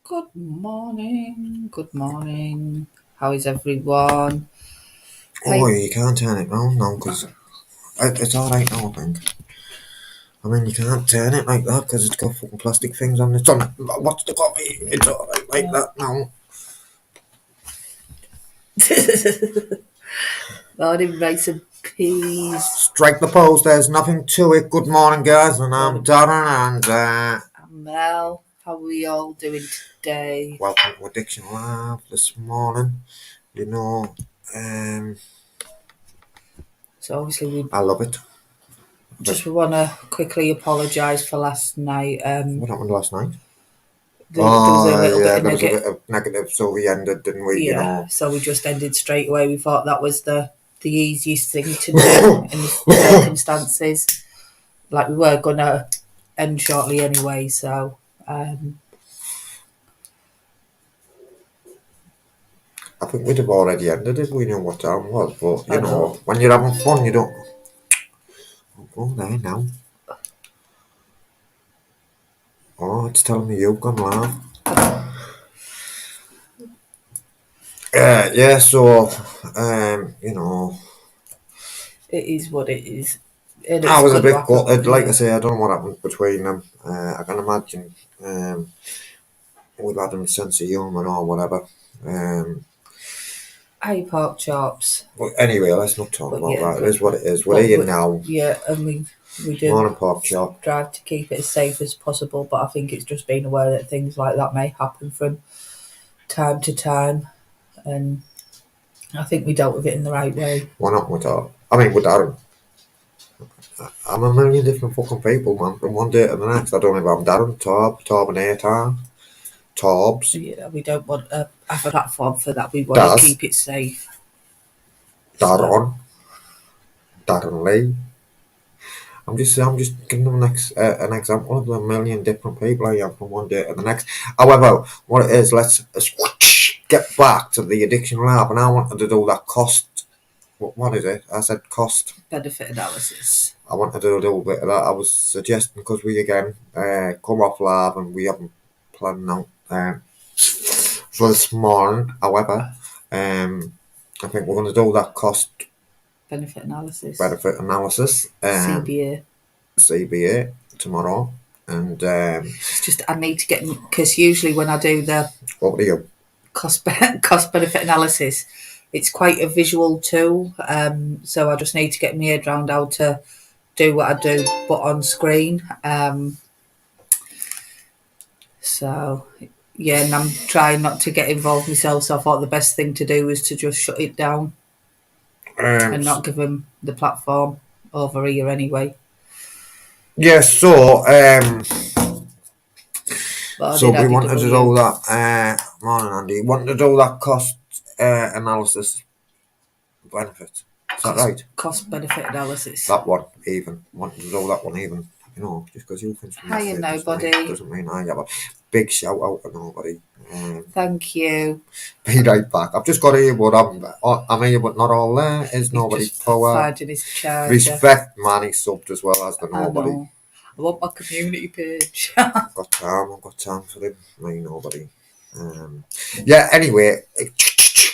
Good morning. Good morning. How is everyone? Oh, you can't turn it round now because it's alright now, I think. I mean, you can't turn it like that because it's got fucking plastic things on it. It's on it. What's the coffee? It's alright like that now. Morning, rice and peas. Strike the pose, there's nothing to it. Good morning, guys, and I'm Morning. Darren, and I'm Mel. How are we all doing today? welcome to Addiction Lab this morning. You know, So obviously I love it. we want to quickly apologise for last night. What happened last night? There was a little bit of there was a bit of negative, so we ended, didn't we? You know. Yeah, so we just ended straight away. We thought that was the easiest thing to do in the circumstances. Like we were gonna end shortly anyway, so I think we'd have already ended if we knew what time was, but I know. when you're having fun, you don't. Oh, there now. Oh, it's telling me you've gone live. Yeah, so, It is what it is. And I it's was a going to bit happen. gutted. Like I Yeah. say, I don't know what happened between them. I can imagine we've had a sense of humour or whatever. Hey, pork chops. But anyway, let's not talk But about yeah, that. It is what it is. We're here now. Yeah, and we do Morning, pork chop. strive to keep it as safe as possible, but I think it's just being aware that things like that may happen from time to time, and I think we dealt with it in the right way. Why not with that? I mean, with Darren. I'm a million different fucking people, man. From one day to the next. I don't know if I'm Darren, Torb and Airtime. Torbs. Yeah, we don't want to have a platform for that. We want Daz. to keep it safe. Darren. Darren Lee. I'm just giving them an example of a million different people I am from one day to the next. However, what it is, let's get back to the addiction lab, and I wanted to do that cost. What is it? I said cost benefit analysis. I wanted to do a little bit of that. I was suggesting because we again come off lab and we haven't planned out for this morning. However, I think we're going to do that cost benefit analysis. CBA tomorrow, and it's just I need to get, because usually when I do the over to you. cost benefit analysis, it's quite a visual tool. So I just need to get my head around how to do what I do, but on screen. So yeah, and I'm trying not to get involved myself. So I thought the best thing to do was to just shut it down and not give them the platform over here anyway. Yeah, so we wanted to do that. Morning, Andy. Wanted to do that cost analysis benefit. Is that right? Cost benefit analysis. That one even. Wanted to do that one even. You know, just because you think hiya nobody doesn't mean I have a big shout out to nobody. Thank you. Be right back. I've just got here, but I'm here, but not all there. Is nobody power? Finding his charger. Respect, man. He's subbed as well as the nobody. I want my community page. I've got time for him. Me, nobody. Yeah, anyway,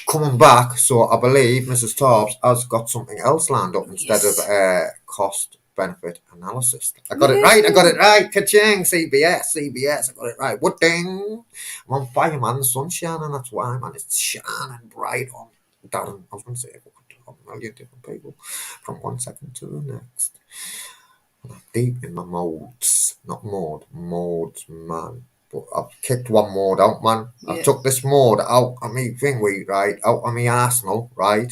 coming back, so I believe Mrs. Torbs has got something else lined up instead of cost benefit analysis. I got it right. Ka-ching, CBS, I got it right. What ding? I'm on fire, man. The sun's shining, that's why, man. It's shining bright on Darren. I was going to say a million different people from one second to the next. I'm deep in my modes. Not modes, man. But I've kicked one mode out, man. Yeah. I took this mode out of me thingy, right? Out of me arsenal, right?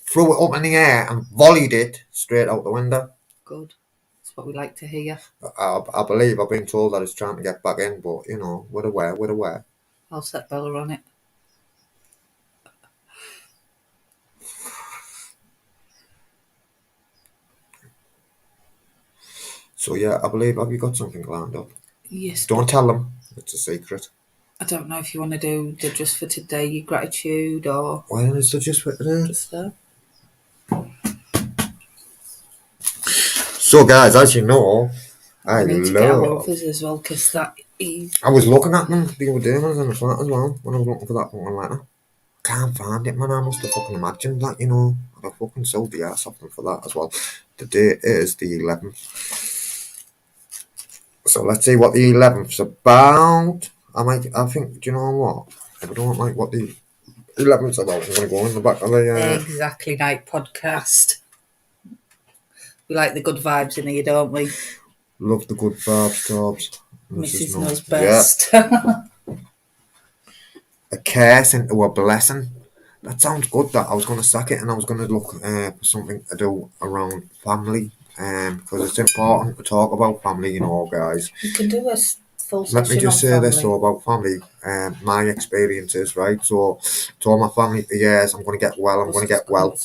Threw it up in the air and volleyed it straight out the window. Good. That's what we like to hear. I believe I've been told that it's trying to get back in, but, you know, we're aware. I'll set Bella on it. So, yeah, I believe, have you got something lined up? Yes. Don't tell them. It's a secret. I don't know if you want to do the just for today, your gratitude, or... Why is it just for today? Just there. So, guys, as you know, I We need to get our love. others as well, because that is... I was looking at them the other day when I was in the flat as well, when I was looking for that fucking letter. Can't find it, man. I must have fucking imagined that, you know. I'd have fucking sold the ass off them for that as well. The date is the 11th. So let's see what the 11th's about. I think, do you know what? If I don't like what the 11th's about, I'm going to go in the back of the... Exactly Night podcast. We like the good vibes in here, don't we? Love the good vibes, Tobbs. Mrs. Knows Yeah. best. A curse into a blessing. That sounds good. That I was going to sack it and I was going to look for something to do around family, because it's important to talk about family, you know, guys. You can do a full Let me session just on say this family. so about family, my experiences, right? So, told my family for years, I'm going to get well, I'm going to get well.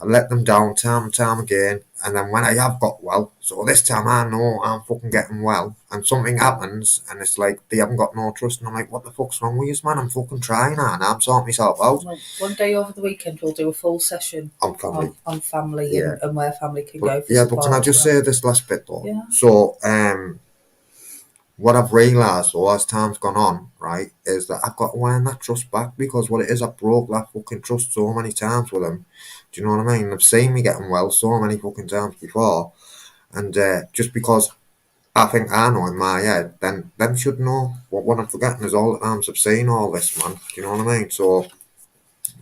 I let them down time and time again, and then when I have got well, so this time I know I'm fucking getting well, and something happens, and it's like they haven't got no trust, and I'm like, what the fuck's wrong with you, man? I'm fucking trying, and I'm sorting myself out. Well, one day over the weekend we'll do a full session On family. on family, Yeah. and where family can But, go for yeah, support. but can I just say this last bit though? Yeah. So, what I've realised though as time's gone on, right, is that I've got to earn that trust back, because what it is, I broke that fucking trust so many times with them. Do you know what I mean? They've seen me getting well so many fucking times before, and just because I think I know in my head, then them should know. What I'm forgetting is all the times I've seen all this, man. Do you know what I mean? So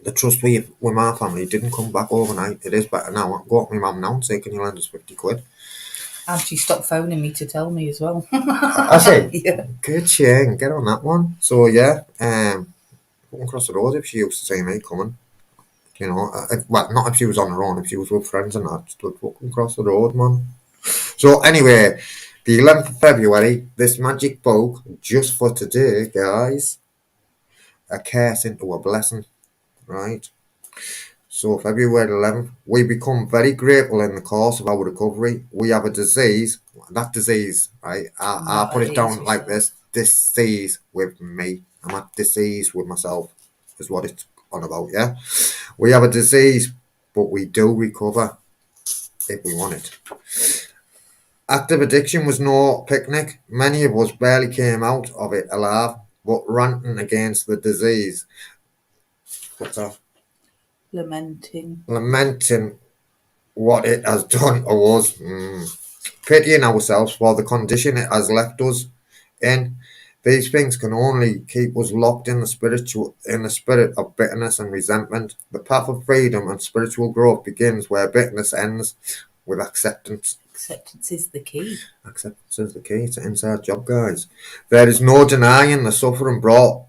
the trust with my family didn't come back overnight. It is better now. I can go up to my mum now and say, can you lend us 50 quid? And she stopped phoning me to tell me as well. I say, Yeah. good shit, get on that one. So yeah, walking across the road if she used to see me coming. You know, well, not if she was on her own, if she was with friends and that, just walking across the road, man. So anyway, the 11th of February, this magic book, just for today, guys, a curse into a blessing, right? So February 11th, we become very grateful in the course of our recovery. We have a disease, that disease, right? I put it down like this, disease with me. I'm at disease with myself, is what it's on about, yeah? We have a disease, but we do recover if we want it. Active addiction was no picnic. Many of us barely came out of it alive, but ranting against the disease. What's that? Lamenting what it has done to us. Pitying ourselves for the condition it has left us in. These things can only keep us locked in the spirit of bitterness and resentment. The path of freedom and spiritual growth begins where bitterness ends, with acceptance. Acceptance is the key. Acceptance is the key. It's an inside job, guys. There is no denying the suffering brought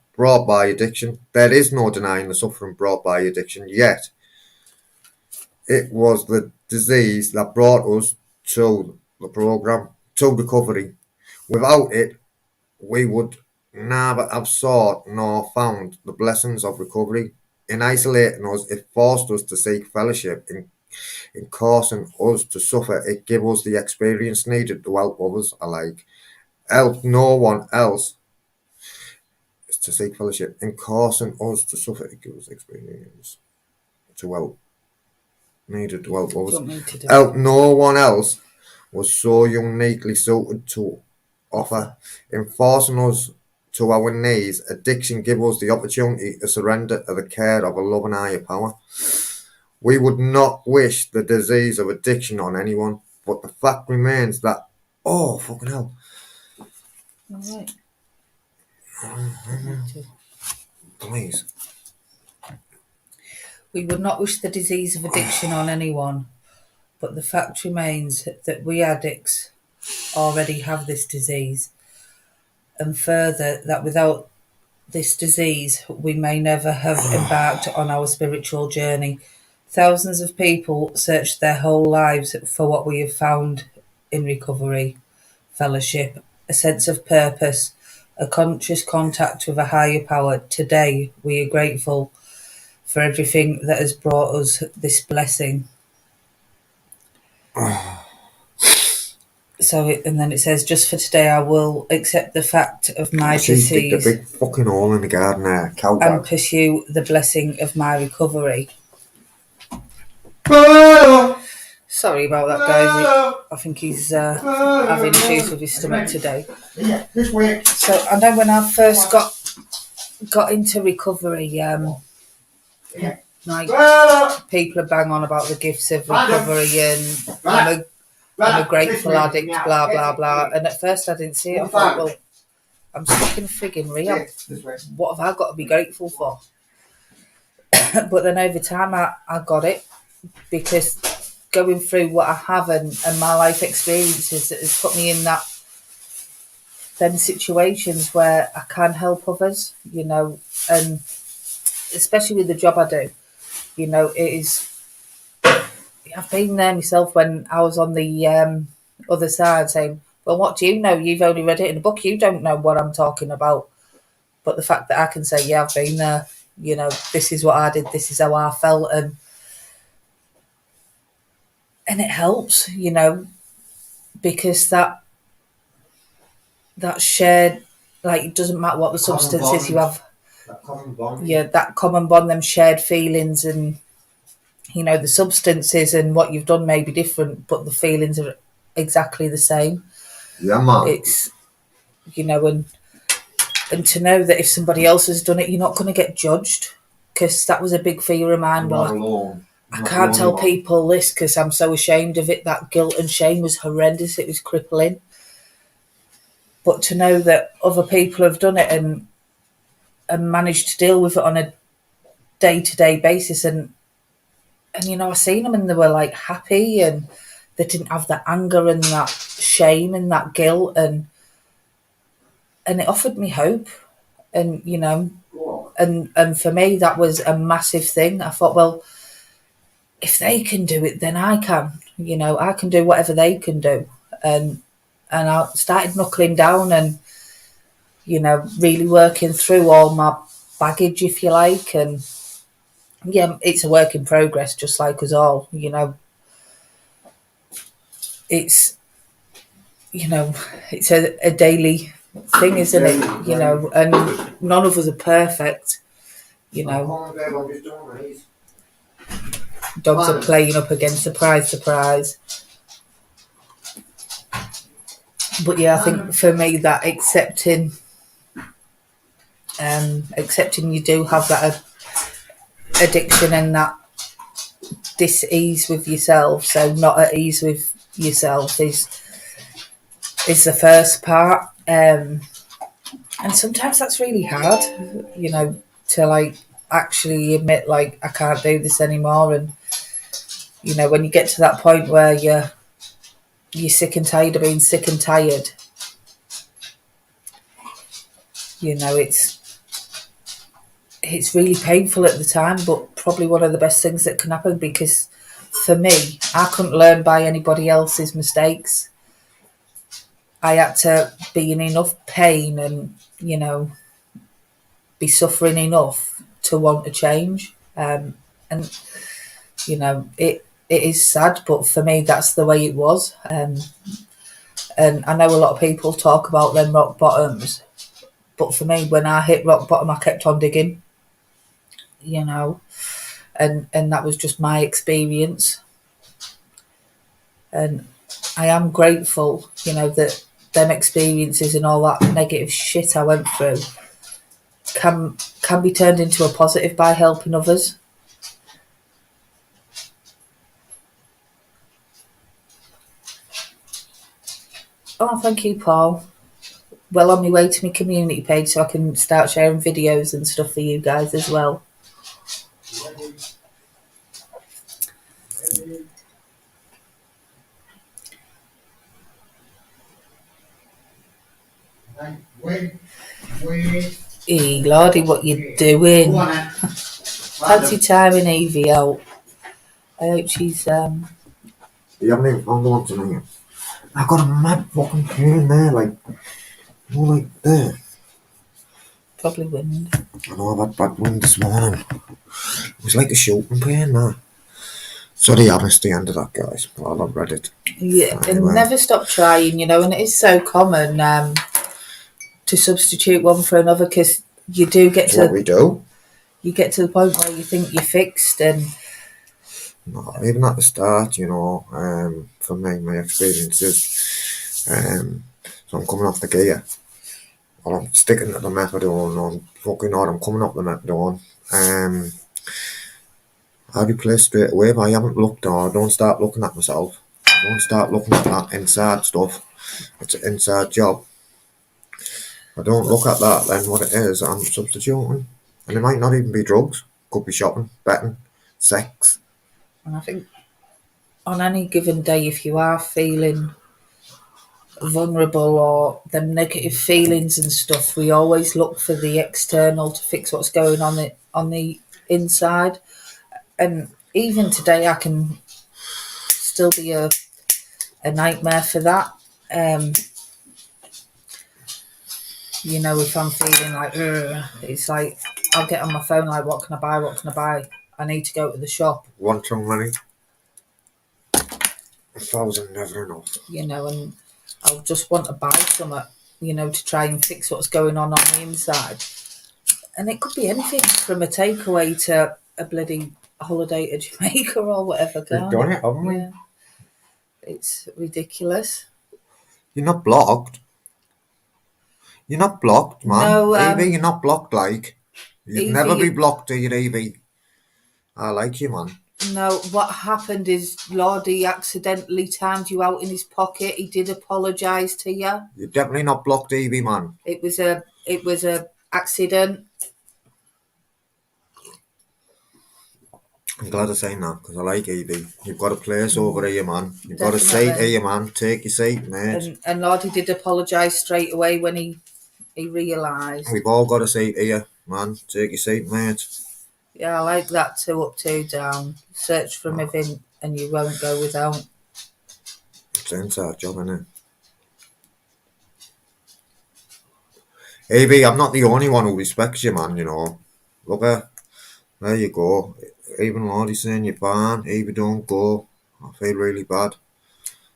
by addiction. There is no denying the suffering brought by addiction, yet it was the disease that brought us to the program, to recovery. Without it, we would never have sought nor found the blessings of recovery. In isolating us, it forced us to seek fellowship. In causing us to suffer, it gave us the experience needed to help others alike. Help no one else is to seek fellowship. In causing us to suffer, it gives us experience to help needed to help others. Help no one else was so uniquely suited to offer. In forcing us to our knees, addiction gives us the opportunity to surrender to the care of a loving higher power. We would not wish the disease of addiction on anyone, but the fact remains that, oh, fucking hell. All right. Please. We would not wish the disease of addiction on anyone, but the fact remains that we addicts already have this disease, and further, that without this disease, we may never have embarked on our spiritual journey. Thousands of people searched their whole lives for what we have found in recovery: fellowship, a sense of purpose, a conscious contact with a higher power. Today, we are grateful for everything that has brought us this blessing. And then it says, just for today, I will accept the fact of my disease. The big fucking hole in the garden there, cow bag. And pursue the blessing of my recovery. Sorry about that, guys. I think he's having issues with his stomach today. So I know when I first got into recovery, like people are bang on about the gifts of recovery and I'm a grateful addict, blah blah blah. And at first I didn't see it. I thought, well, I'm stuck in a frigging rehab. What have I got to be grateful for? But then over time I got it, because going through what I have and my life experiences has put me in them situations where I can help others, and especially with the job I do, it is. I've been there myself when I was on the other side saying, well, what do you know? You've only read it in a book. You don't know what I'm talking about. But the fact that I can say, yeah, I've been there, this is what I did, this is how I felt, and it helps, because that shared, like, it doesn't matter what the substance is you have. That common bond. Yeah, that common bond, them shared feelings, and the substances and what you've done may be different, but the feelings are exactly the same. Yeah, man. It's and to know that if somebody else has done it, you're not going to get judged, because that was a big fear of mine. I can't tell people this because I'm so ashamed of it. That guilt and shame was horrendous. It was crippling. But to know that other people have done it and managed to deal with it on a day-to-day basis, and I seen them and they were like happy, and they didn't have that anger and that shame and that guilt, and it offered me hope, and and for me that was a massive thing. I thought, well, if they can do it, then I can. I can do whatever they can do, and I started knuckling down and really working through all my baggage, if you like, and yeah, it's a work in progress, just like us all. It's it's a daily thing, isn't it? And none of us are perfect. Dogs are playing up against surprise, surprise. But yeah, I think for me that accepting you do have that addiction and that dis-ease with yourself, so not at ease with yourself is the first part, and sometimes that's really hard, to like actually admit, like, I can't do this anymore, and when you get to that point where you're sick and tired of being sick and tired, it's really painful at the time, but probably one of the best things that can happen, because for me, I couldn't learn by anybody else's mistakes. I had to be in enough pain and, be suffering enough to want to change. And, it is sad, but for me, that's the way it was. And I know a lot of people talk about them rock bottoms, but for me, when I hit rock bottom, I kept on digging, and that was just my experience. And I am grateful, that them experiences and all that negative shit I went through can be turned into a positive by helping others. Oh, thank you, Paul. Well, on my way to my community page, so I can start sharing videos and stuff for you guys as well. Hey, Lordy, what you doing? Fancy time in Evie out. I hope she's You haven't even found the one tonight. I got a mad fucking pain there, like, more like there. probably wind. I know I've had bad wind this morning. It was like a shooting pain, man. Sorry, I missed the end of that, guys, but I've read it. Yeah, anyway. And never stop trying, and it is so common to substitute one for another, because you do get That's what we do. You get to the point where you think you're fixed, and not even at the start, for me, my experiences. So I'm coming off the gear, or I'm sticking to the methadone, or I'm coming off the methadone. I replace straight away, but I haven't looked, or I don't start looking at myself. I don't start looking at that inside stuff. It's an inside job. I don't look at that then what it is. I'm substituting. And it might not even be drugs. Could be shopping, betting, sex. And I think on any given day, if you are feeling vulnerable or them negative feelings and stuff, we always look for the external to fix what's going on the inside. And even today, I can still be a nightmare for that. If I'm feeling like, ugh, it's like I'll get on my phone like, what can I buy? What can I buy? I need to go to the shop. Want some money? 1,000 never enough. And I'll just want to buy something, to try and fix what's going on the inside. And it could be anything from a takeaway to a bloody holiday to Jamaica or whatever. We've done it, haven't we? Yeah. It's ridiculous. You're not blocked. You're not blocked, man. No, Evie, you're not blocked like. You'd Evie, never be blocked, do you, Evie? I like you, man. No, what happened is Lordy accidentally timed you out in his pocket. He did apologise to you. You're definitely not blocked, Evie, man. It was a accident. I'm glad I'm saying that because I like Evie. You've got a place over here, man. You've got a Definitely. seat here, man. Take your seat, mate. And Lordy did apologise straight away when he realised. We've all got a seat here, man. Take your seat, mate. Yeah, I like that 2 up, 2 down. Search for living and you won't go without. It's an inside job, isn't it? Evie, I'm not the only one who respects you, man, Look at, there you go. Even Lordy's saying you're fine. Evie, don't go. I feel really bad.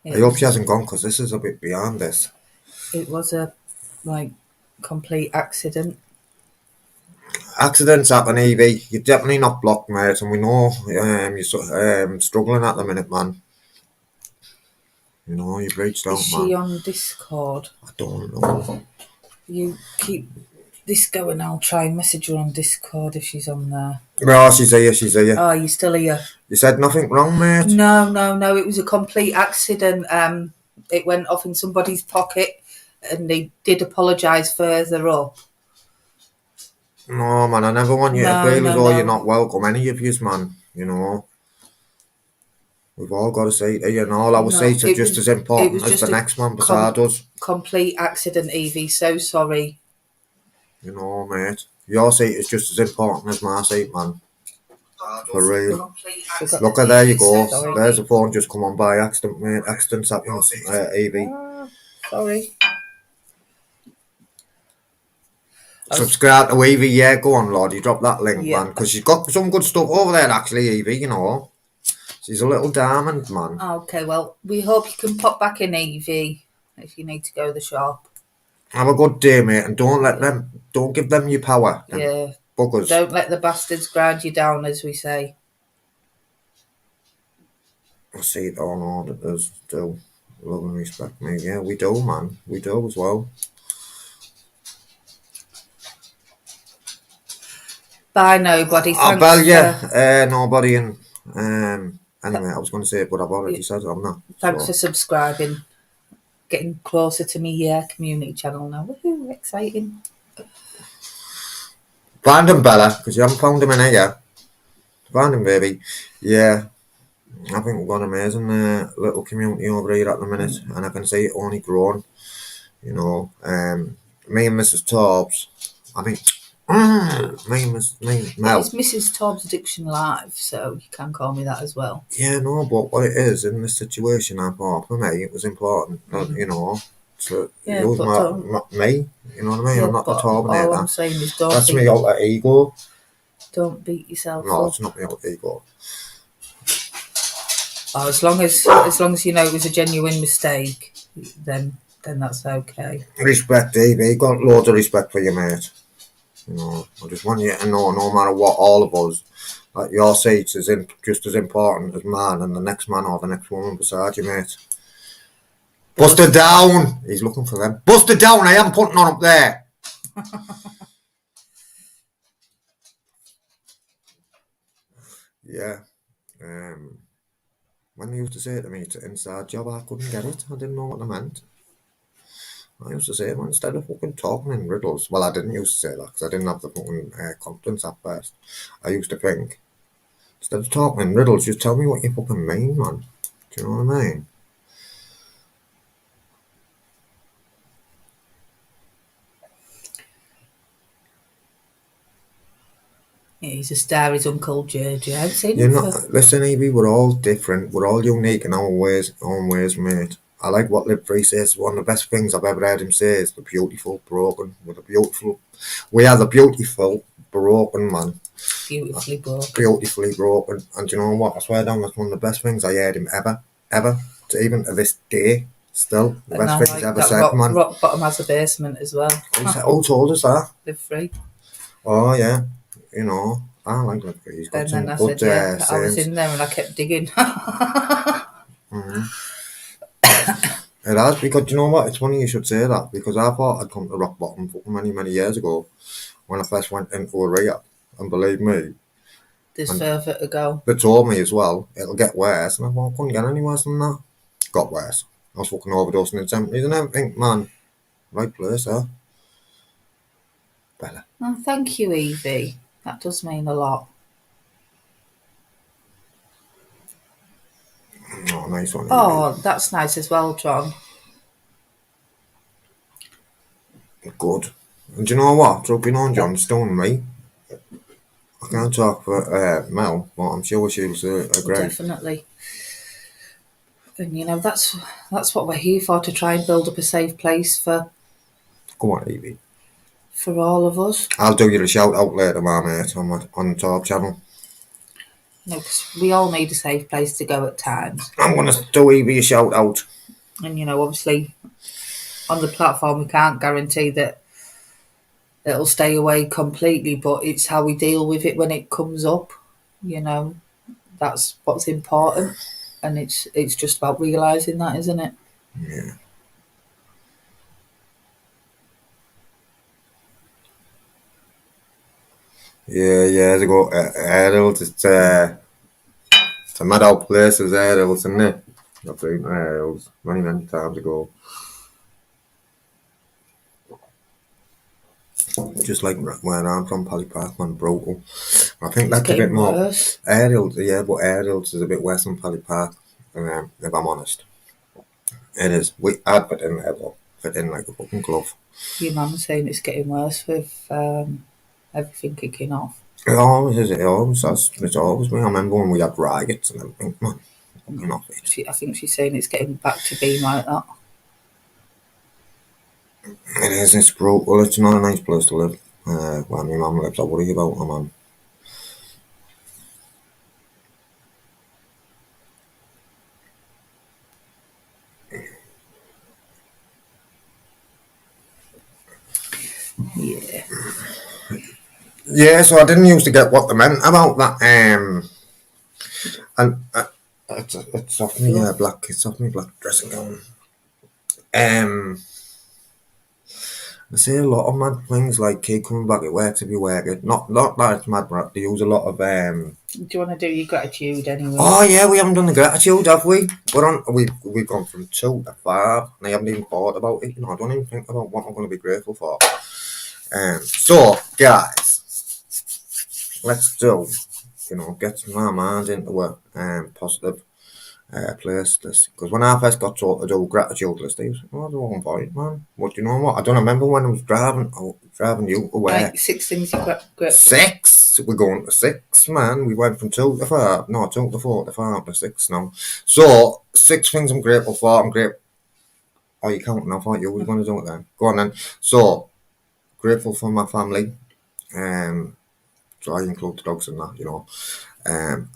I hope she hasn't gone because this is a bit beyond this. It was a, complete accident. Accidents happen, Evie. You're definitely not blocked, mate, and we know you're struggling at the minute, man. You've reached out, man. Is she on Discord? I don't know. You keep this going. I'll try and message her on Discord if she's on there. No, she's here. Oh, you still here? You said nothing wrong, mate? No. It was a complete accident. It went off in somebody's pocket and they did apologise further up. No, man, I never want you to feel as though you're not welcome, any of yous, man, We've all got to say it, and all our seats are just as important as the next one beside us. Complete accident, Evie, so sorry. Mate, your seat is just as important as my seat, man. For real. Look, there you go. Sorry. There's a phone just come on by accident, mate. Accidents happen, Evie. Sorry. Subscribe to Evie, yeah, go on, Lord. You drop that link, man, because she's got some good stuff over there, actually, Evie, She's a little diamond, man. Okay, well, we hope you can pop back in, Evie, if you need to go to the shop. Have a good day, mate, and don't give them your power. Yeah. Buggers. Don't let the bastards grind you down, as we say. I see it all in auditors do love and respect me. Yeah, we do, man. We do as well. Bye, nobody. Thanks, nobody. And anyway, I was going to say it, but I've already said it. I'm not. Thanks for subscribing. Getting closer to me community channel now. Woohoo! Exciting. Find him, Bella, because you haven't found him in here. Find him, baby. Yeah. I think we've got an amazing little community over here at the minute, and I can see it only growing. Me and Mrs. Torbs. I mean, Mel. It's Mrs. Torbs Addiction Live, so you can call me that as well. Yeah, no, but what it is in this situation, I thought for me it was important that to use me. You know what I mean? I'm not the Torminator. All I'm saying is that's me alter ego. Don't beat yourself up. No, it's not me alter ego. Oh, as long as you know it was a genuine mistake, then that's okay. Respect, Evie. Got loads of respect for you, mate. I just want you to know, no matter what, all of us, Like your seat is just as important as mine and the next man or the next woman beside you, mate. Bust her down! He's looking for them. Bust her down! I am putting on up there! Yeah. When they used to say to me, it's an inside job, I couldn't get it. I didn't know what they meant. I used to say, well, instead of fucking talking in riddles, well, I didn't used to say that because I didn't have the fucking confidence at first. I used to think, instead of talking in riddles, just tell me what you fucking mean, man. Do you know what I mean? Yeah, he's a star, his Uncle JJ. I haven't seen him for... Listen, Evie, we're all different. We're all unique in our own ways, mate. I like what Lib Free says. One of the best things I've ever heard him say is the beautiful broken. We are the beautiful broken, man. Beautifully broken. Beautifully broken. And you know what? I swear down, that's one of the best things I heard him ever. Even to this day, still the best thing he's ever said, man. Rock bottom has a basement as well. Who told us that? Live free. Oh yeah, I like Lib Free. He's got And some then I good said, yeah, sayings. I was in there and I kept digging. It has, because you know what? It's funny you should say that, because I thought I'd come to rock bottom many years ago when I first went into a rehab, and believe me, There's further to go. they told me as well it'll get worse, and I thought I couldn't get any worse than that. Got worse. I was fucking overdosing in temperatures and everything, man. Right place, huh? Bella. Oh, thank you, Evie. That does mean a lot. Oh, nice one. Oh, that's nice as well, John. Good. And do you know what? Dropping on John Stone, me. I can't talk for Mel, but I'm sure she'll agree. Definitely. And that's what we're here for, to try and build up a safe place for Come on, Evie. For all of us. I'll do you a shout out later, my mate, on the top channel. No, because we all need a safe place to go at times. I'm going to do Evie a shout out. And obviously, on the platform, we can't guarantee that it'll stay away completely, but it's how we deal with it when it comes up. That's what's important, and it's just about realising that, isn't it? Yeah. Yeah, they go Adult. It's a mad old place as Adult, isn't it? I've been Adult many times ago. Just like where I'm from, Paddy Park, man, brutal. I think that's a bit more worse. Adult, yeah, but Adult is a bit worse than Paddy Park, if I'm honest. It is. I'd fit in there, though. Fit in like a fucking glove. Your mum's saying it's getting worse with everything kicking off. It always is. It always has. It's always been. I remember when we had riots and everything, man. I think she's saying it's getting back to being like that. It is. It's brutal. It's not a nice place to live. Where my mum lives, I worry about her, man. Yeah. Yeah, so I didn't used to get what they meant about that. And it's off me black. It's off me black dressing gown. They say a lot of mad things like kid coming back at work to be working. Not that it's mad, but they use a lot of Do you want to do your gratitude anyway? Oh yeah, we haven't done the gratitude, have we? We've gone from 2 to 5, and I haven't even thought about it. I don't even think about what I'm going to be grateful for. So guys, let's get my mind into a positive place list. Because when I first got taught to do a gratitude list, I was like, oh, the one point, man. But you know what? I don't remember when I was driving you to work. Right, 6 things you're grateful. 6? We're going to 6, man. We went from 2 to 5. No, 2 to 4 to 5 to 6 now. So, 6 things I'm grateful for. I'm grateful. Oh, you counting? I thought you were going to do it then. Go on then. So, grateful for my family. So I include the dogs in that,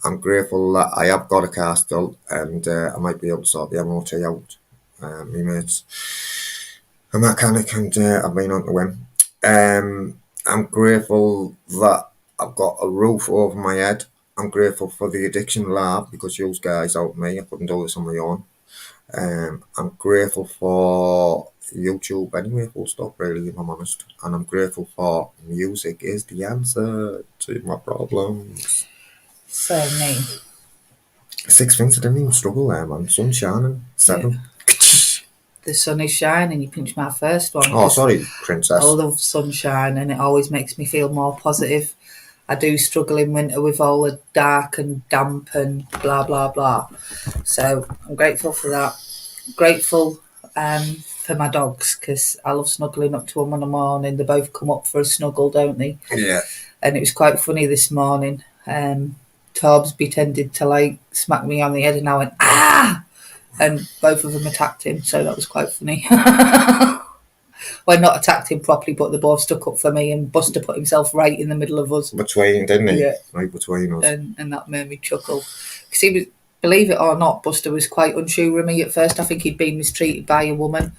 I'm grateful that I have got a car still, and I might be able to sort the MOT out. My mates, a mechanic, and I've been on to him. I'm grateful that I've got a roof over my head I'm grateful for the Addiction Lab because you guys helped me. I couldn't do this on my own. I'm grateful for YouTube anyway, full stop, really, if I'm honest. And I'm grateful for music is the answer to my problems. So me. 6 things I didn't even struggle there, man. Sun shining. 7. The sun is shining. You pinched my first one. Oh, sorry, I princess. love sunshine, and it always makes me feel more positive. I do struggle in winter with all the dark and damp and blah blah blah. So I'm grateful for that. Grateful for my dogs because I love snuggling up to them in the morning. They both come up for a snuggle, don't they? Yeah. And it was quite funny this morning. Torbs pretended to like smack me on the head, and I went ah, and both of them attacked him. So that was quite funny. Well, not attacked him properly, but they both stuck up for me, and Buster put himself right in the middle of us. Between, didn't he? Yeah. Right between us. And that made me chuckle. Because he was, believe it or not, Buster was quite unsure of me at first. I think he'd been mistreated by a woman.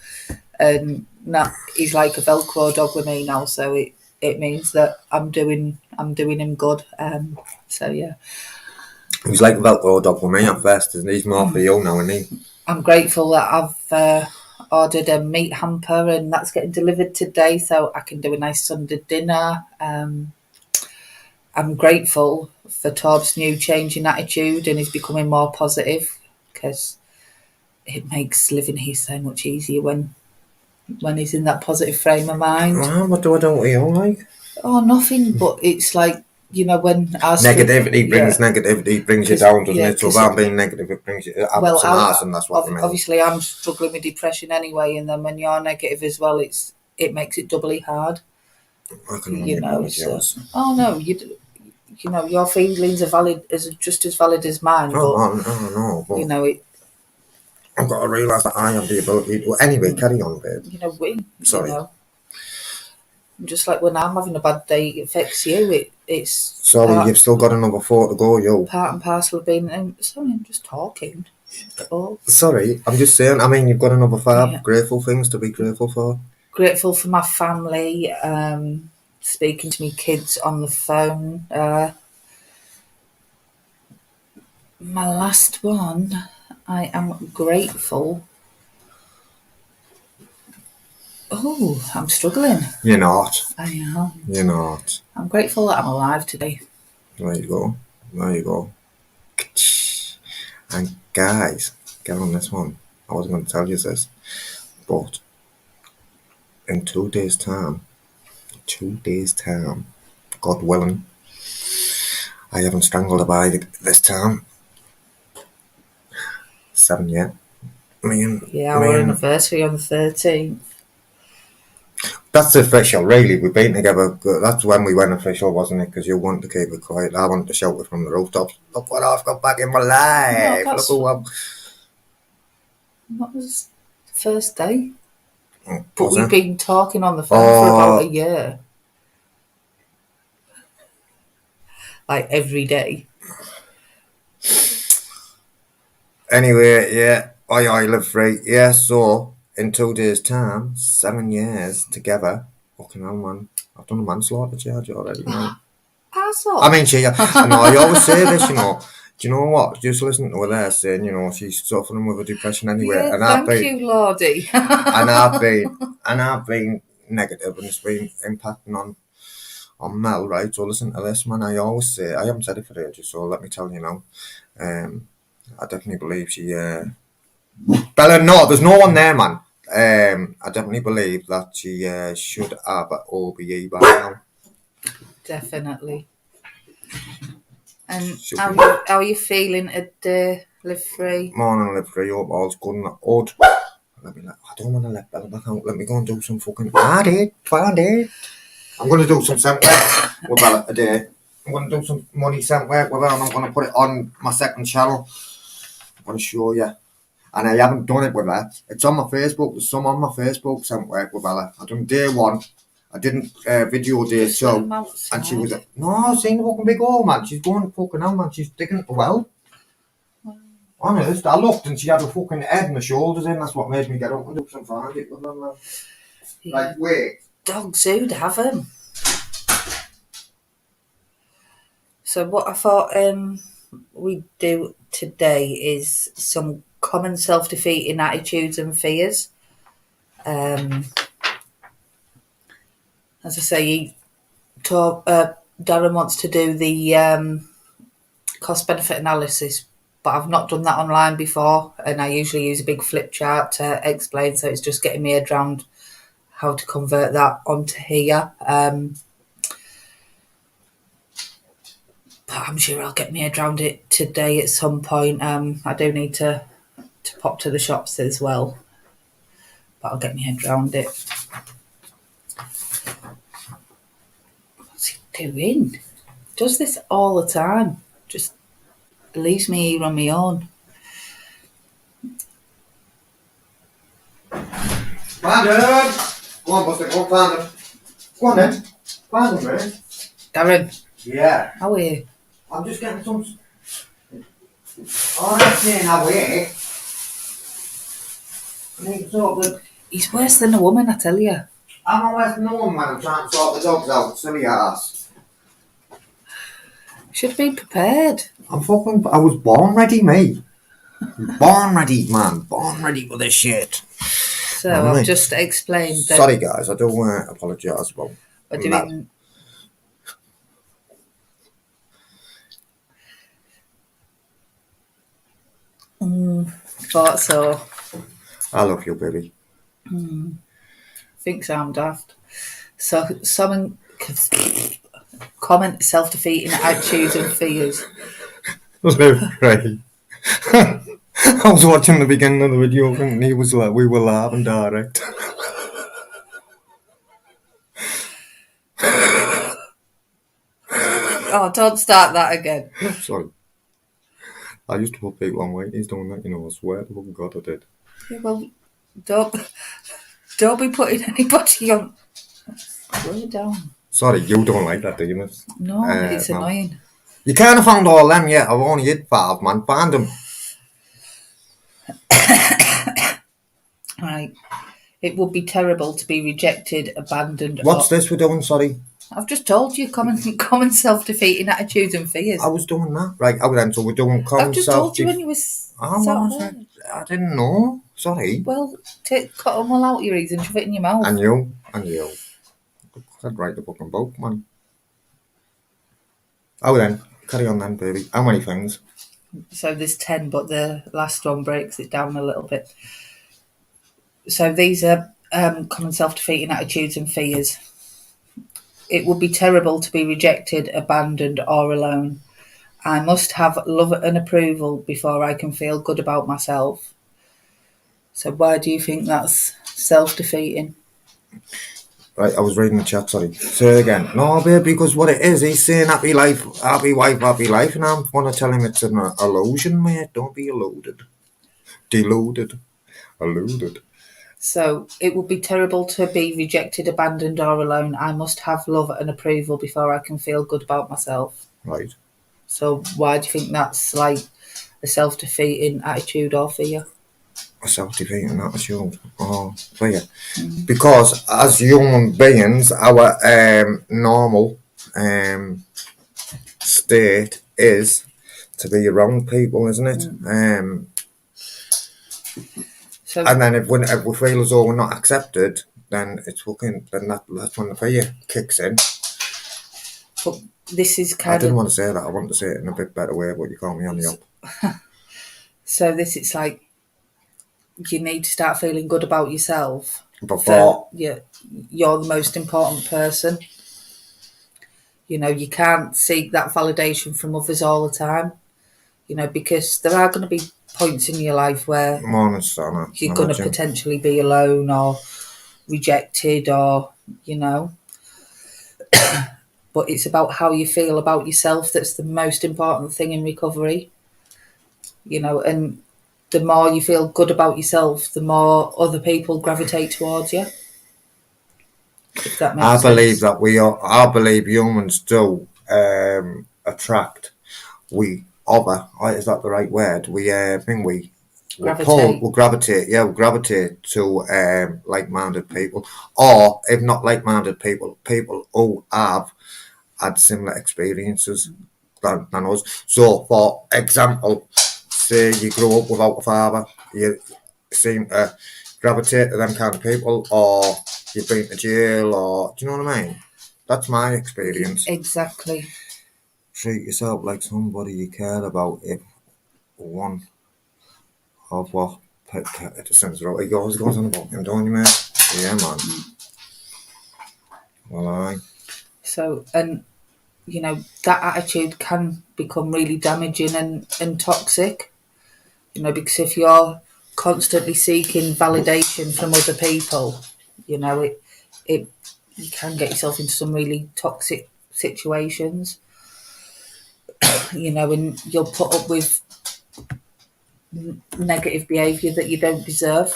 And now he's like a Velcro dog with me now, so it means that I'm doing him good. So yeah. He's like a Velcro dog with me at first, isn't he? He's more for you now, isn't he? I'm grateful that I've ordered a meat hamper and that's getting delivered today, so I can do a nice Sunday dinner. I'm grateful for Torb's new change in attitude and he's becoming more positive because it makes living here so much easier when he's in that positive frame of mind. Well, what do I do with you, like? Oh, nothing, but it's like, you know, when I negativity brings you down, doesn't it? So if I'm being negative, it brings you up some arse, and that's what I mean. Obviously, I'm struggling with depression anyway, and then when you're negative as well, it makes it doubly hard. I can only apologise. Oh no, you know your feelings are valid, just as valid as mine. No, but you know it. I've got to realise that I have the ability to. Anyway, carry on, babe. You know, Sorry. You know, just like when I'm having a bad day, it affects you. It's sorry, you've still got another 4 to go, yo. Part and parcel of being. Sorry, I'm just talking. Sorry, I'm just saying. I mean, you've got another 5 grateful things to be grateful for. Grateful for my family. Speaking to me kids on the phone. My last one. I am grateful. Oh, I'm struggling. You're not. I am. You're not. I'm grateful that I'm alive today. There you go. There you go. And guys, get on this one. I wasn't going to tell you this, but in 2 days' time, God willing, I haven't strangled a body this time. 7 yet. Our anniversary on the 13th. That's official, really. We've been together. That's when we went official, wasn't it? Because you want to keep it quiet. I want to shout it from the rooftops. Look what I've got back in my life. No, Look who I'm. That was the first day. But we've been talking on the phone for about a year. Like every day. Anyway, yeah. I live free. Yeah, so in 2 days' time, 7 years together. Fucking hell, man. I've done a manslaughter charge already, mate. Asshole. I mean, I always say this, you know. Do you know what? Just listen to her there saying, you know, she's suffering with a depression anyway. Yeah, and thank you, Lordy. and I've been negative and it's been impacting on Mel, right? So listen to this, man. I always say, I haven't said it for ages, so let me tell you now. I definitely believe she, Bella, no, there's no one there, man. I definitely believe that she should have an OBE by now. Definitely. And how are you feeling at Live Free? Morning, Live Free. Hope all's good and odd. I don't want to let Bella back out. Let me go and do some fucking. Found it. I'm going to do some scent work with Bella today. I'm going to do some money scent work with her and I'm going to put it on my second channel. I'm going to show you. And I haven't done it with her. It's on my Facebook. There's some on my Facebook scent work with Bella. I done day 1. I didn't video day 2. And she was no, seeing the fucking big hole, man. She's going fucking hell, man. She's digging it well. Honest, I looked and she had her fucking head and her shoulders in. That's what made me get up and do some find it with them. Yeah. Like, wait. Dogs who'd have them. So what I thought we'd do today is some common self-defeating attitudes and fears. Um, as I say, Darren wants to do the cost-benefit analysis, but I've not done that online before, and I usually use a big flip chart to explain, so it's just getting me head around how to convert that onto here. But I'm sure I'll get my head around it today at some point. I do need to pop to the shops as well, but I'll get my head around it. What's he doing? Does this all the time. Just leaves me here on my own. Brandon! Go on, Buster, go on, Brandon. Go on then. Brandon, really? Darren, Yeah. how are you? I'm just getting some... Oh, that's saying away. I need to sort the... He's worse than a woman, I tell you. I'm always known when I'm trying to sort the dogs out. Silly ass. Should be prepared. I was born ready, mate. Born ready, man. Born ready for this shit. So I've just explained that Sorry, guys. I don't want to apologise about we're doing... Thought so. I love you, baby. Thinks I'm daft. So some comment self-defeating attitudes and fears. Right. I was watching the beginning of the video and he was like, we were laughing direct. Oh, don't start that again. Sorry. I used to put people on weight. He's doing that, I swear to God I did. Yeah, well, don't be putting anybody on. Slow it down. Sorry, you don't like that, do you, miss? No, it's annoying. You can't have found all them yet. I've only hit 5, man. Find them. Right. It would be terrible to be rejected, abandoned. What's this we're doing? Sorry. I've just told you common self-defeating attitudes and fears. I was doing that. Right, then, so we're doing common I've just told you when you was. I didn't know. Sorry. Well, cut them all out your ears and shove it in your mouth. And you. I'd write the fucking book, man. Then, carry on then, baby. How many things? So there's 10, but the last one breaks it down a little bit. So these are common self-defeating attitudes and fears. It would be terrible to be rejected, abandoned, or alone. I must have love and approval before I can feel good about myself. So why do you think that's self-defeating? Right, I was reading the chat, sorry. Say it again. No, babe, because what it is, he's saying happy life, happy wife, happy life, and I'm want to tell him it's an illusion, mate. Don't be deluded. Alluded. So it would be terrible to be rejected, abandoned, or alone. I must have love and approval before I can feel good about myself. Right. So why do you think that's like a self-defeating attitude or fear? A self-defeating attitude. Oh, fear. Because as human beings, our normal state is to be around people, isn't it? So, and then if we feel as though we're not accepted, then it's that's when the fear kicks in. But this is I didn't want to say that. I want to say it in a bit better way, but you caught me on the up. So it's like you need to start feeling good about yourself. Before you're the most important person. You can't seek that validation from others all the time. Because there are going to be points in your life where you're going to potentially be alone or rejected or, but it's about how you feel about yourself that's the most important thing in recovery. And the more you feel good about yourself, the more other people gravitate towards you. If that makes sense. I believe humans do attract. Is that the right word? We gravitate. We gravitate to like-minded people, or if not like-minded people, people who have had similar experiences. than us. So, for example, say you grow up without a father, you seem to gravitate to them kind of people, or you've been to jail, or do you know what I mean? That's my experience. Exactly. Treat yourself like somebody you care about. If one of what it sounds right, he always goes on about him, don't you, mate? Yeah, man. Well, So, and that attitude can become really damaging and toxic. Because if you're constantly seeking validation from other people, it you can get yourself into some really toxic situations. And you'll put up with negative behaviour that you don't deserve.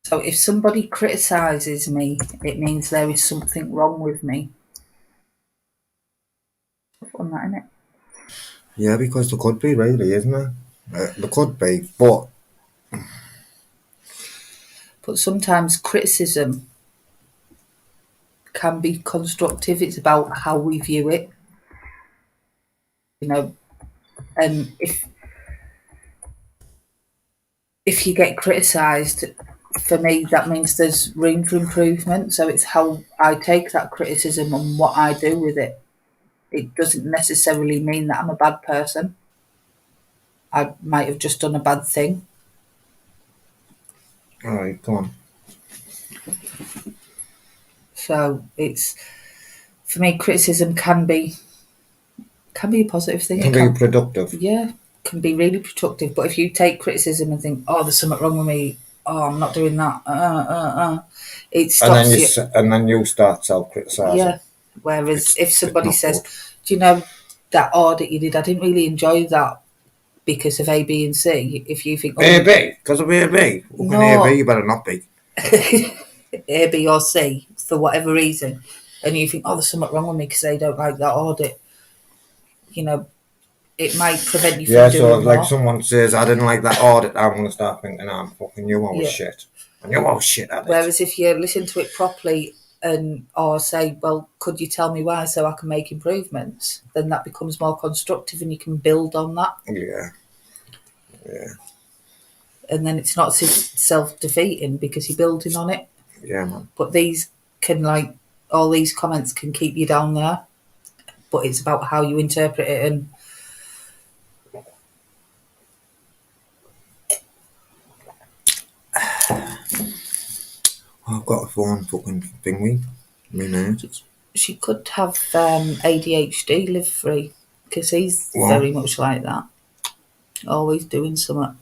So if somebody criticises me, it means there is something wrong with me. On that, innit? yeah, because there could be, really, isn't there? There could be, but sometimes criticism can be constructive. It's about how we view it. And if you get criticised, for me, that means there's room for improvement. So it's how I take that criticism and what I do with it. It doesn't necessarily mean that I'm a bad person. I might have just done a bad thing. all right, come on. So it's, for me, criticism can be a positive thing. It can be productive. Yeah, can be really productive. But if you take criticism and think, "Oh, there's something wrong with me. Oh, I'm not doing that," it stops you. And then you start self-criticising. Yeah. Whereas if somebody says, "Do you know that audit you did? I didn't really enjoy that because of A, B, and C." If you think, A, B, because of A, B. No. A, B, you better not be. A, B, or C for whatever reason, and you think, "Oh, there's something wrong with me because they don't like that audit," it might prevent you from doing more. Like someone says, I didn't like that audit, I'm going to start thinking, I'm fucking you all shit. And you're all shit at it. Whereas if you listen to it properly or say, "Well, could you tell me why so I can make improvements?" then that becomes more constructive and you can build on that. Yeah. And then it's not self-defeating because you're building on it. Yeah, man. But all these comments can keep you down there. But it's about how you interpret it. And I've got a phone fucking thingy. She could have ADHD, live free, because he's very much like that. Always doing something.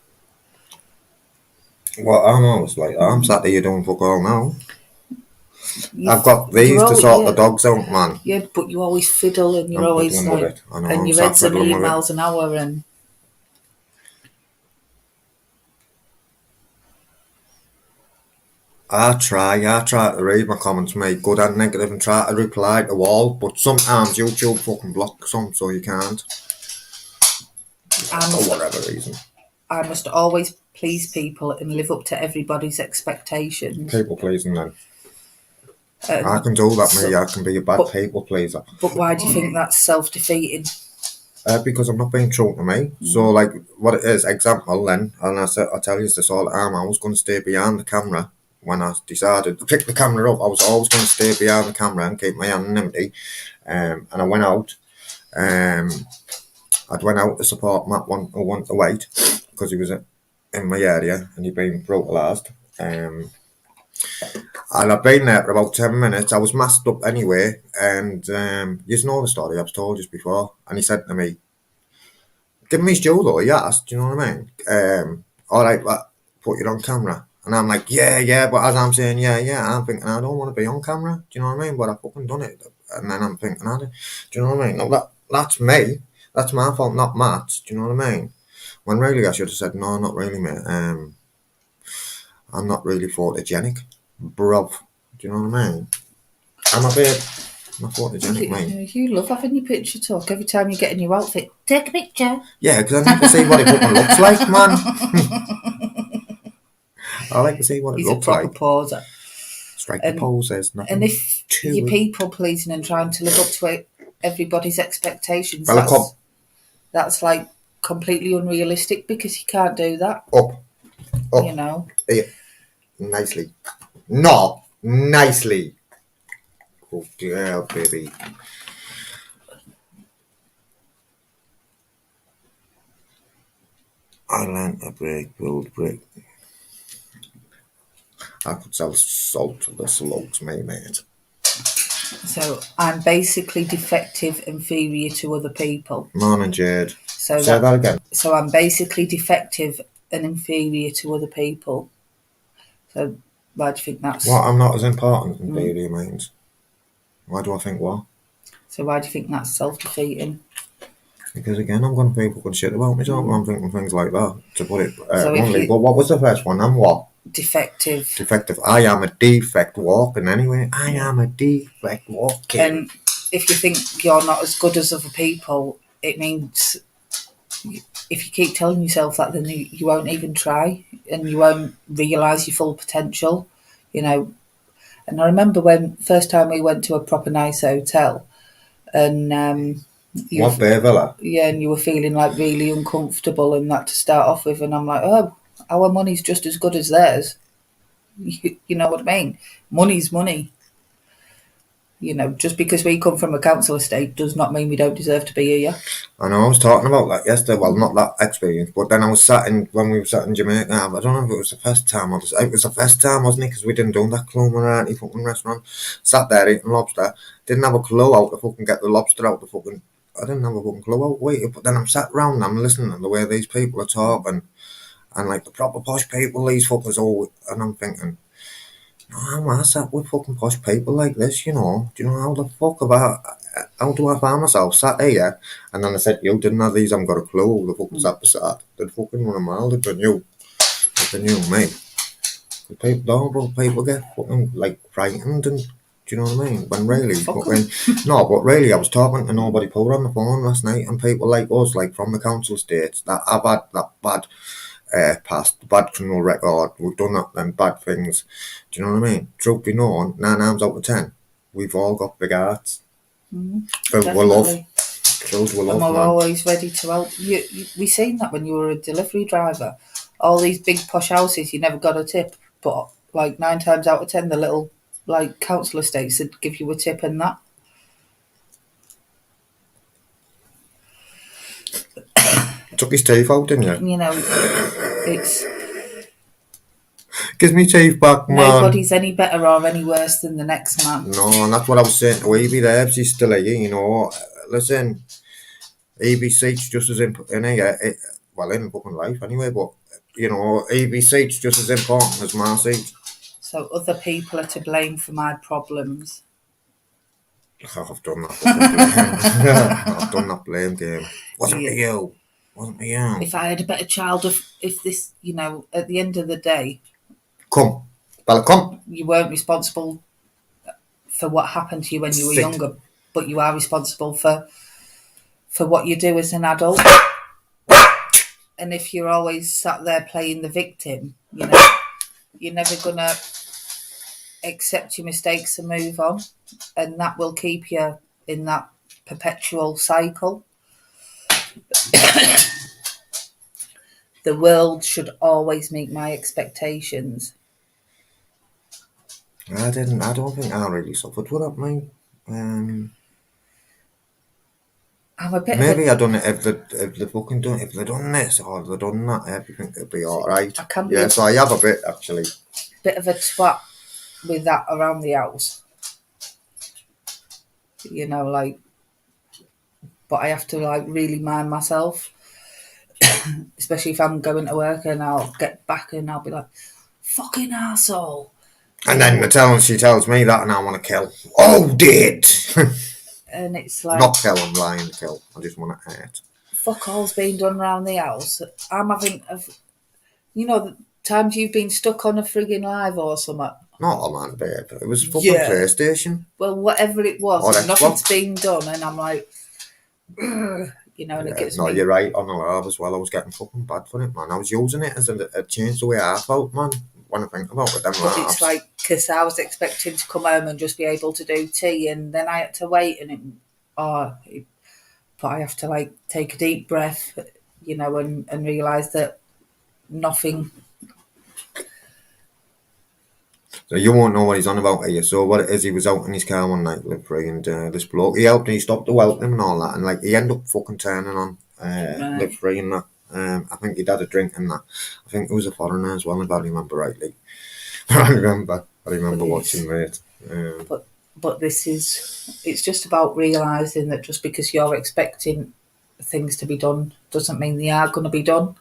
Well, I'm always like that. I'm sat here doing fuck all now. I've got these to sort the dogs out, man. Yeah, but you always fiddle and you're always like, and you read some emails an hour and. I try to read my comments, mate, good and negative, and try to reply to all, but sometimes YouTube fucking blocks some, so you can't. For whatever reason. I must always please people and live up to everybody's expectations. People pleasing then. I can do that, mate. I can be a bad people pleaser. But why do you think that's self-defeating? Because I'm not being true to me. So, like, what it is, example then, and I tell you this all the time, I was going to stay behind the camera when I decided to pick the camera up. I was always going to stay behind the camera and keep my anonymity. And I went out. I'd went out to support Matt who wanted to wait because he was in my area and he'd been brutalised. And I'd been there for about 10 minutes. I was masked up anyway, and you know the story I've told you before. And he said to me, "Give me his due though," he asked, do you know what I mean? All right, but put you on camera. And I'm like, yeah, but as I'm saying, yeah, I'm thinking, I don't want to be on camera, do you know what I mean? But I fucking done it. And then I'm thinking, do you know what I mean? No, that's me. That's my fault, not Matt's, do you know what I mean? When really I should have said, no, not really, mate. I'm not really photogenic. Bruv. Do you know what I mean? I'm a bit not photogenic, mate. You love having your picture talk every time you get a new outfit. Take a picture. Yeah, because I need to see what it fucking looks like, man. I like to see what it looks like. He's a proper poser. Strike the poses. And if you're people pleasing and trying to live up to everybody's expectations. Well, That's like completely unrealistic because you can't do that. up. You know. Yeah, nicely. Not nicely. Oh dear, baby. I learned a build brick. I could sell salt to the slugs, mate. So I'm basically defective, inferior to other people. Morning, Jade. So Say that again. So I'm basically defective and inferior to other people. So why do you think that's? What? I'm not as important as inferior means. Why do I think what? So why do you think that's self-defeating? Because again, I'm going to people good shit about myself. I'm thinking things like that, to put it So bluntly. But what was the first one? I'm what? Defective. Defective. I am a defect walking anyway. I am a defect walking. And if you think you're not as good as other people, it means if you keep telling yourself that, then you won't even try and you won't realise your full potential, you know. And I remember when first time we went to a proper nice hotel and what, Bay Villa? Yeah, and you were feeling like really uncomfortable and that to start off with, and I'm like, oh, our money's just as good as theirs. You know what I mean? Money's money. You know, just because we come from a council estate does not mean we don't deserve to be here. I know, I was talking about that yesterday. Well, not that experience, but then I was when we were sat in Jamaica, I don't know if it was the first time or it was the first time, wasn't it? Because we didn't do that clue or any fucking restaurant. Sat there eating lobster, didn't have a clue how to fucking get the lobster out the fucking. I didn't have a fucking clue how to wait it, but then I'm sat round and I'm listening to the way these people are talking, and like the proper posh people, these fuckers all, and I'm thinking, no, I sat with fucking posh people like this, you know. Do you know how the fuck how do I find myself sat here? And then I said, you didn't have these, I haven't got a clue who the fuck was sat beside. They'd fucking run a mile, they'd been you. They'd been you, mate. People don't, but people get fucking like frightened and, do you know what I mean? When really, no, but really, I was talking to nobody poor on the phone last night, and people like us, like from the council estates, that have had that bad past, bad criminal record, we've done that, them bad things. Do you know what I mean? Truth be known, 9 times out of 10, we've all got big hearts. Filled with love. Filled with love, and we're always ready to help. We seen that when you were a delivery driver. All these big posh houses, you never got a tip, but like 9 times out of 10, the little like council estates would give you a tip and that. Took his teeth out, didn't you? You know, it's. Gives me teeth back, man. Nobody's any better or any worse than the next man. No, and that's what I was saying to Evie there. She's still here, you know. Listen, Evie seat's just as important in here. Well, in fucking life anyway, but, you know, Evie seat's just as important as my seat. So other people are to blame for my problems. I've done that. I've done that blame game. Wasn't me you. Wasn't me you. If I had a better child, if this, you know, at the end of the day, come, Bella, come. You weren't responsible for what happened to you when you were younger, but you are responsible for what you do as an adult. And if you're always sat there playing the victim, you know, you're never gonna accept your mistakes and move on, and that will keep you in that perpetual cycle. The world should always meet my expectations. I don't think I really suffered with that, mate. I'm a bit. Maybe I done it if they fucking done if they done this or they done that, everything would be alright. Yeah, so I have a bit actually. Bit of a twat with that around the house. You know, like, but I have to like really mind myself. Especially if I'm going to work and I'll get back and I'll be like, fucking arsehole. And then she tells me that and I want to kill. Oh, did! And it's like... Not kill, I'm lying to kill. I just want to hurt. Fuck all's being done around the house. I'm having... You know, the times you've been stuck on a frigging live or something. Not a man, babe. It was fucking PlayStation. Well, whatever it was, nothing's been done and I'm like... You know, and it gets me... you're right, on the live as well. I was getting fucking bad for it, man. I was using it as a change the way I felt, man. When I think about it, but it's like because I was expecting to come home and just be able to do tea, and then I had to wait, and but I have to like take a deep breath, and realise that nothing. So you won't know what he's on about, are you? So what it is, he was out in his car one night, live free, and this bloke, he helped and he stopped to welcome him and all that, and like he ended up fucking turning on live Right. free and that. I think he'd had a drink and that. I think it was a foreigner as well, if I remember rightly. I remember watching it. But this is, it's just about realising that just because you're expecting things to be done doesn't mean they are going to be done,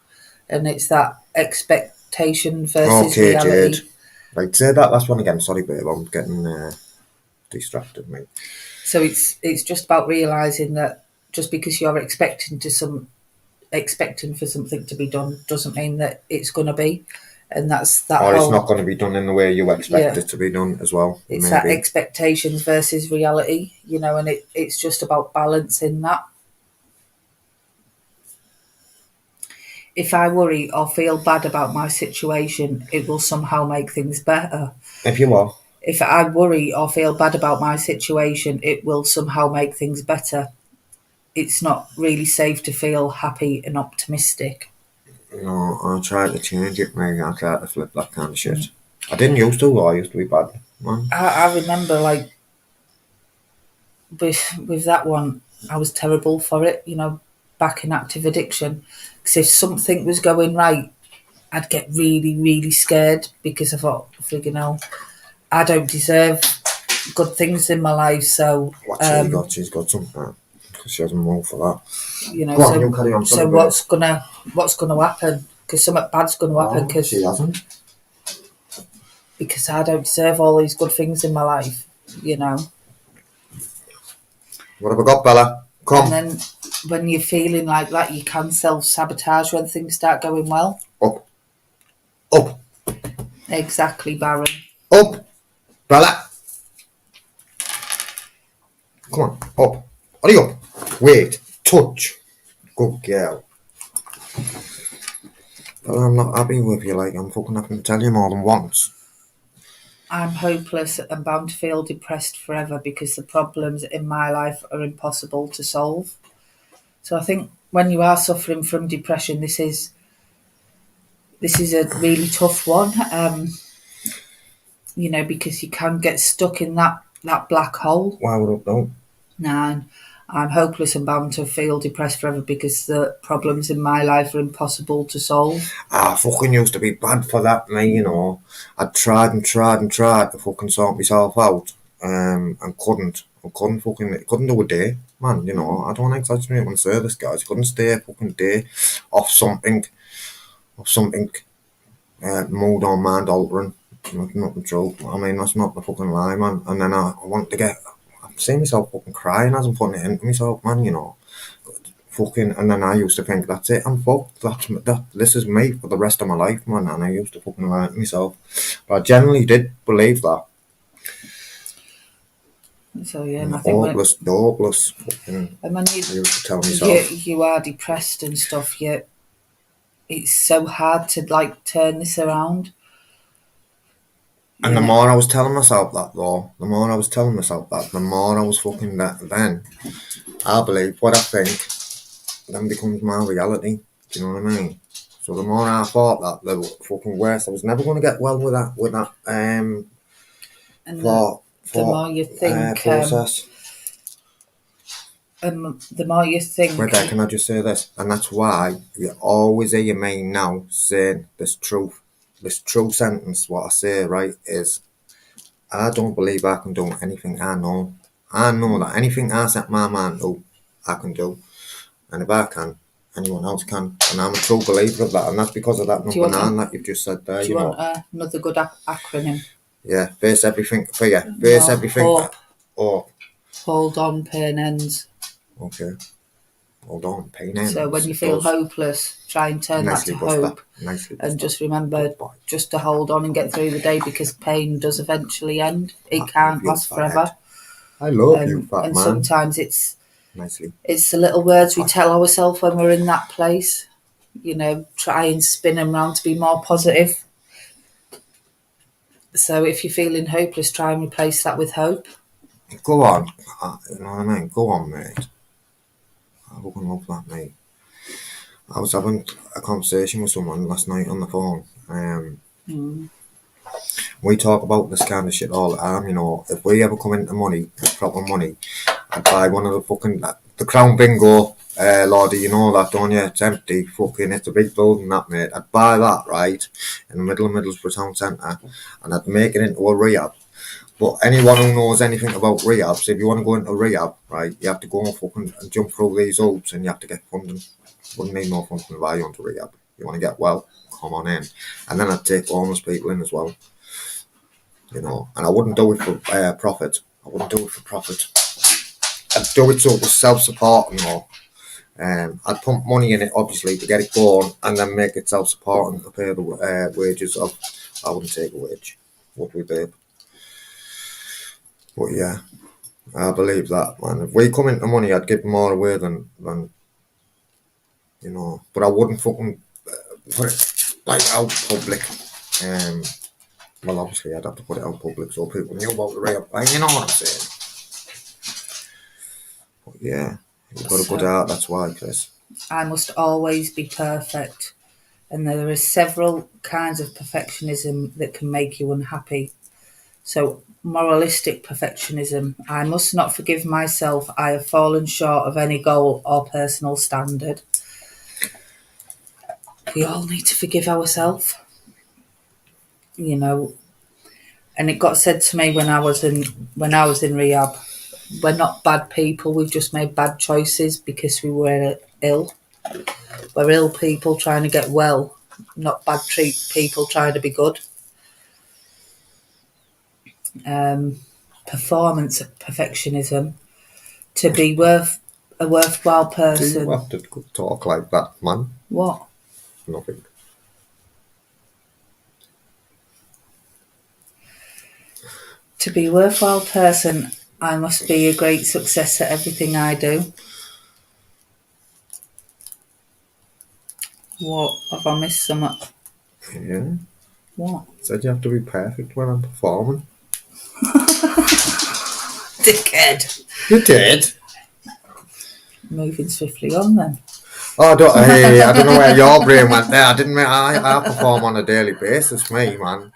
and it's that expectation versus Okay, Jade. reality. Right, say that last one again. Sorry, babe, I'm getting distracted, mate. So it's just about realising that just because you're expecting for something to be done doesn't mean that it's going to be, and that's that Or it's not whole, going to be done in the way you expect yeah. it to be done as well, It's that maybe. expectations versus reality, and it's just about balancing that. If I worry or feel bad about my situation, it will somehow make things better. If you are. If I worry or feel bad about my situation, it will somehow make things better. It's not really safe to feel happy and optimistic. No, I tried to change it, mate. I tried to flip that kind of shit. I didn't used to, though. I used to be bad, man. I remember, like, with that one, I was terrible for it, back in active addiction. Because if something was going right, I'd get really, really scared because I thought, friggin' hell, I don't deserve good things in my life. So, What's she got? She's got something. Because she hasn't moved for that. Go on, you so carry on. Sorry, so babe. what's gonna happen? Because something bad's gonna happen. Oh, she hasn't. Because I don't deserve all these good things in my life, What have I got, Bella? And Come. then when you're feeling like that, you can self sabotage when things start going well. Up. Up. Exactly, Baron. Up. Bella. Come on. Up. Hurry up. Wait. Touch. Good girl. But I'm not happy with you, like, I'm fucking having to tell you more than once. I'm hopeless and bound to feel depressed forever because the problems in my life are impossible to solve. So I think when you are suffering from depression, this is a really tough one. Because you can get stuck in that black hole. Why would I know? And I'm hopeless and bound to feel depressed forever because the problems in my life are impossible to solve. I fucking used to be bad for that, mate, I tried and tried and tried to fucking sort myself out, and couldn't. I couldn't do a day, man, I don't exaggerate when I say this, guys. I couldn't stay a fucking day off something, mood or mind altering. Nothing true. I mean, that's not the fucking lie, man. And then I want to get, I've seen myself fucking crying as I'm putting it into myself, man, fucking, and then I used to think that's it, I'm fucked, this is me for the rest of my life, man, and I used to fucking lie to myself, but I generally did believe that. So yeah, and I think hopeless fucking, when I used to tell myself. you are depressed and stuff, it's so hard to like turn this around. And the more I was telling myself that, though, the more I was fucking that, then I believe what I think then becomes my reality. Do you know what I mean? So the more I thought that, the fucking worse. I was never going to get well with that And thought the more you think, process. the more you think. Wait there, can I just say this? And that's why you always hear your mate now saying this truth. This true sentence, what I say, right, is I don't believe I can do anything I know. I know that anything I set my mind to, I can do. And if I can, anyone else can. And I'm a true believer of that. And that's because of that number 9 that you've just said there, Do you want another good acronym? Yeah, face everything for you. Face No, everything. hope. Oh, Hold on, pain ends. okay. Hold on, pain ends. So when you feel hopeless, try and turn that to hope. And just remember just to hold on and get through the day because pain does eventually end. It can't last forever. I love you, fat and man. sometimes it's the little words we tell ourselves when we're in that place. Try and spin them round to be more positive. So if you're feeling hopeless, try and replace that with hope. Go on. You know what I mean? Go on, mate. I fucking love that, mate. I was having a conversation with someone last night on the phone. We talk about this kind of shit all the time, you know. If we ever come into money, proper money, I'd buy one of the fucking, the Crown Bingo, Lordy, you know that, don't you? It's empty, fucking, it's a big building, that, mate. I'd buy that, right, in the middle of Middlesbrough Town Centre, and I'd make it into a rehab. But anyone who knows anything about rehabs, if you want to go into rehab, right, you have to go and fucking and jump through these hoops and you have to get funding. Wouldn't need no funding to buy you onto rehab. You want to get well, come on in. And then I'd take homeless people in as well. You know, and I wouldn't do it for profit. I wouldn't do it for profit. I'd do it so it was self-supporting more. I'd pump money in it, obviously, to get it going, and then make it self-supporting to pay the wages of. I wouldn't take a wage, would we, babe? But yeah, I believe that, man. If we come into money, I'd give more away than you know. But I wouldn't fucking put it like out public. Well, obviously, I'd have to put it out public so people knew about the rate. Like, you know what I'm saying? But yeah, you've got a good heart. That's why, Chris. I must always be perfect, and there are several kinds of perfectionism that can make you unhappy. So, moralistic perfectionism. I must not forgive myself. I have fallen short of any goal or personal standard. We all need to forgive ourselves, you know. And it got said to me when I was in rehab, we're not bad people. We've just made bad choices because we were ill. We're ill people trying to get well, not bad people trying to be good. Performance perfectionism. To be a worthwhile Do person. you have to talk like that, man? What? Nothing. To be a worthwhile person, I must be a great success at everything I do. What? Have I missed something? Yeah. What? Said you have to be perfect when I'm performing. Dickhead. You did. Moving swiftly on then. Oh, I don't know where your brain went there. I didn't mean I perform on a daily basis, me, man.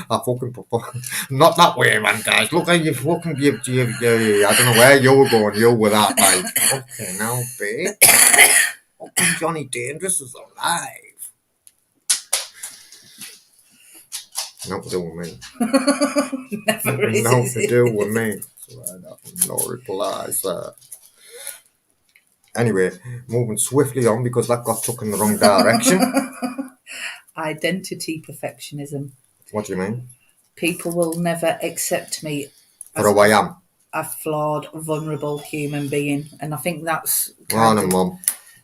I fucking perform. Not that way, man, guys. Look at you fucking you, I don't know where you were going. You were that, like, okay, now, babe. Fucking Johnny Dangerous is alive. Not to do with me. Never is. Not to do with me. No replies. Anyway, moving swiftly on because that got took in the wrong direction. Identity perfectionism. What do you mean? People will never accept me For who I am. a flawed, vulnerable human being. And I think that's Mum.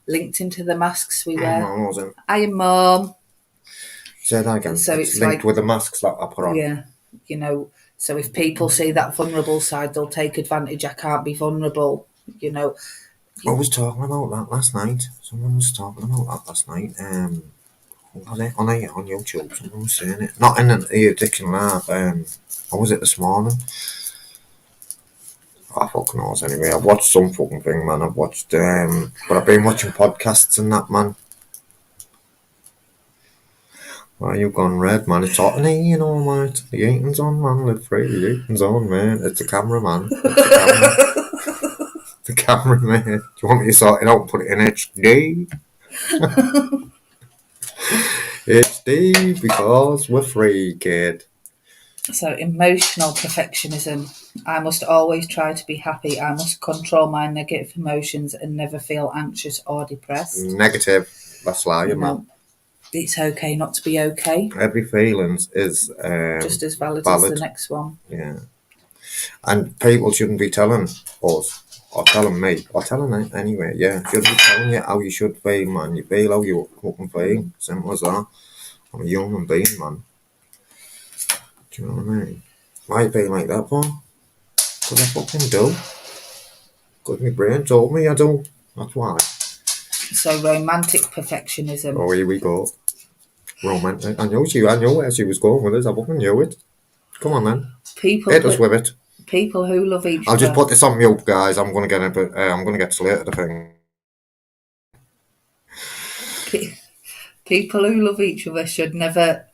linked into the masks we wear. No, I am Mum. Say that again. So it's linked with the masks that I put on. Yeah, you know. So if people see that vulnerable side, they'll take advantage. I can't be vulnerable, you know. I was talking about that last night. Someone was talking about that last night. On YouTube, someone was saying it. Not in an addiction lab. What was it this morning? I fucking knows anyway. I've watched some fucking thing, man. I've watched, but I've been watching podcasts and that, man. Why you gone red, man? It's hot in here, you know, mate. The eating's on, man. Live free. The eating's on, man. It's the camera, man. It's the camera. The camera, man. Do you want me to sort it out and put it in HD? HD because we're free, kid. So emotional perfectionism. I must always try to be happy. I must control my negative emotions and never feel anxious or depressed. Negative. That's lying, man. It's okay not to be okay. Every feelings is just as valid as the next one. Yeah. And people shouldn't be telling us, or telling me, or telling anyway, yeah, shouldn't be telling you how you should feel, man. You feel how you fucking feel. Simple as that. I'm a human being, man. Do you know what I mean? Why you feel like that for? Because I fucking do. Because my brain told me I do. That's why. So romantic perfectionism. Oh, here we go. Romantic. I knew where she was going with this. I fucking knew it. Come on, then. People Hit us who with it. people who love each I'll just other. put this on mute, guys. I'm gonna get a bit. I'm gonna get slated. I think. People who love each other should never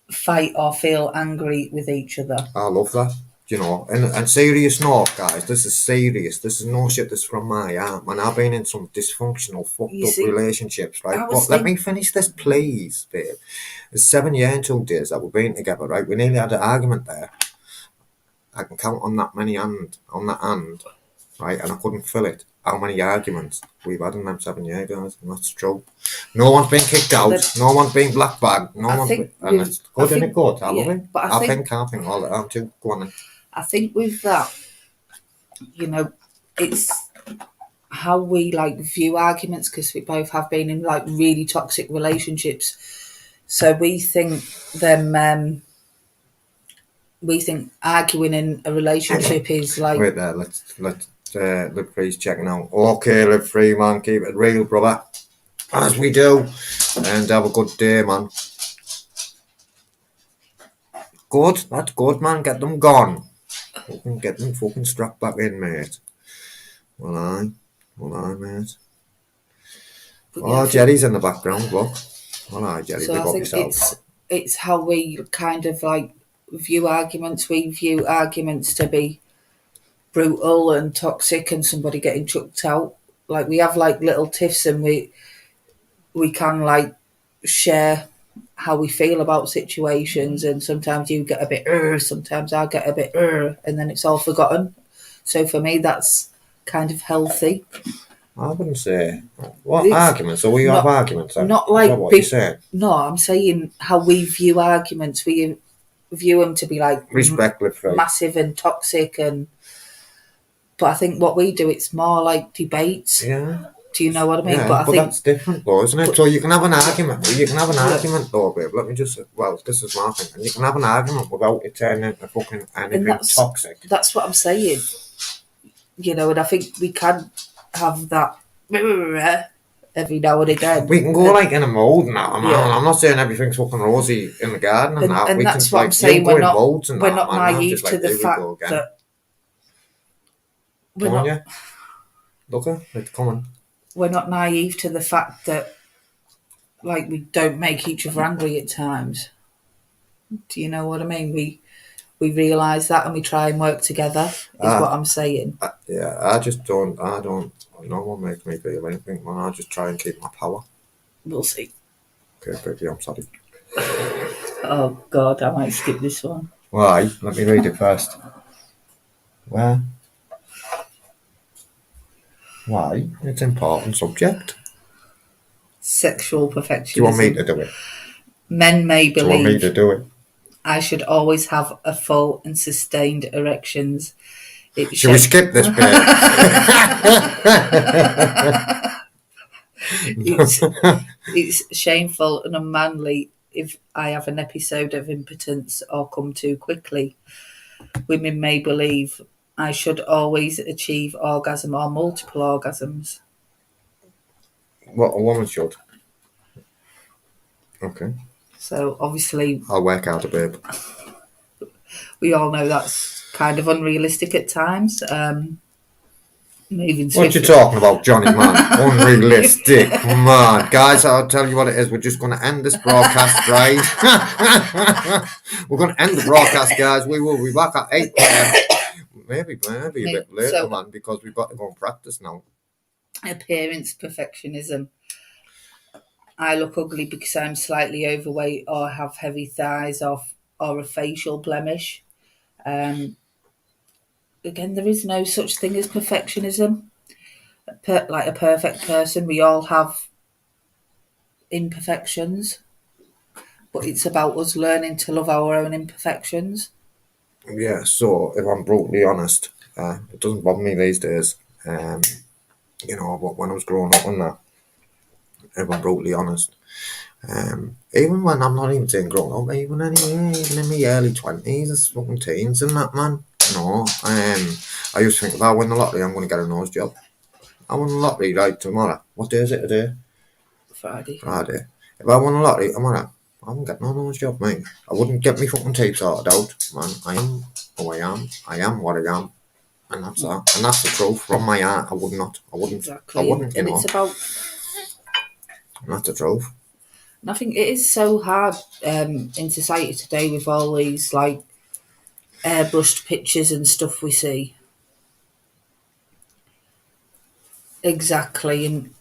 fight or feel angry with each other. I love that. You know, and serious note, guys. This is serious. This is no shit. This is from my heart, man. I've been in some dysfunctional, fucked You up see, relationships, right? I was But let me thinking finish this, please, babe. It's 7 years and 2 days that we've been together, right? We nearly had an argument there. I can count on that hand, right? And I couldn't fill it. How many arguments we've had in them 7 years, guys? And that's true. No one's been kicked out. that No one's been blackbagged. No I one's think been, and with it's good, isn't it? Good. I love yeah, it. but I think all the time too. Go on then. I think with that, you know, it's how we like view arguments because we both have been in like really toxic relationships. So we think arguing in a relationship is like Wait there. Let's Live Free's checking out. Okay, Live Free, man. Keep it real, brother. As we do, and have a good day, man. Good. That's good, man. Get them gone. Fucking get them fucking strapped back in, mate. Well, I, mate. yeah, Oh, Jerry's in the background. Look. Well, I, Jerry. so Big I up think yourself. it's how we kind of like view arguments. We view arguments to be brutal and toxic and somebody getting chucked out. Like we have like little tiffs and we can like share how we feel about situations and sometimes you get a bit sometimes I get a bit and then it's all forgotten. So for me that's kind of healthy. I wouldn't say. What It's arguments? So we have not arguments then? not Is that like what you're big. saying? No, I'm saying how we view arguments. We view them to be like Respect, Live Free. massive and toxic and but I think what we do it's more like debates. Yeah. Do you know what I mean? Yeah, But I but think that's different though, isn't it? but, So you can have an argument. You can have an yeah, argument though, babe. Let me just, well, this is my thing. And you can have an argument without it turning into fucking and anything toxic. that's what I'm saying. You know, and I think we can have that every now and again. We can go like in a mode now. Yeah. I'm not saying everything's fucking rosy in the garden and that. And We can that's what I'm like you saying. go in modes and We're that, not man. I'm naive just to like, the here we fact go again. that we're Come on, not yeah. Look, it's coming. we're not naive to the fact that like we don't make each other angry at times. Do you know what I mean? We realise that and we try and work together is what I'm saying. Yeah, I just don't. No one makes me feel anything, man. I just try and keep my power. We'll see. Okay, baby, I'm sorry. Oh God, I might skip this one. Why? Let me read it first. Where? Why? It's an important subject. Sexual Do you want me to perfectionism. do it? Men may Do you want me to believe do it? I should always have a full and sustained erections. Should we skip this bit? It's shameful and unmanly if I have an episode of impotence or come too quickly. Women may believe I should always achieve orgasm or multiple orgasms. What a woman should. Okay. So obviously I'll work out a bit. we all know that's kind of unrealistic at times. Moving What you swiftly. talking about, Johnny, man? Unrealistic, man. Guys, I'll tell you what it is. We're just going to end this broadcast, right? We're going to end the broadcast, guys. We will be back at 8 p.m. Maybe a bit later, So- man, because we've got to go and practice now. Appearance perfectionism. I look ugly because I'm slightly overweight or have heavy thighs or a facial blemish. Again, there is no such thing as perfectionism. Like a perfect person, we all have imperfections, but it's about us learning to love our own imperfections. Yeah, so if I'm brutally honest, it doesn't bother me these days. But when I was growing up and that, if I'm brutally honest, even when I'm not even saying grown up, even in my early 20s, it's fucking teens and that, man. I used to think if I win the lottery, I'm going to get a nose job. I won the lottery, right, tomorrow. What day is it today? Friday. Friday. If I won a lottery, I wouldn't get no nose job, mate. I wouldn't get me fucking tape sorted out, man. I am who I am. I am what I am. And that's that. And that's the truth from my heart. I would not. I wouldn't. I Exactly, wouldn't, and it's about. And that's the truth. And I think it is so hard in society today with all these like airbrushed pictures and stuff we see. Exactly, and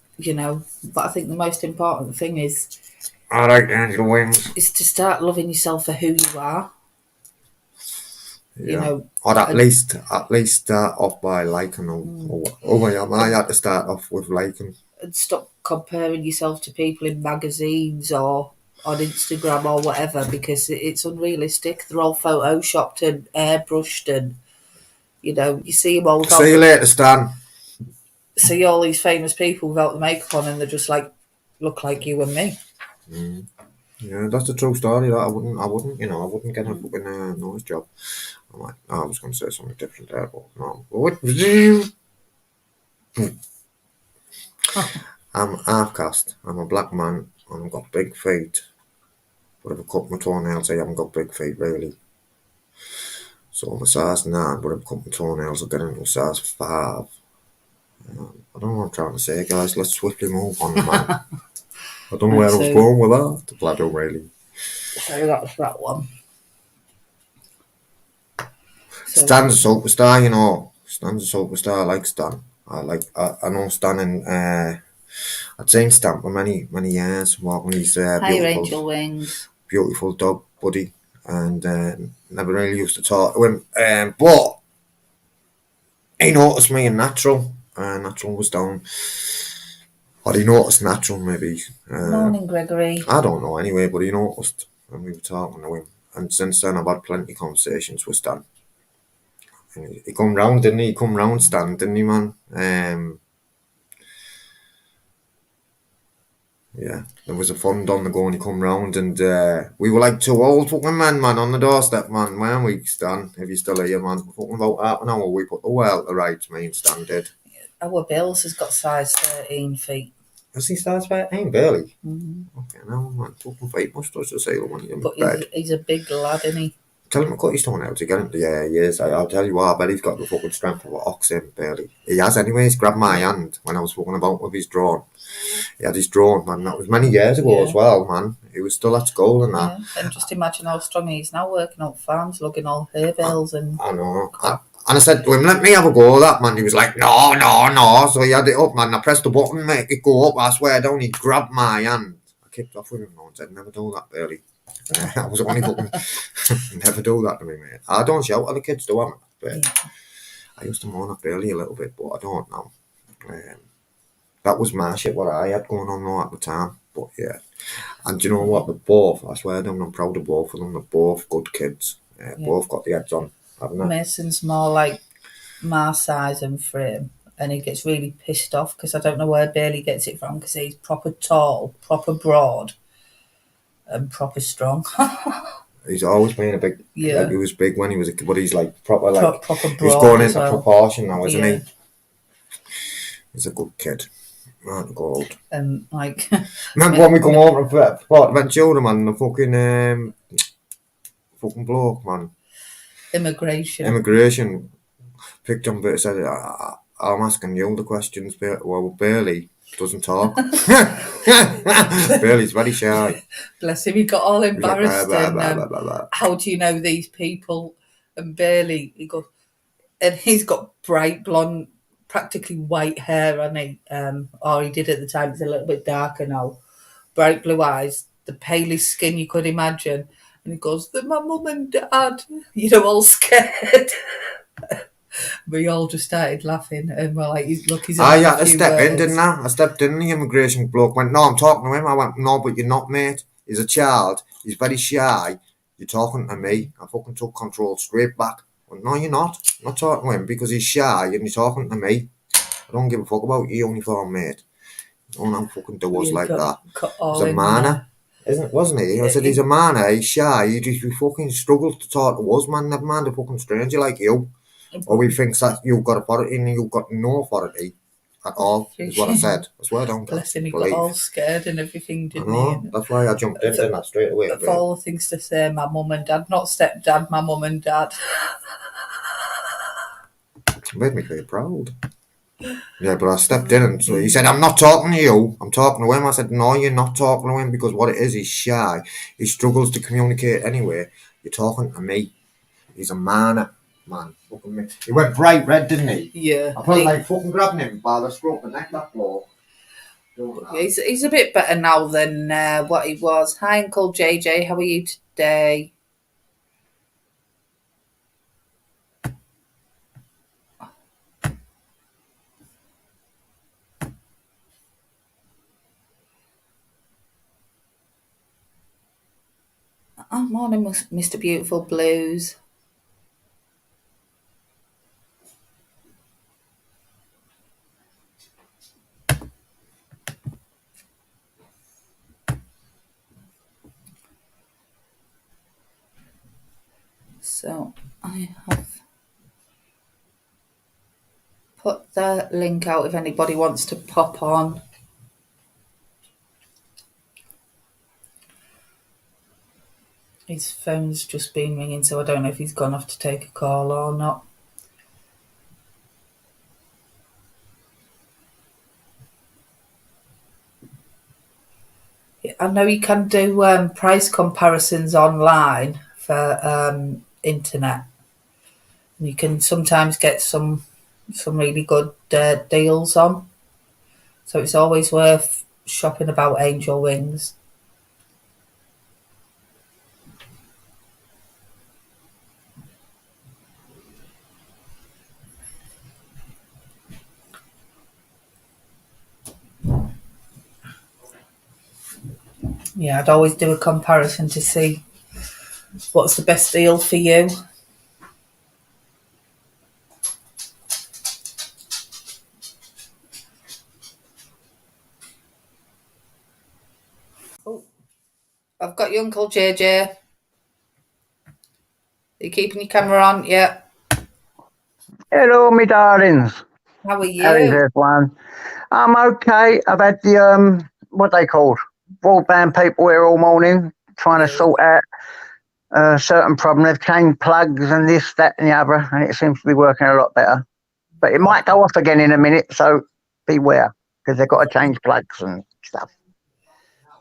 but I think the most important thing I like Angel Wings. is to start loving yourself for who you are. Yeah. Or at least start off by liking them. Oh I am. I had to start off with liking. And stop comparing yourself to people in magazines or on Instagram or whatever, because it's unrealistic. They're all photoshopped and airbrushed, and you see them all without. See you later, Stan. See all these famous people without the makeup on, and they're just like look like you and me. Yeah, that's a true story. That I wouldn't, I wouldn't get a fucking nose job. I was going to say something different there, but no. I'm half caste. I'm a black man. I've got big feet. But if I cut my toenails, I haven't got big feet really. So I'm a size 9, but if I cut my toenails, I'll get into a size 5. I don't know what I'm trying to say, guys. Let's swiftly move on, man. I don't know where I was going with that. But I don't really. So that's that one. Stan's a superstar, Stan's a superstar. I like Stan. I know Stan and I'd seen Stan for many years. Walking his Hi, Angel Wings. Beautiful dog buddy, and never really used to talk to him. But he noticed me in Natural. Natural was down. Or he noticed Natural maybe. Morning, Gregory. I don't know anyway, but he noticed when we were talking to him. And since then I've had plenty of conversations with Stan. And he come round, didn't he? He come round, Stan, didn't he, man? Yeah, there was a fund on the go and he come round and we were like 2 old fucking men, on the doorstep, man, weren't we, Stan? If you're still here, man. Fucking about half an hour we put the well to rights, me and Stan did. Our Bills has got size 13 feet. Has he size 13? Barely? Okay, no, man. Fucking feet must touch the ceiling when you're in bed. He's a big lad, isn't he? Tell him to cut his toenails to get him to years. I'll tell you what, I bet he's got the fucking strength of an ox in, barely. He has anyways, grabbed my hand when I was walking about with his drone. He had his drone, man. That was many years ago as well, man. He was still at school and that. Yeah. And just imagine how strong he is now, working out farms, lugging all hay bales and... I know. And I said to him, let me have a go at that, man. He was like, no. So he had it up, man. I pressed the button, make it go up. I swear down, he grabbed my hand. I kicked off with him and said, never do that, Barely. I was only fucking never do that to me, mate. I don't shout at the kids, do I? But I used to moan at Barely a little bit, but I don't now. That was my shit, what I had going on though at the time. But yeah. And you know what? They're both, I swear down, I'm proud of both of them. They're both good kids. Both got the heads on, haven't they? Mason's more like my size and frame. And he gets really pissed off because I don't know where Bailey gets it from, because he's proper tall, proper broad, and proper strong. He's always been a big. Yeah. Like he was big when he was a kid, but he's like proper like proper broad. He's going into proportion now, isn't he? Yeah. He's a good kid. Right, gold. And like, remember when we come over to Ventura, man, the fucking bloke, man. Immigration. Picked on bit, said, I'm asking you the questions, well, Bailey doesn't talk. Bailey's very shy. Bless him, he got all embarrassed. How do you know these people? And Bailey, and he's got bright blonde, practically white hair, hasn't he? Or he did at the time. It's a little bit darker now. Bright blue eyes, the palest skin you could imagine. And he goes, they're my mum and dad. All scared. We all just started laughing and we're like, look, he's I had to step in, didn't I? I stepped in, the immigration bloke went, no, I'm talking to him. I went, no, but you're not, mate. He's a child. He's very shy. You're talking to me. I fucking took control straight back. I went, no, you're not. I'm not talking to him because he's shy and you're talking to me. I don't give a fuck about your uniform, mate. Don't fucking do us like that. He's a manner. Wasn't he? I said, he's a manner. He's shy. He fucking struggles to talk to us, man. Never mind a fucking stranger like you. Or he thinks that you've got authority and you've got no authority. at all, is what I said. I swear down, Gav. Bless him, he got Believe. all scared and everything, I didn't he? know. That's why I jumped into that straight away. Of But all the things to say, my mum and dad, not stepdad, my mum and dad. it made me very proud. Yeah, but I stepped in and so he said, I'm not talking to you. I'm talking to him. I said, no, you're not talking to him because what it is, he's shy. He struggles to communicate anyway. You're talking to me. He's a man. Fucking me. He went bright red, didn't he? Yeah. I felt like fucking grabbing him by the scruff and neck that blow. He's a bit better now than what he was. Hi, Uncle JJ. How are you today? Oh, morning, Mr. Beautiful Blues. So I have put the link out if anybody wants to pop on. His phone's just been ringing, so I don't know if he's gone off to take a call or not. I know you can do price comparisons online for internet. And you can sometimes get some really good deals on. So it's always worth shopping about angel wings. Yeah, I'd always do a comparison to see what's the best deal for you. Oh, I've got your Uncle JJ. Are you keeping your camera on? Yeah. Hello, me darlings. How are How is you? everyone? I'm okay. I've had the what they called broadband people here all morning trying to Yeah. sort out a certain problem. They've changed plugs and this, that, and the other, and it seems to be working a lot better. But it might go off again in a minute, so beware because they've got to change plugs and stuff.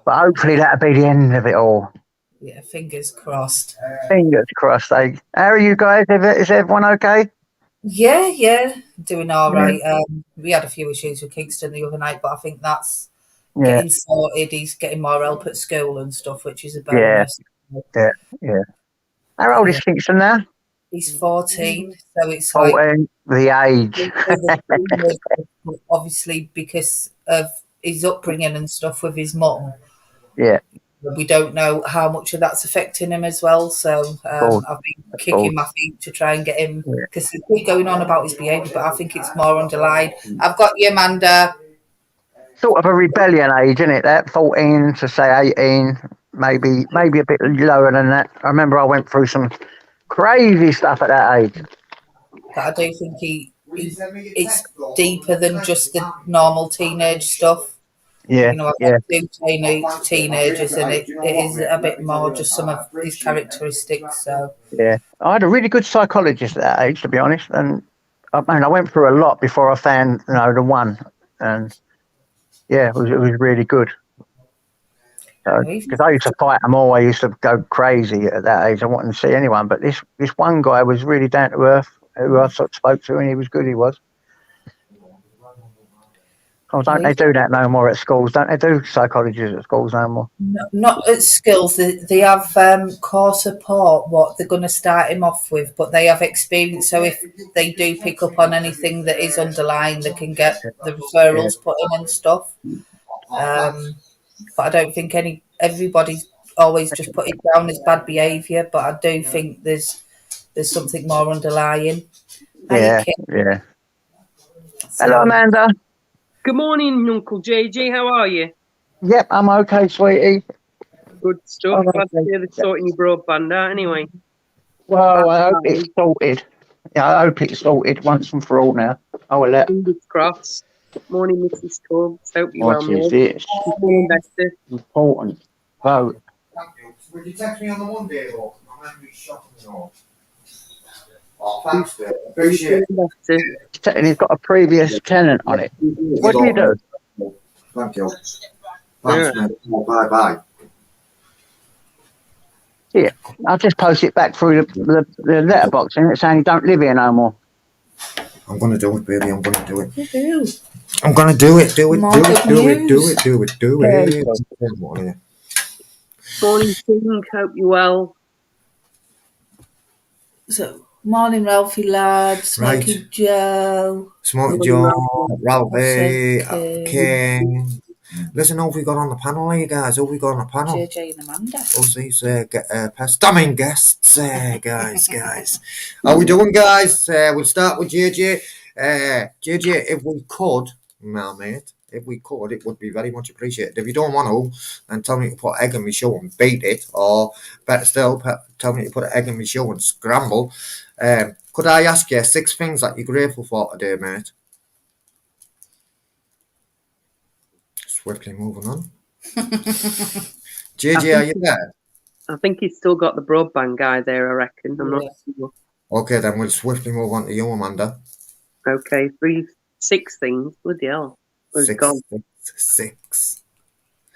But hopefully that'll be the end of it all. Yeah, fingers crossed. Fingers crossed. Eh? How are you guys? Is everyone okay? Yeah, doing all Yeah. right. We had a few issues with Kingston the other night, but I think that's Yeah, getting sorted. He's getting more help at school and stuff, which is a yeah, bonus. yeah, yeah. How But old yeah, is Kingston now? he's 14, so it's like 14. The age. obviously because of his upbringing and stuff with his mum. Yeah, We don't know how much of that's affecting him as well. So course, I've been of kicking course. my feet to try and get him Yeah. because he's going on about his behaviour, but I think it's more underlined. I've got you, Amanda. Sort of a rebellion age, isn't it? That 14 to say 18, maybe a bit lower than that. I remember I went through some crazy stuff at that age. But I do think it's deeper than just the normal teenage stuff. Yeah, You know, I've yeah, had two teenagers, and it is a bit more just some of his characteristics. So yeah. I had a really good psychologist at that age, to be honest, and I went through a lot before I found the one, and yeah, it was really good. you know, Because I used to fight them all, I used to go crazy at that age. I wanted to see anyone, but this one guy was really down to earth, who I sort of spoke to, and he was good. He was. Oh, don't they do that no more at schools? Don't they do psychologists at schools no more? not at skills. They have core support. What they're going to start him off with, but they have experience. So if they do pick up on anything that is underlying, they can get the Yeah, referrals put in and stuff. But I don't think everybody's always just put it down as bad behaviour. But I do think there's something more underlying. Hiya, yeah, Kit. yeah. Hello, So Amanda. Good morning, Uncle JJ. How are you? Yep, I'm okay, sweetie. Good stuff. I'm Glad to okay. hear they're sorting your broadband out anyway. Well, I hope Bye. it's sorted. Yeah, I hope it's sorted once and for all now. I will let. Fingers crossed. Morning, Mrs. Tubbs. Hope you're well, What is mate. this? You're feeling better. Important vote. Thank you. Would you text me on the Monday, though? My memory's shocking me all. Oh, thanks, Dave. You're Appreciate feeling better. And he's got a previous tenant on it. it. What do you do? Thank you. Yeah. Thanks, mate. Bye-bye. Yeah, I'll just post it back through the letterbox and it's saying you don't live here no more. I'm gonna do it, baby. I'm gonna do it. You do. I'm gonna do it. Do it. More Do it. good Do it. Do news. it. Do it. Do Yeah, it. Morning. Morning, King. Hope you're well. So, morning, Ralphie lad, Smoky Right. Joe. Smoky Morning, Joe, Ralphie, King. King. Listen, who have we got on the panel here, guys? Who have we got on the panel? JJ and Amanda. Who's these stunning guests, guys? How we doing, guys? We'll start with JJ. JJ, if we could, now, mate, if we could, it would be very much appreciated. If you don't want to, then tell me to put egg in my shoe and beat it, or better still, tell me to put an egg in my shoe and scramble. Could I ask you 6 things that you're grateful for today, mate? Swiftly moving on. JJ, are you there? I think he's still got the broadband guy there, I reckon. I'm not sure. Okay, then we'll swiftly move on to you, Amanda. Okay, 6 things. Bloody hell. Where's it gone? Six.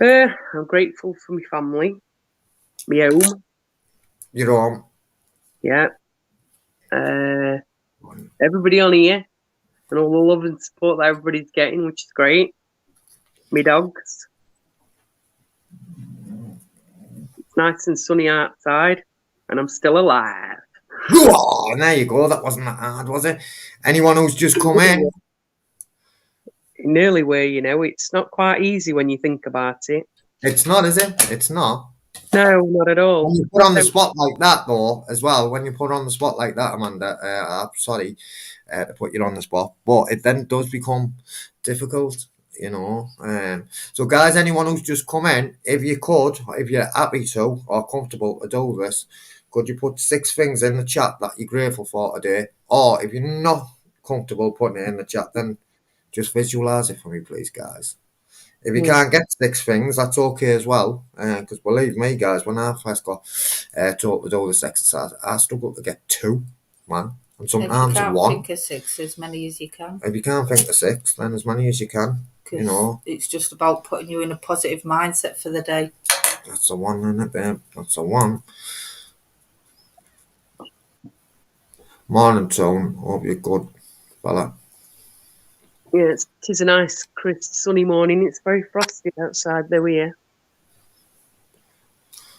I'm grateful for my family, my home. You're on. Yeah. Everybody on here and all the love and support that everybody's getting, which is great. My dogs. It's nice and sunny outside, and I'm still alive. Oh, and there you go. That wasn't that hard, was it? Anyone who's just come in? Nearly where, it's not quite easy when you think about it. It's not, is it? It's not. No, not at all. When you put on the spot like that, though, as well, when you put on the spot like that, Amanda, I'm sorry to put you on the spot, but it then does become difficult, So, guys, anyone who's just come in, if you could, if you're happy to or comfortable to do this, could you put 6 things in the chat that you're grateful for today? Or if you're not comfortable putting it in the chat, then just visualize it for me, please, guys. If you can't get 6 things, that's okay as well. Because believe me, guys, when I first got taught to do this exercise, I struggled to get 2, man. And If you sometimes can't 1. think of 6, as many as you can. If you can't think of 6, then as many as you can. Because it's just about putting you in a positive mindset for the day. That's the one, isn't it, babe? That's the one. Morning, Tone. Hope you're good, fella. Yeah, it is a nice, crisp, sunny morning. It's very frosty outside, though, here.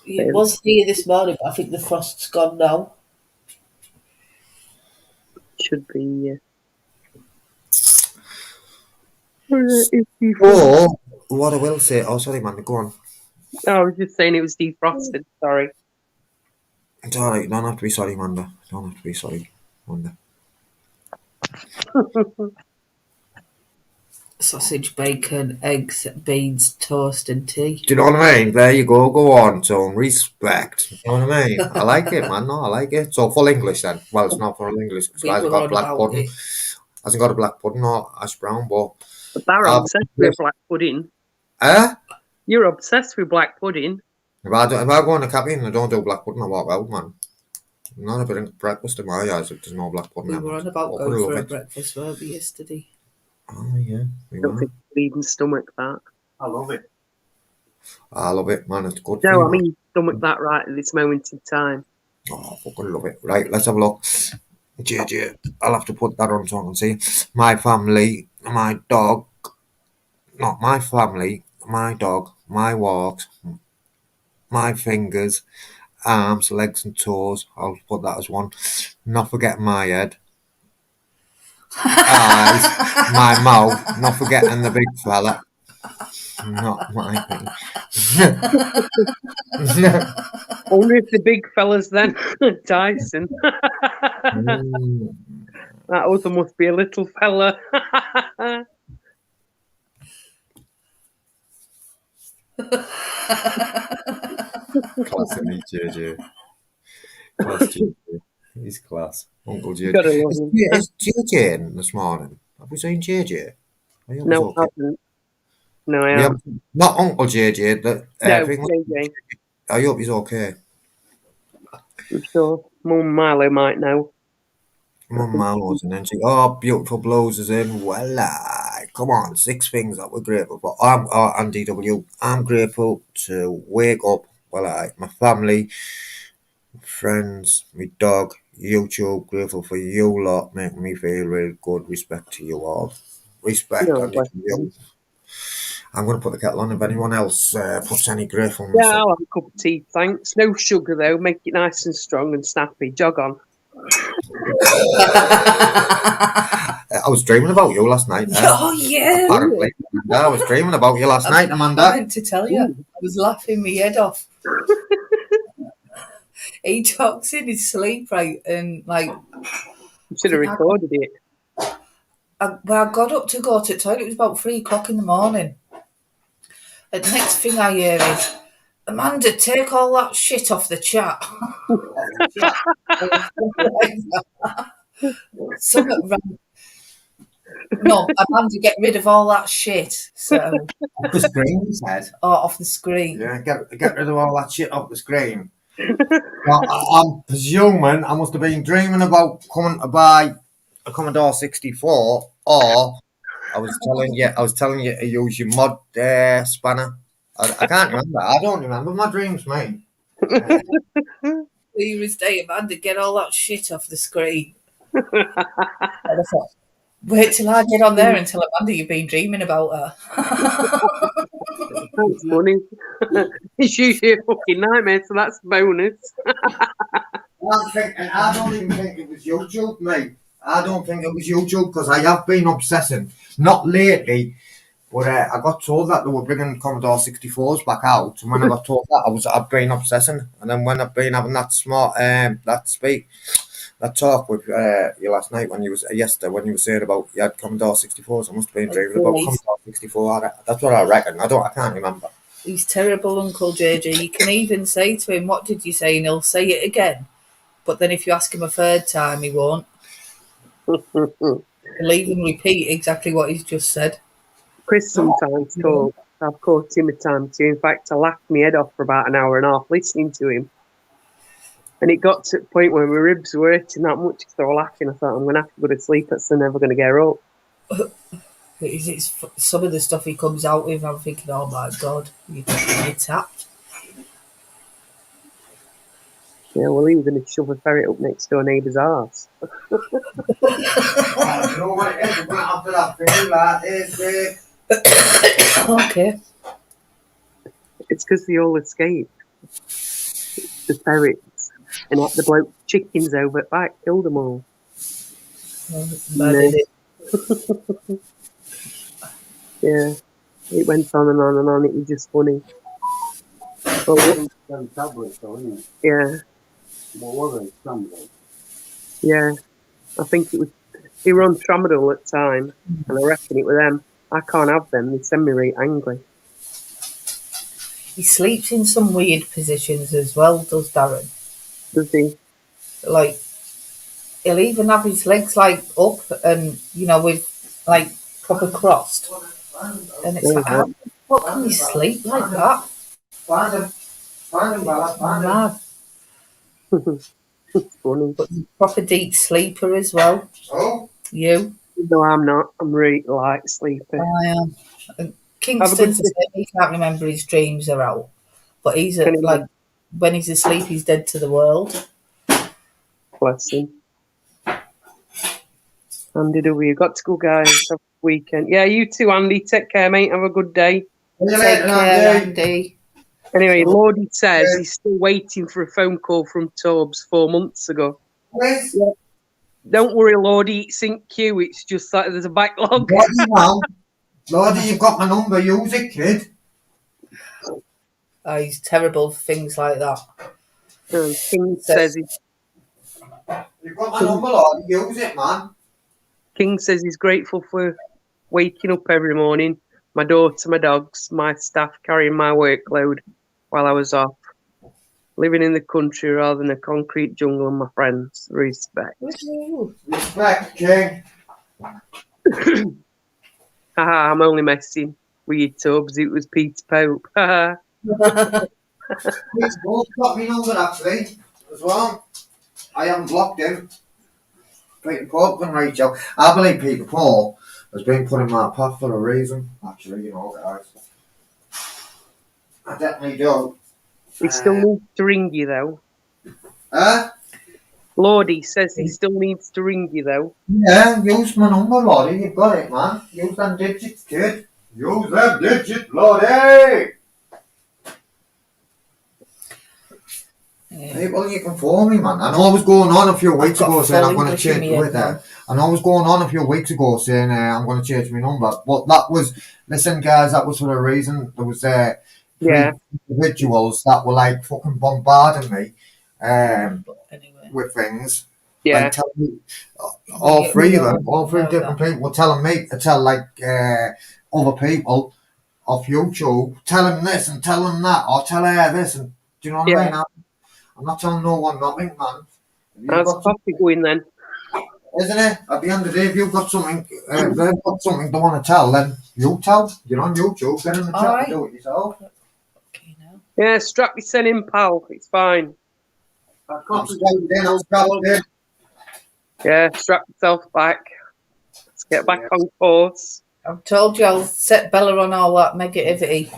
It was here this morning, but I think the frost's gone now. Should be. Oh, what I will say. Oh, sorry, man. Go on. I was just saying it was defrosted. Sorry. It's all right. You don't have to be sorry, Amanda. You don't have to be sorry, Amanda. Sausage, bacon, eggs, beans, toast, and tea. Do you know what I mean? There you go. Go on, Tone. Respect. You know what I mean? I like it, man. No, I like it. So full English then. Well, it's not full English because We hasn't were got on black about pudding. it. Hasn't got a black pudding or hash brown, but. They're obsessed with black pudding. You're obsessed with black pudding. If I go on a cafe and I don't do black pudding, I walk out, man. Not a bit of breakfast in my eyes if there's no black pudding. We were on about going for a breakfast, weren't we, yesterday? Oh, yeah. I don't think you even stomach that. I love it. I love it, man. It's good. No, I mean, you stomach that right at this moment in time. Oh, I fucking love it. Right, let's have a look. JJ, I'll have to put that on so I can see. My family, my dog. Not my family, my dog, my walks, my fingers, arms, legs and toes. I'll put that as 1. Not forgetting my head. Eyes, my mouth. Not forgetting the big fella. Not my thing. Only if the big fella's then Tyson. That other must be a little fella. Class in JJ. Class JJ. He's class. Uncle JJ. Gotta love him. Is JJ in this morning? Have we seen JJ? I hope he's No, I okay. haven't. No, I We haven't. haven't, not Uncle JJ. The No, thing. JJ. I hope he's okay. I'm sure Mum Milo might know. Mum Marlowe's and then she, oh, beautiful blows is in. Well, come on, 6 things that we're grateful for. I'm DW. I'm grateful to wake up. Well, my family, friends, my dog, YouTube. Grateful for you lot, making me feel really good. Respect to you all. Respect No, and bless you. him. I'm going to put the kettle on if anyone else puts any Yeah, gratefulness up. I'll have a cup of tea, thanks. No sugar though. Make it nice and strong and snappy. Jog on. I was dreaming about you last night. Oh yeah. Apparently, I was dreaming about you last night, I Amanda. meant to tell you, I was laughing my head off. He talks in his sleep, right, and like You should have recorded it. I got up to go to the toilet. It was about 3 o'clock in the morning. And the next thing I hear is, Amanda, take all that shit off the chat. Something ran. No, Amanda, get rid of all that shit. So, Off the screen, he said. off the screen. Yeah, get rid of all that shit off the screen. Well, I'm presuming I must have been dreaming about coming to buy a Commodore 64, or I was telling you to use your mod spanner. I can't remember. I don't remember my dreams, mate. He was saying, Amanda, get all that shit off the screen. And I thought, wait till I get on there and tell Amanda you've been dreaming about her. That's funny. It's usually a fucking nightmare, so that's a bonus. I don't even think it was YouTube, mate. I don't think it was YouTube because I have been obsessing. Not lately, but I got told that they were bringing Commodore 64s back out, and when I got told that, I've been obsessing. And then when I've been having that talk with you last night when you was yesterday when you were saying about you had Commodore 64s, I must have been dreaming about Commodore 64. That's what I reckon. I can't remember. He's terrible, Uncle JJ. You can even say to him, what did you say? And he'll say it again. But then if you ask him a third time, he won't. He'll even repeat exactly what he's just said. Chris sometimes talks. I've caught him a time too. In fact, I laughed my head off for about an hour and a half listening to him. And it got to the point where my ribs were hurting that much because I was laughing. I thought, I'm going to have to go to sleep. That's never going to get up. It's some of the stuff he comes out with, I'm thinking, oh my God, you're tapped. Yeah, well, he was going to shove a ferret up next to our neighbour's arse. Okay. It's because they all escaped. The ferrets. And the bloke chickens over at back killed them all. No. Yeah. It went on and on and on. It was just funny. Well, tablets, though, isn't it? Yeah. What were they? Tramadol? Yeah. I think it was. They were on Tramadol at the time, and I reckon it was them. I can't have them. They send me right angry. He sleeps in some weird positions as well, does Darren? Does he? Like, he'll even have his legs like up and, with like proper crossed. And it's like, how what can you sleep like that? Mad. It's funny. But he's a proper deep sleeper as well. Oh, You? No, I'm not. I'm really light sleeper. I am. Kingston's the same. He can't remember his dreams are out. But he's like, when he's asleep, he's dead to the world. Bless him. Andy W. Got to go, guys. Have a weekend. Yeah, you too, Andy. Take care, mate. Have a good day. Take care, Andy. Anyway, Lordy says he's still waiting for a phone call from Torbs 4 months ago. Yeah. Don't worry, Lordy. It's in queue. It's just like there's a backlog. what do you want? Lordy, you've got my number. Use it, kid. Oh, he's terrible for things like that. King says You've got my number, Lordy. Use it, man. King says he's grateful for waking up every morning, my daughter, my dogs, my staff carrying my workload while I was off, living in the country rather than a concrete jungle, and my friends. Respect. Respect, King. Haha, I'm only messing with your tubs. It was Peter Pope. Haha. He's both got me number actually as well. I haven't blocked him. Peter Paul can reach out. I believe Peter Paul has been put in my path for a reason. Actually, you know, guys. I definitely do. He still needs to ring you, though. Huh? Lordy says he still needs to ring you, though. Yeah, use my number, Lottie. You've got it, man. Use them digits, kid. Use them digits, Lottie. Hey, well, you can phone me, man. I know I was going on a few weeks ago saying I'm going to change with that. I know I was going on a few weeks ago saying I'm going to change my number. But that was, listen, guys, that was for a reason. There was three individuals that were like fucking bombarding me with things. Yeah. Like telling me, all three different people were telling me to tell like other people off YouTube, tell them this and tell them that, or tell her this, and do you know what I mean? I'm not telling no one nothing, man. How's coffee going then? Isn't it? At the end of the day, if you've got something, they've got something they want to tell, then you tell. You're on YouTube, get in the chat and do it yourself. Okay, now. Yeah, strap yourself in, pal. It's fine. I'm strapped in. Yeah, strap yourself back. Let's get back on course. I've told you I'll set Bella on all that negativity.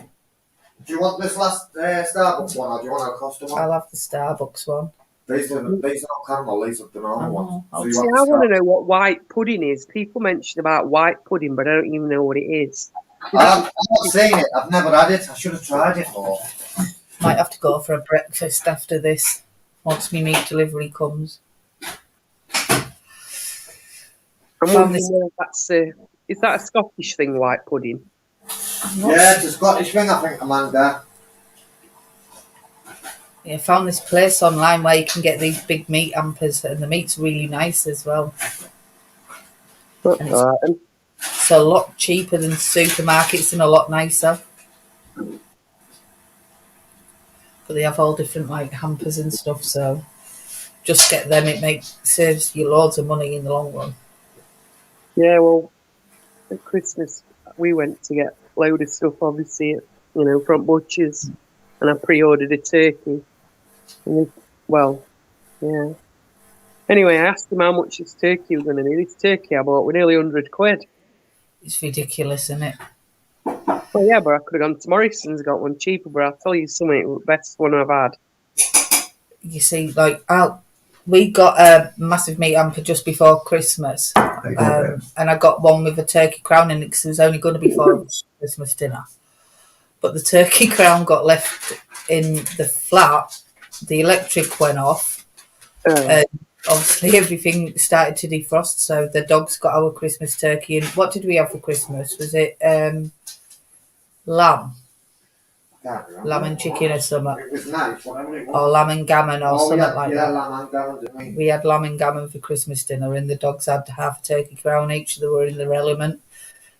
Do you want this last Starbucks one, or do you want a custom one? I'll have the Starbucks one. These are not caramel, these are the normal ones. See, I want to know what white pudding is. People mention about white pudding, but I don't even know what it is. I've not seen it. I've never had it. I should have tried it though. Might have to go for a breakfast after this, once my meat delivery comes. I'm wondering if that's is that a Scottish thing, white pudding? Yeah, it's a Scottish thing, I think, Amanda. Yeah, I found this place online where you can get these big meat hampers, and the meat's really nice as well. And it's a lot cheaper than supermarkets and a lot nicer. But they have all different like hampers and stuff, so just get them. It saves you loads of money in the long run. Yeah, well, at Christmas we went to get a load of stuff, obviously, from butchers, and I pre-ordered a turkey. And yeah. Anyway, I asked him how much this turkey was going to need. This turkey I bought was nearly £100. It's ridiculous, isn't it? Well, yeah, but I could have gone to Morrison's, got one cheaper. But I'll tell you something, it was the best one I've had. You see, like we got a massive meat hamper just before Christmas, and I got one with a turkey crown in it because it was only going to be for Christmas dinner. But the turkey crown got left in the flat. The electric went off. And obviously, everything started to defrost. So the dogs got our Christmas turkey. And what did we have for Christmas? Was it lamb? Lamb and chicken or something. It was nice, whatever it was. Or lamb and gammon or something like that. Yeah, lamb and gammon, didn't we? We had lamb and gammon for Christmas dinner, and the dogs had half a turkey crown each. They were in their element.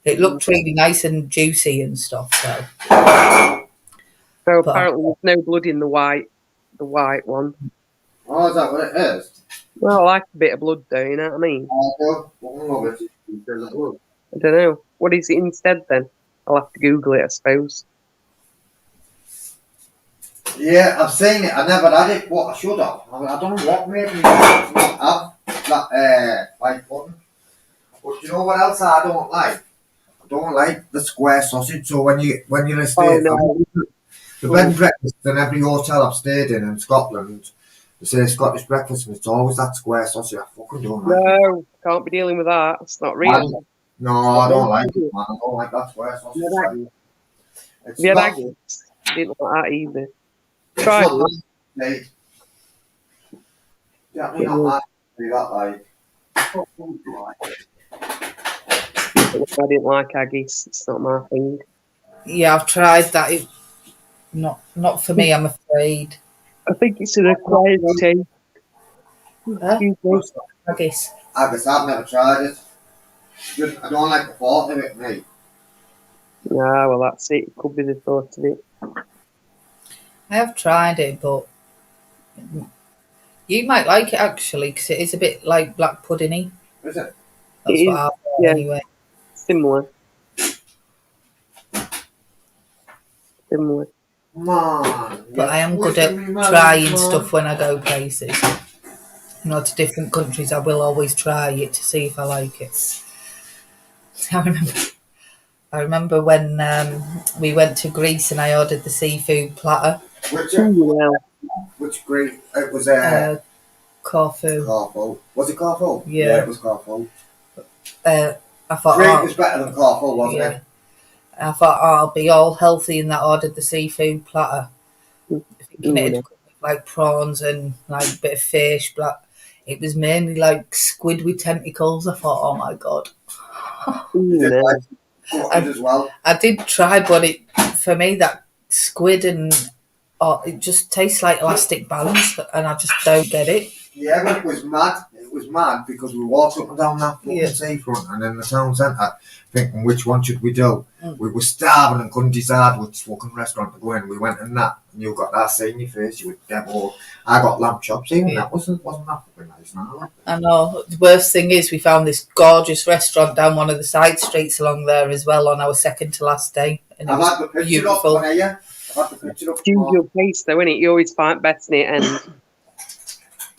It looked really nice and juicy and stuff. So apparently there's no blood in the white one. Oh, is that what it is? Well, I like a bit of blood though, you know what I mean? I don't know. What is it instead then? I'll have to Google it, I suppose. Yeah, I've seen it. I never had it, but I should have. I don't know what made me not have that white button. But you know what else I don't like? I don't like the square sausage. So when you're a state, the bed and breakfast in every hotel I've stayed in Scotland, they say Scottish breakfast, and it's always that square sausage. I fucking don't like it. No, can't be dealing with that. It's not real. I don't like it, man. I don't like that square sausage. Yeah, I didn't like that either. Try it. Definitely not like that, like. I didn't like haggis. It's not my thing. Yeah, I've tried that. It, not for me, I'm afraid. I think it's an acquired taste. Haggis. Haggis, I've never tried it. I don't like the thought of it, mate. Yeah, well, that's it. It could be the thought of it. I have tried it, but you might like it actually, because it is a bit like black puddingy. Is it? That's what I've heard anyway. Similar. Similar. Man, But I am good at trying stuff when I go places. To different countries. I will always try it to see if I like it. I remember. I remember when we went to Greece and I ordered the seafood platter. Which great? It was Corfu. Corfu. Was it Corfu? Yeah. It was Corfu. I thought, Crete was better than Corfu, wasn't it? I thought, I'll be all healthy and that ordered the seafood platter. Thinking it'd come with like prawns and like a bit of fish, but it was mainly like squid with tentacles. I thought, oh my god. You did like gutted as well. I did try, but for me that squid and it just tastes like elastic balance, and I just don't get it. Yeah, but it was mad. It was mad because we walked up and down that fucking seafront and in the town centre thinking which one should we do. We were starving and couldn't decide which fucking restaurant to go in. We went in that and you got that saying in your face, you were devil. I got lamb chops, even that wasn't that fucking nice now. I know. The worst thing is we found this gorgeous restaurant down one of the side streets along there as well on our second to last day. And I've had the picture beautiful. up on here. I've had the picture up. Choose your place though, innit? You always find best in it, and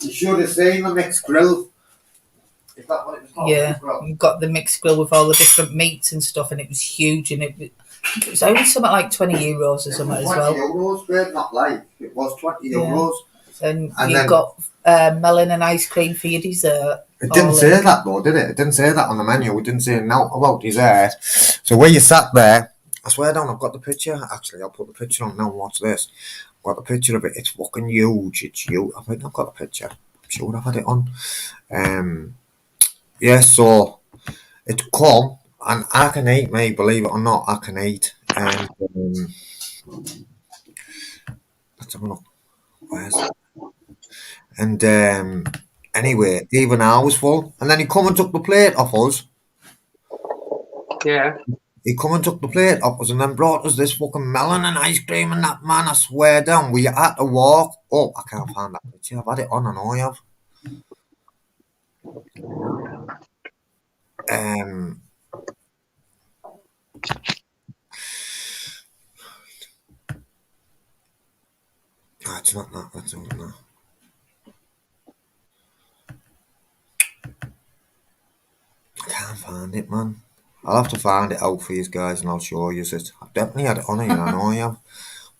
you should have seen the mixed grill. Is that what it was called? Yeah, you've got the mixed grill with all the different meats and stuff, and it was huge, and it was only something like €20 or something as well. €20, babe, not like it was €20. And you've got melon and ice cream for your dessert. It didn't say that though, did it? It didn't say that on the menu. It didn't say nothing about dessert. So where you sat there, I swear down, I've got the picture. Actually, I'll put the picture on now. Watch this. I've got the picture of it. It's fucking huge. It's huge. I think I've got the picture. I'm sure I've had it on. Yeah, so it's come and I can eat, mate, believe it or not, I can eat. And let's have a look. Where's it? And anyway, even I was full. And then he come and took the plate off us. yeah. He come and took the plate off us and then brought us this fucking melon and ice cream and that, man, I swear down. We had to walk. Oh, I can't find that picture. I've had it on, I know I have. No, it's not that. That's not that. I can't find it, man. I'll have to find it out for you guys and I'll show you it. I've definitely had it on here, I know I have.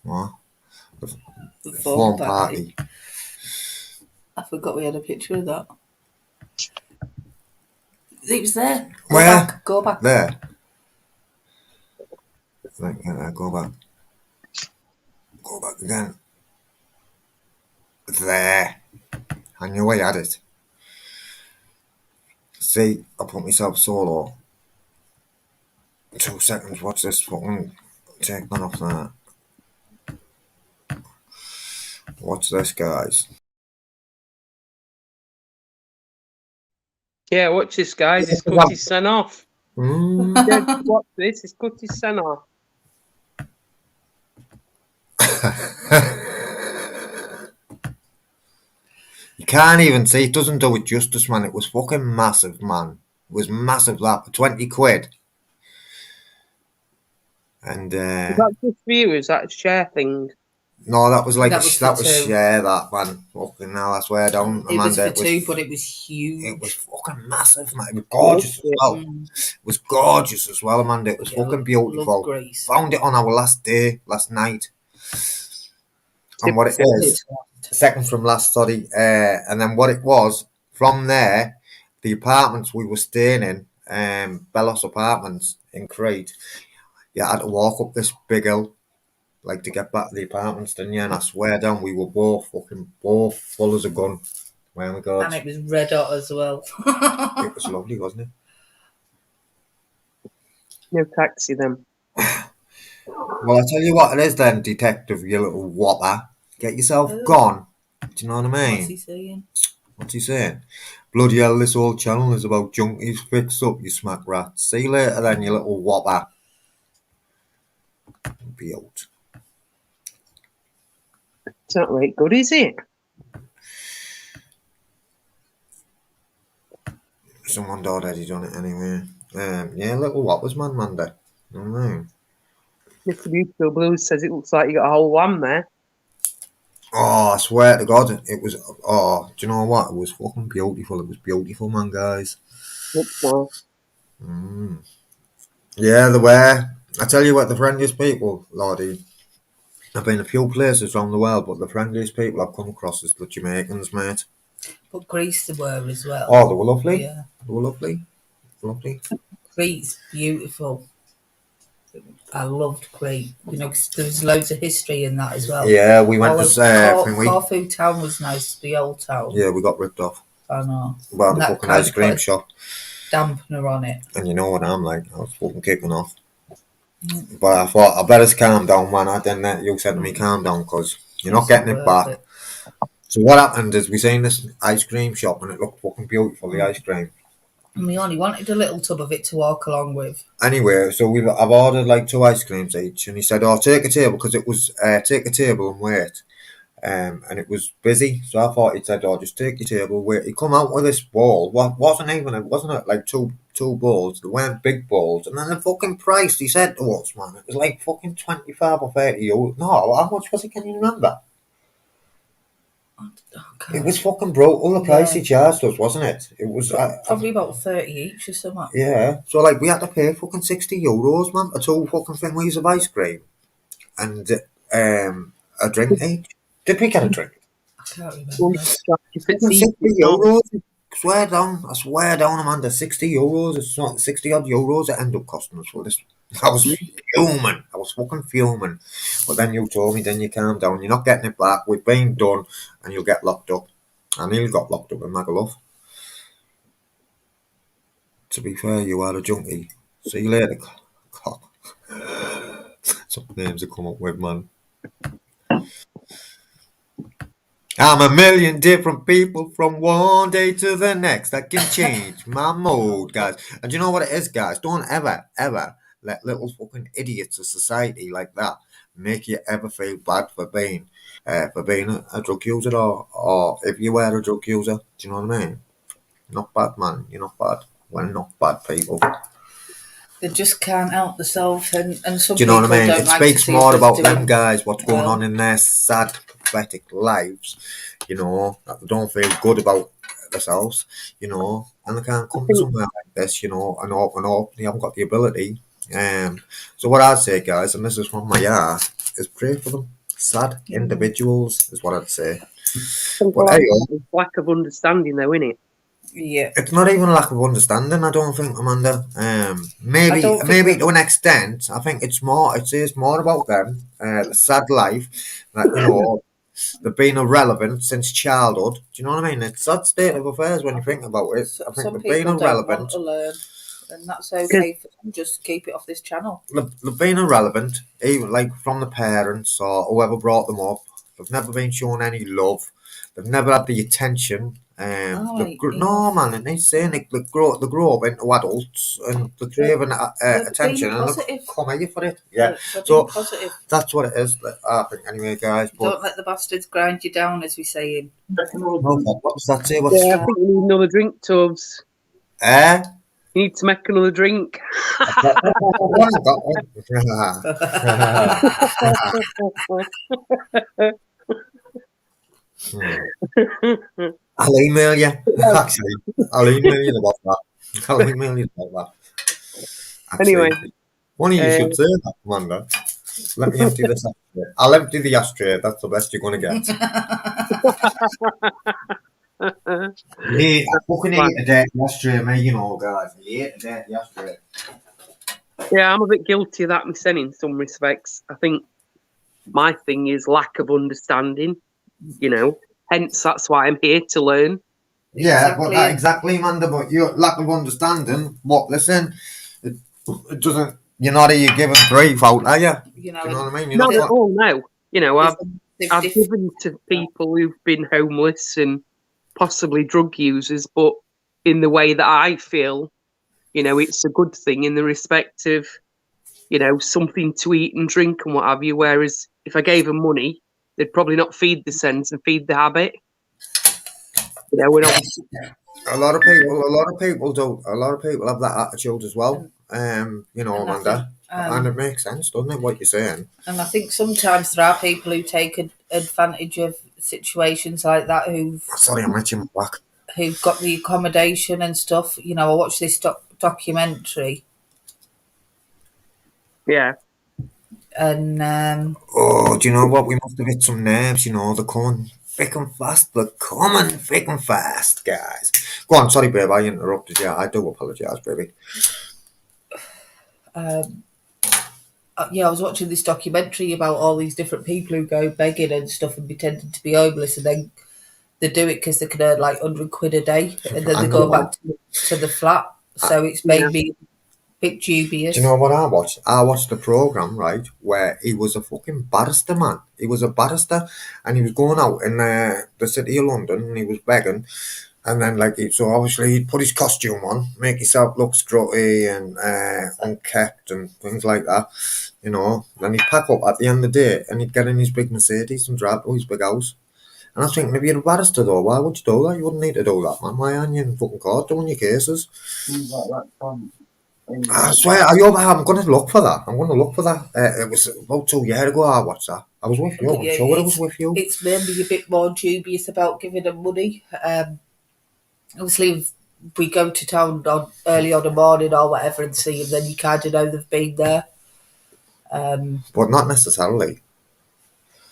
What? The foam party. I forgot we had a picture of that. It was there. Where? Go back. There. Right, go back. Go back again. There. I knew I had it. See, I put myself solo. 2 seconds, watch this fucking take that off that. Watch this, guys. Yeah, watch this, guys. He's cut his son off. Yeah, watch this. He's cut his son off. You can't even see. It doesn't do it justice, man. It was fucking massive, man. It was massive. That 20 quid. And Is that just for you? Is that a share thing? no, that was like That was share that, man. Fucking hell, I swear down. It was for two, but it was huge. It was fucking massive, man. It was gorgeous as well. It was gorgeous as well, Amanda. It was fucking beautiful. Found it on our last day, last night. And what it is, second from last study, and then what it was, from there, the apartments we were staying in, Bellos Apartments in Crete, you had to walk up this big hill, like to get back to the apartments, didn't you? And I swear down, we were both full as a gun. When we got, and it was red hot as well. it was lovely, wasn't it? No taxi then. Well, I tell you what it is then, detective, you little whopper. Get yourself gone. Do you know what I mean? What's he saying? What's he saying? Bloody hell, this whole channel is about junkies. Fix up, you smack rats. See you later then, you little whopper. Be out. It's not very good, is it? Someone already done it anyway. Yeah, little whoppers, man, Monday. You know what I mean? Mr. Beautiful Blue says it looks like you got a whole lamb there. Oh, I swear to God, it was. Oh, do you know what? It was fucking beautiful. It was beautiful, man, guys. Looks nice. Yeah, they were. I tell you what, the friendliest people, Lordy. I've been a few places around the world, but the friendliest people I've come across is the Jamaicans, mate. But Greece they were as well. Oh, they were lovely. Yeah. They were lovely. Lovely. Crete's beautiful. I loved Crete. You know, 'cause there was loads of history in that as well. Yeah, we went All to of thing we. Corfu town was nice, the old town. Yeah, we got ripped off I know. by And the that fucking kind ice of cream put a shop. dampener on it. And you know what I'm like, I was fucking kicking off. But I thought, I better calm down, man. I didn't. You said to me, calm down, because you're not It's getting it worth back. it. So what happened is we seen this ice cream shop and it looked fucking beautiful, the ice cream. And we only wanted a little tub of it to walk along with. Anyway, so I've ordered like 2 ice creams each, and he said, "Oh, take a table," because it was take a table and wait. And it was busy, so I thought he'd said, "Oh, just take your table, wait." He come out with this ball. What wasn't even it? Wasn't it like two balls? They weren't big balls, and then the fucking price he said to us, man, it was like fucking 25 or 30 euros. No, how much was it? Can you remember? It was fucking brutal. The price he charged us, wasn't it? It was Probably about 30 each or something. yeah. So like we had to pay fucking 60 euros, man, for 2 fucking thingies of ice cream and a drink each. Did we get a drink? I can't remember. If it's Fucking easy, 60 euros. I swear down, Amanda, 60 euros. It's not 60 odd euros it ended up costing us for this. I was fuming. I was fucking fuming. But then you told me, then you calm down. You're not getting it back. We've been done, and you'll get locked up. I nearly got locked up in Magaluf. To be fair, you are a junkie. See you later, cock. Some names to come up with, man. I'm a million different people from one day to the next. I can change my mode, guys. And you know what it is, guys? Don't ever, ever let little fucking idiots of society like that make you ever feel bad for being a drug user, or if you were a drug user. Do you know what I mean? Not bad, man. You're not bad. We're not bad people. They just can't help themselves, and some Do you know people what I mean? don't It like speaks to see more others about doing them guys, what's going well. on in their sad, pathetic lives, you know, that they don't feel good about themselves, you know, and they can't come to somewhere like this, you know, and they haven't got the ability. So what I'd say, guys, and this is from my heart, is pray for them. Sad individuals is what I'd say. think a But lot hey, of that is lack of understanding, though, isn't it? Yeah. it's not even a lack of understanding, I don't think, Amanda. I Maybe don't think maybe that- to an extent. I think it says more about them, the sad life, that, you know, they've been irrelevant since childhood. Do you know what I mean? It's sad state of affairs when you think about it. I think Some they've been people don't want irrelevant. to learn, and that's Because okay for them. Just keep it off this channel. They've been irrelevant, even like from the parents or whoever brought them up. They've never been shown any love. They've never had the attention. No, man, and he's saying they grow up into adults and they're craving They're attention being and they positive. come at you for it. Yeah, They're so being positive. that's what it is. I think anyway, guys. But Don't let the bastards grind you down, as we say in. what does that say? What's yeah, I think you need another drink, Tubbs. eh? You need to make another drink. I'll email you. Actually, I'll email you about that. I'll email you about that. Actually, Anyway, one of you should say that, Amanda. Let me empty this ashtray. I'll empty the ashtray. That's the best you're going to get. I fucking hate a dirty ashtray, mate, you know, guys. I hate a dirty ashtray. yeah, I'm a bit guilty of that myself in some respects. I think my thing is lack of understanding, you know. Hence, that's why I'm here to learn. Yeah, but that exactly, Amanda. But your lack of understanding. What? Listen, it doesn't. You're not here giving grief out, are you? You know, Do you know what I mean? You're Not not. at all, no. You know, I've they've given to people who've been homeless and possibly drug users, but in the way that I feel, you know, it's a good thing in the respect of, you know, something to eat and drink and what have you. Whereas if I gave them money, they'd probably not feed the sense and feed the habit. You know, we're not. A lot of people do. A lot of people have that attitude as well. You know, And Amanda. And it makes sense, doesn't it, what you're saying? And I think sometimes there are people who take advantage of situations like that Sorry, I'm reaching back. who've got the accommodation and stuff. You know, I watched this documentary, Yeah. and Oh, do you know what? We must have hit some nerves, you know. They're coming thick and fast. They're coming thick and fast, guys. Go on, sorry, babe, I interrupted you. I do apologise, baby. yeah, I was watching this documentary about all these different people who go begging and stuff and pretending to be homeless, and then they do it because they can earn like £100 a day, and then I they go know. back to the flat. So it's Yeah. made me a bit dubious. Do you know what I watched? I watched a programme, right, where he was a fucking barrister, man. He was a barrister, and he was going out in the city of London, and he was begging. And then, like, so obviously he'd put his costume on, make himself look strutty and unkept and things like that, you know. Then he'd pack up at the end of the day, and he'd get in his big Mercedes and drive to his big house. And I was thinking, if you're a barrister, though, why would you do that? You wouldn't need to do that, man. Why aren't you in fucking court doing your cases? Things like that from I swear, I'm going to look for that. I'm going to look for that. It was about 2 years ago I watched that. I was with you. But I'm yeah, sure I was with you. it's made me a bit more dubious about giving them money. Obviously, if we go to town early on the morning or whatever and see them, then you kind of know they've been there. But not necessarily.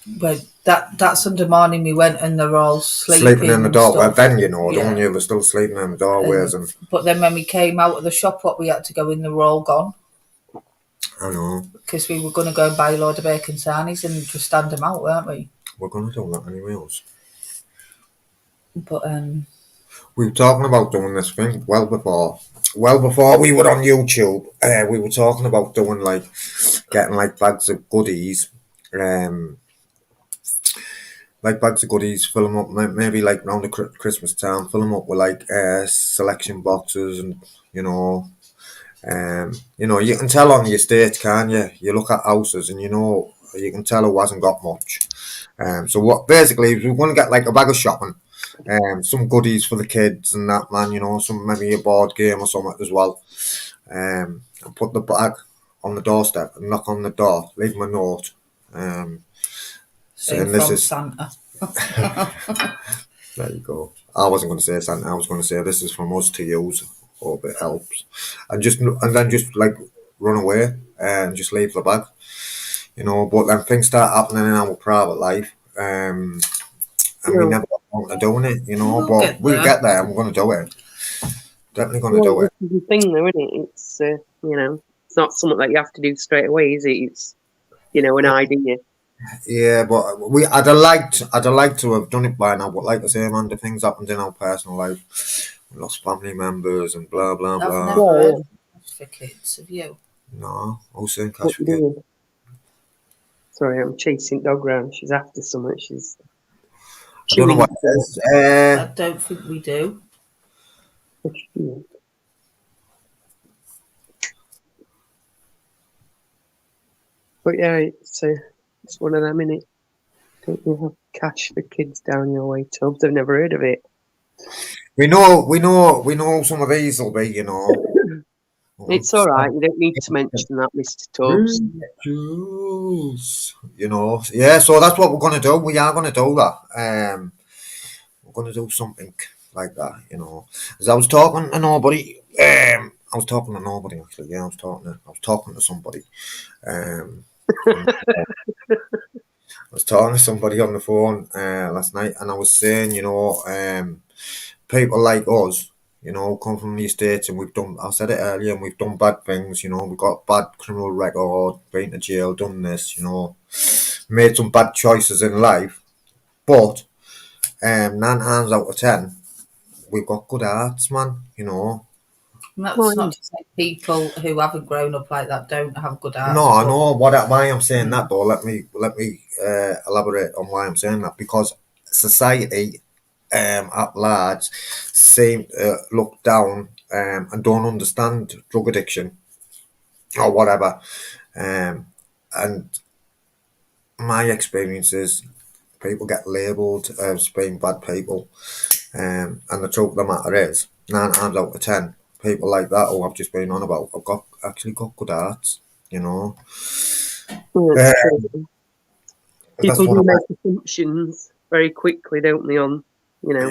But that Sunday morning we went and they're all Sleeping in the and doorway. stuff. Then, you know, Yeah. don't you? They're still sleeping in the doorways. And But then when we came out of the shop, what we had to go in, they were all gone I know. because we were going to go and buy a load of bacon sarnies and just stand them out, weren't we? We're going to do that anyway else. But We were talking about doing this thing well before we were on YouTube. We were talking about doing like getting like bags of goodies, fill them up maybe like around the Christmas time, fill them up with like selection boxes, and you know, you can tell on the estate, can you? You look at houses and you can tell who hasn't got much. So what basically we're going to get like a bag of shopping, some goodies for the kids and that, man. You know, some maybe a board game or something as well. And put the bag on the doorstep and knock on the door, leave them a note. saying And from this is Santa. there you go. I wasn't going to say Santa. I was going to say this is from us to use. Hope it helps. And then just like run away and just leave the bag. You know, but then things start happening in our private life. And we never got around to doing it, you know, but we'll get there and we're going to do it. Definitely going to do it. This is the thing, though, isn't it? It's it's not something that you have to do straight away, is it? It's an idea. Yeah, but I'd have liked to have done it by now. But like I say, man, the things happened in our personal life. We lost family members and blah blah I've blah. never heard of cash for kids, have you? No, who's saying cash What for you kids? doing? Sorry, I'm chasing dog round. She's after something. She's I don't know what it is. I don't think we do. What's she doing? But yeah, it's one of them, innit? Don't you have cash for kids down your way, Tubbs? I've never heard of it. We know some of these will be, you know. It's all right. You don't need to mention that, Mr. Tubbs. You know, yeah. So that's what we're gonna do. We are gonna do that. We're gonna do something like that, you know. As I was talking to nobody. I was talking to nobody actually. Yeah, I was talking to somebody. I was talking to somebody on the phone last night, and I was saying, you know, people like us, you know, come from the States, and I said it earlier, and we've done bad things, you know, we've got bad criminal record, been to jail, done this, you know, made some bad choices in life, but 9 times out of 10, we've got good hearts, man, you know. And that's not to say people who haven't grown up like that don't have good hearts. No, I know why I'm saying that though. Let me elaborate on why I'm saying that, because society at large seem to look down and don't understand drug addiction or whatever. And my experience is people get labelled as being bad people. And the truth of the matter is, 9 times out of 10, people like that who I've just been on about have actually got good hearts. You know, It's true. that's People one do of my make assumptions very quickly, don't they, on, you know,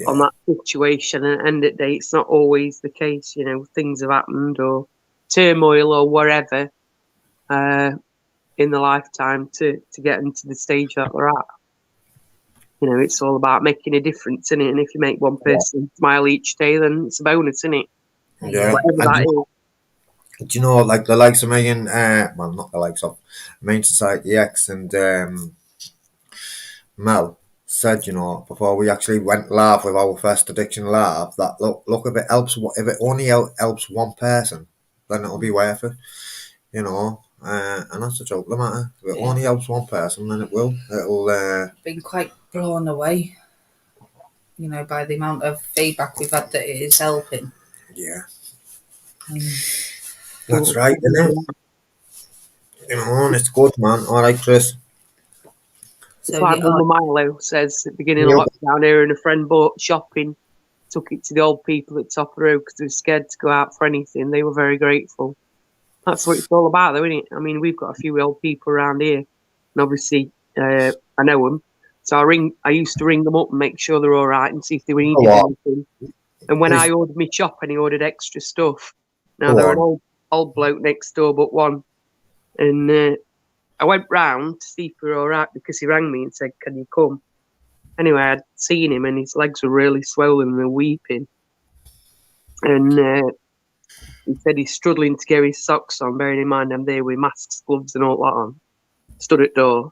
on yeah. that situation, and end of the day, it's not always the case. You know, things have happened or turmoil or whatever in the lifetime to get them to the stage that they're at. You know, it's all about making a difference in it, and if you make one person smile each day, then it's a bonus, isn't it? Yeah, Whatever and that is. do you know, like the likes of me and well, not the likes of Main Society X and Mel said, you know, before we actually went live with our first addiction live, that look if it helps, if it only helps one person, then it'll be worth it, you know. And that's the truth of the matter. If it only helps one person, then it will. It'll. Been quite blown away, you know, by the amount of feedback we've had that it is helping. Yeah, Um, that's right, isn't it? You know, and it's good, man. All right, Chris. It's so like yeah, Mama Milo says at the beginning of Yeah. lockdown here, and a friend bought shopping, took it to the old people at the top of the road because they were scared to go out for anything. They were very grateful. That's what it's all about, though, isn't it? I mean, we've got a few old people around here, and obviously I know them. So I used to ring them up and make sure they're all right and see if they Go needed on. anything. And when I Please, ordered my shop and he ordered extra stuff, now go they're an on. old bloke next door, but one, and I went round to see if we were all right because he rang me and said, "Can you come?" Anyway, I'd seen him and his legs were really swollen and they're weeping. And he said he's struggling to get his socks on, bearing in mind I'm there with masks, gloves, and all that on. Stood at door.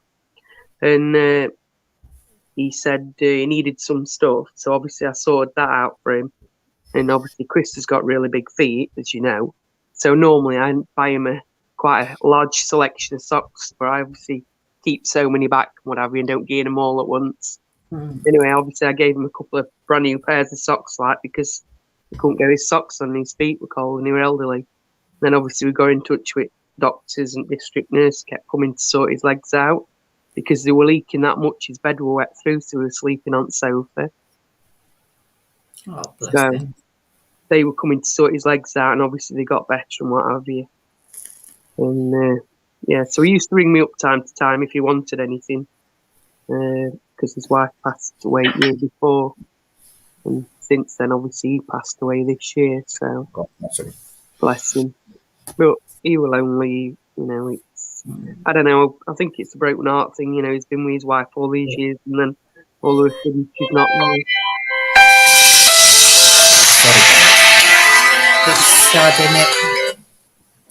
And he said he needed some stuff. So obviously I sorted that out for him. And obviously Chris has got really big feet, as you know. So normally I buy him quite a large selection of socks, but I obviously keep so many back and what have you and don't gain them all at once. Anyway, obviously I gave him a couple of brand new pairs of socks, like because he couldn't get his socks on, his feet were cold and he were elderly. Then obviously we got in touch with doctors and district nurse kept coming to sort his legs out because they were leaking that much. His bed were wet through, so he was sleeping on the sofa. oh bless So him. they were coming to sort his legs out, and obviously they got better and what have you. And yeah, so he used to ring me up time to time if he wanted anything, because his wife passed away the year before, and since then, obviously, he passed away this year. So God bless him. bless him. But he will only, you know, it's I don't know. I think it's a broken heart thing. You know, he's been with his wife all these years, and then all of a sudden she's not there. It's sad, isn't it?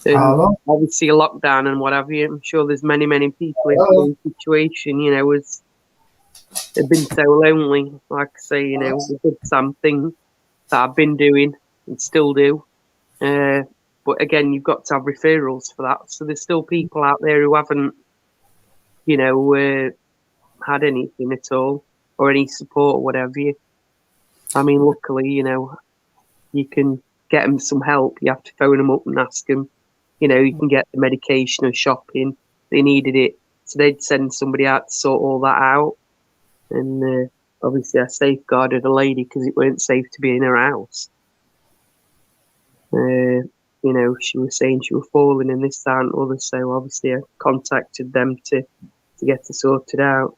And Hello? obviously a lockdown and what have you. I'm sure there's many people in the same situation. You know, as they've been so lonely. Like I say, you know, we did something that I've been doing and still do. But again, you've got to have referrals for that. So there's still people out there who haven't, you know, had anything at all or any support or whatever. I mean, luckily, you know, you can get them some help. You have to phone them up and ask them. You know, you can get the medication or shopping. They needed it, so they'd send somebody out to sort all that out. And obviously, I safeguarded a lady because it weren't safe to be in her house. You know, she was saying she was falling in this, that, and other. So obviously, I contacted them to get her sorted out,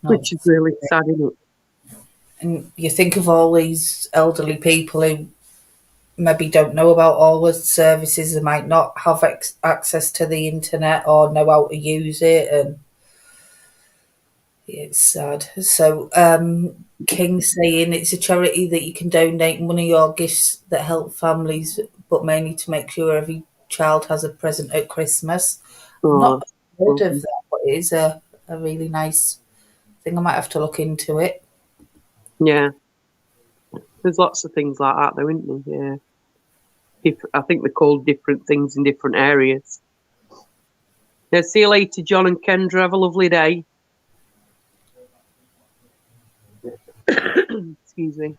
No. which is really sad, isn't it? And you think of all these elderly people who maybe don't know about all the services, they might not have access to the internet or know how to use it, and it's sad. So, King saying it's a charity that you can donate money or gifts that help families, but mainly to make sure every child has a present at Christmas. I've Oh, not heard of that, but it is a really nice thing. I might have to look into it. yeah. There's lots of things like that, though, isn't there? Yeah. I think they're called different things in different areas. Yeah, see you later, John and Kendra. Have a lovely day. Excuse me.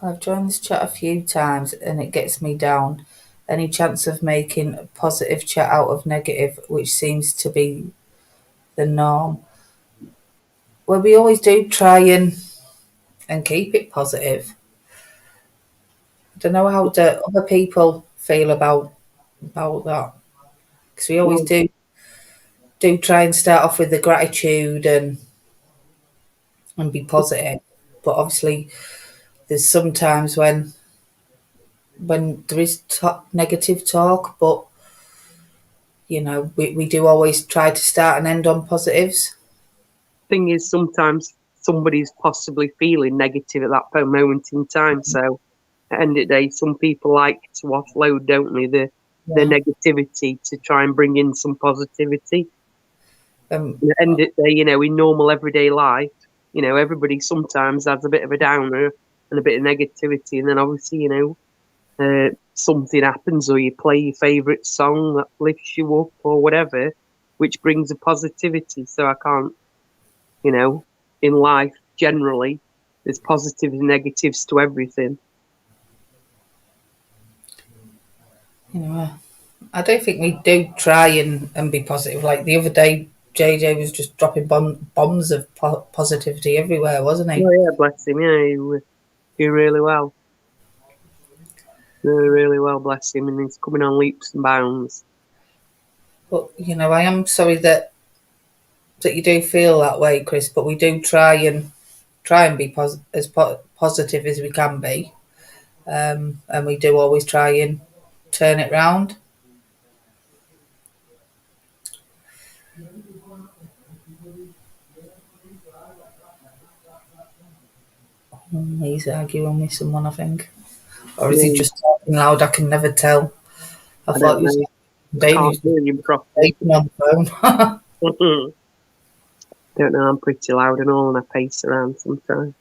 I've joined this chat a few times and it gets me down. Any chance of making a positive chat out of negative, which seems to be the norm? Well, we always do try and keep it positive. I don't know how do other people feel about that, because we always Well, do try and start off with the gratitude and be positive. But obviously, there's sometimes when there is negative talk, but we do always try to start and end on positives. thing is, sometimes somebody's possibly feeling negative at that moment in time. So at the end of the day, some people like to offload, don't they, the Yeah. negativity to try and bring in some positivity. Um, At the end of the day, in normal everyday life, everybody sometimes has a bit of a downer and a bit of negativity, and then obviously, something happens or you play your favourite song that lifts you up or whatever, which brings a positivity. So I can't, in life generally, there's positives and negatives to everything. I don't think we do try and be positive. Like the other day, JJ was just dropping bombs of positivity everywhere, wasn't he? Oh yeah, bless him. Yeah, he really well, really, really well, bless him, and he's coming on leaps and bounds. But I am sorry that you do feel that way, Chris. But we do try and be as positive as we can be, and we do always try and turn it round. He's arguing with someone, I think, or is he Yeah, just talking loud? I can never tell. I I thought don't you know. said I can't Dave hear him properly. was on the phone. Don't know. I'm pretty loud and all, and I pace around sometimes.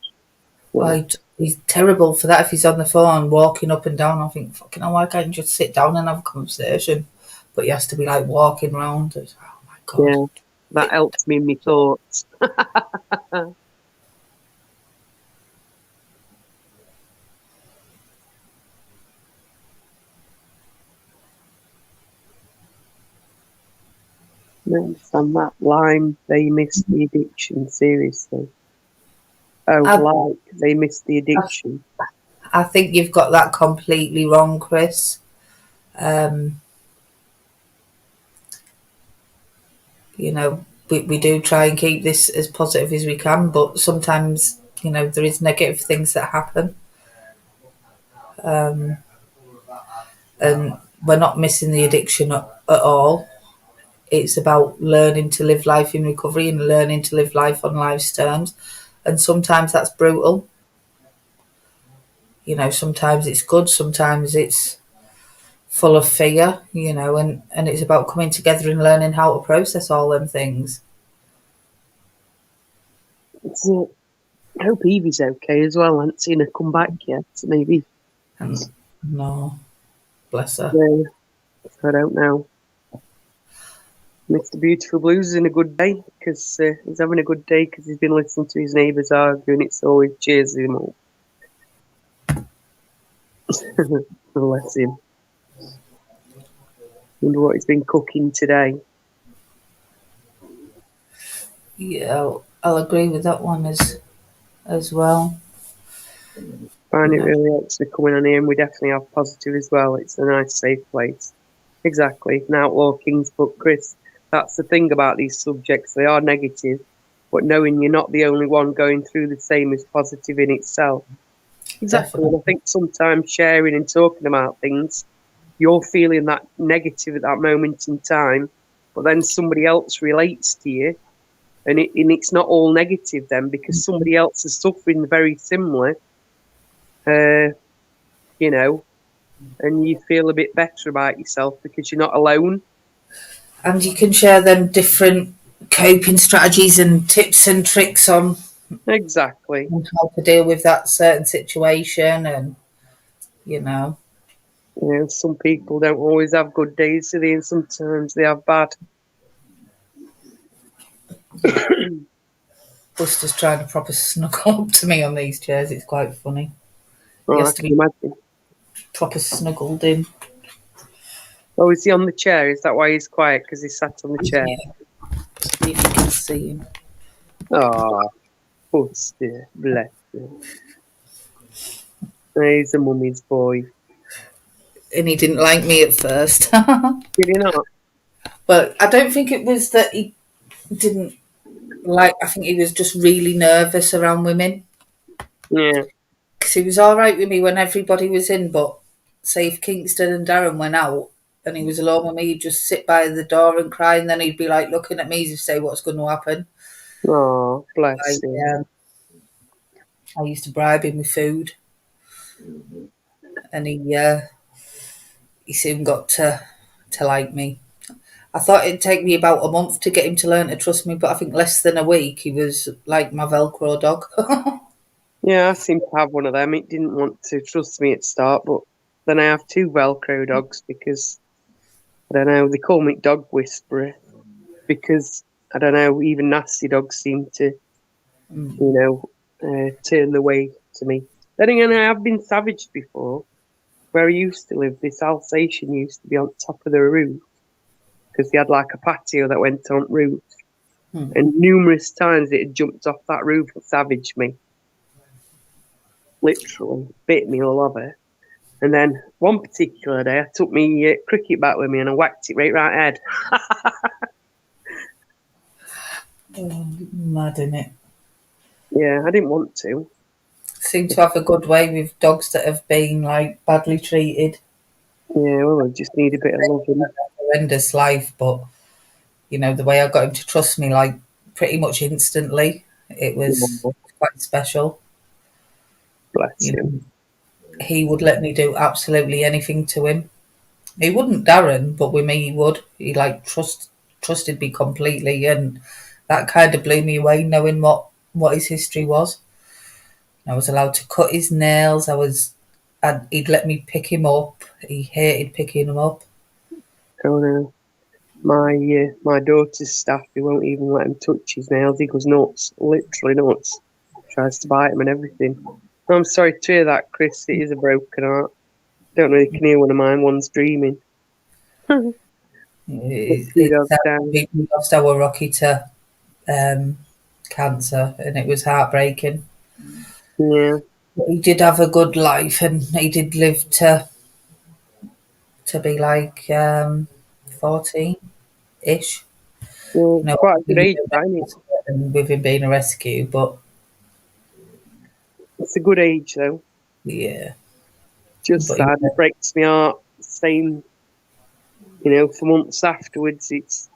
Yeah, Oh, he's terrible for that. If he's on the phone, walking up and down, I think, fucking hell, why can't you just sit down and have a conversation? But he has to be like walking around. Oh my god. yeah, that helps me in my thoughts. On that line, they missed the addiction. Seriously. Oh, I, like they missed the addiction. I think you've got that completely wrong, Chris. Um, we do try and keep this as positive as we can, but sometimes, there is negative things that happen. And we're not missing the addiction at all. It's about learning to live life in recovery and learning to live life on life's terms. And sometimes that's brutal. Sometimes it's good, sometimes it's full of fear, and it's about coming together and learning how to process all them things. So, I hope Evie's okay as well. I haven't seen her come back yet. Maybe. And no, bless her. Yeah, I don't know. Mr. Beautiful Blues is in a good day because he's having a good day because he's been listening to his neighbours arguing. It's always cheers him up. Bless him. Wonder what he's been cooking today. Yeah, I'll agree with that one as well. Find it really helps me coming on here, and we definitely have positive as well. It's a nice, safe place. Exactly. An outlaw king's book, Chris. That's the thing about these subjects. They are negative, but knowing you're not the only one going through the same is positive in itself. Exactly. Definitely. And I think sometimes sharing and talking about things, you're feeling that negative at that moment in time, but then somebody else relates to you, and it's not all negative then because somebody else is suffering very similar, and you feel a bit better about yourself because you're not alone. And you can share them different coping strategies and tips and tricks on Exactly. how to deal with that certain situation, and you know Some people don't always have good days, do they? And sometimes they have bad. Buster's trying to proper snuggle up to me on these chairs. It's quite funny. He Oh, I has to can be imagine. proper snuggled in. Oh, is he on the chair? Is that why he's quiet? Because he sat on the chair. Yeah, see if you can see him. Oh, puss dear, bless him. He's a mummy's boy. And he didn't like me at first. Did he not? But I don't think it was that he didn't like, I think he was just really nervous around women. Yeah. Because he was all right with me when everybody was in, but say if Kingston and Darren went out and he was alone with me, he'd just sit by the door and cry, and then he'd be like looking at me to say what's going to happen. Oh, I, bless him. I used to bribe him with food, and he soon got to like me. I thought it'd take me about a month to get him to learn to trust me, but I think less than a week he was like my Velcro dog. Yeah, I seem to have one of them. It didn't want to trust me at the start, but then I have two Velcro dogs because, I don't know, they call me Dog Whisperer because, I don't know, even nasty dogs seem to, turn the way to me. Then again, I have been savaged before. Where I used to live, this Alsatian used to be on top of the roof because they had like a patio that went on roof. And numerous times it had jumped off that roof and savaged me. Literally bit me all over. And then one particular day, I took my cricket bat with me and I whacked it right head. Mad, innit? Yeah, I didn't want to. Seem to have a good way with dogs that have been like badly treated. Yeah, well, I just need a bit of loving. Horrendous life, but the way I got him to trust me like pretty much instantly, it was Oh, quite special. bless You him. know, he would let me do absolutely anything to him. He wouldn't Darren, but with me he would. He like trusted me completely, and that kind of blew me away knowing what his history was. I was allowed to cut his nails. He'd let me pick him up. He hated picking him up. Oh no. My daughter's staff, he won't even let him touch his nails. He goes nuts, literally nuts. Tries to bite him and everything. I'm sorry to hear that, Chris. It is a broken heart. Don't know if you can hear one of mine. One's dreaming. Two dogs down. We lost our Rocky to um, cancer, and it was heartbreaking. Yeah, But he did have a good life, and he did live to be like 14 ish. yeah. Quite a good age, isn't it? And with him being a rescue, but It's a good age though. yeah, Just but sad. It breaks my heart. Same, for months afterwards. It's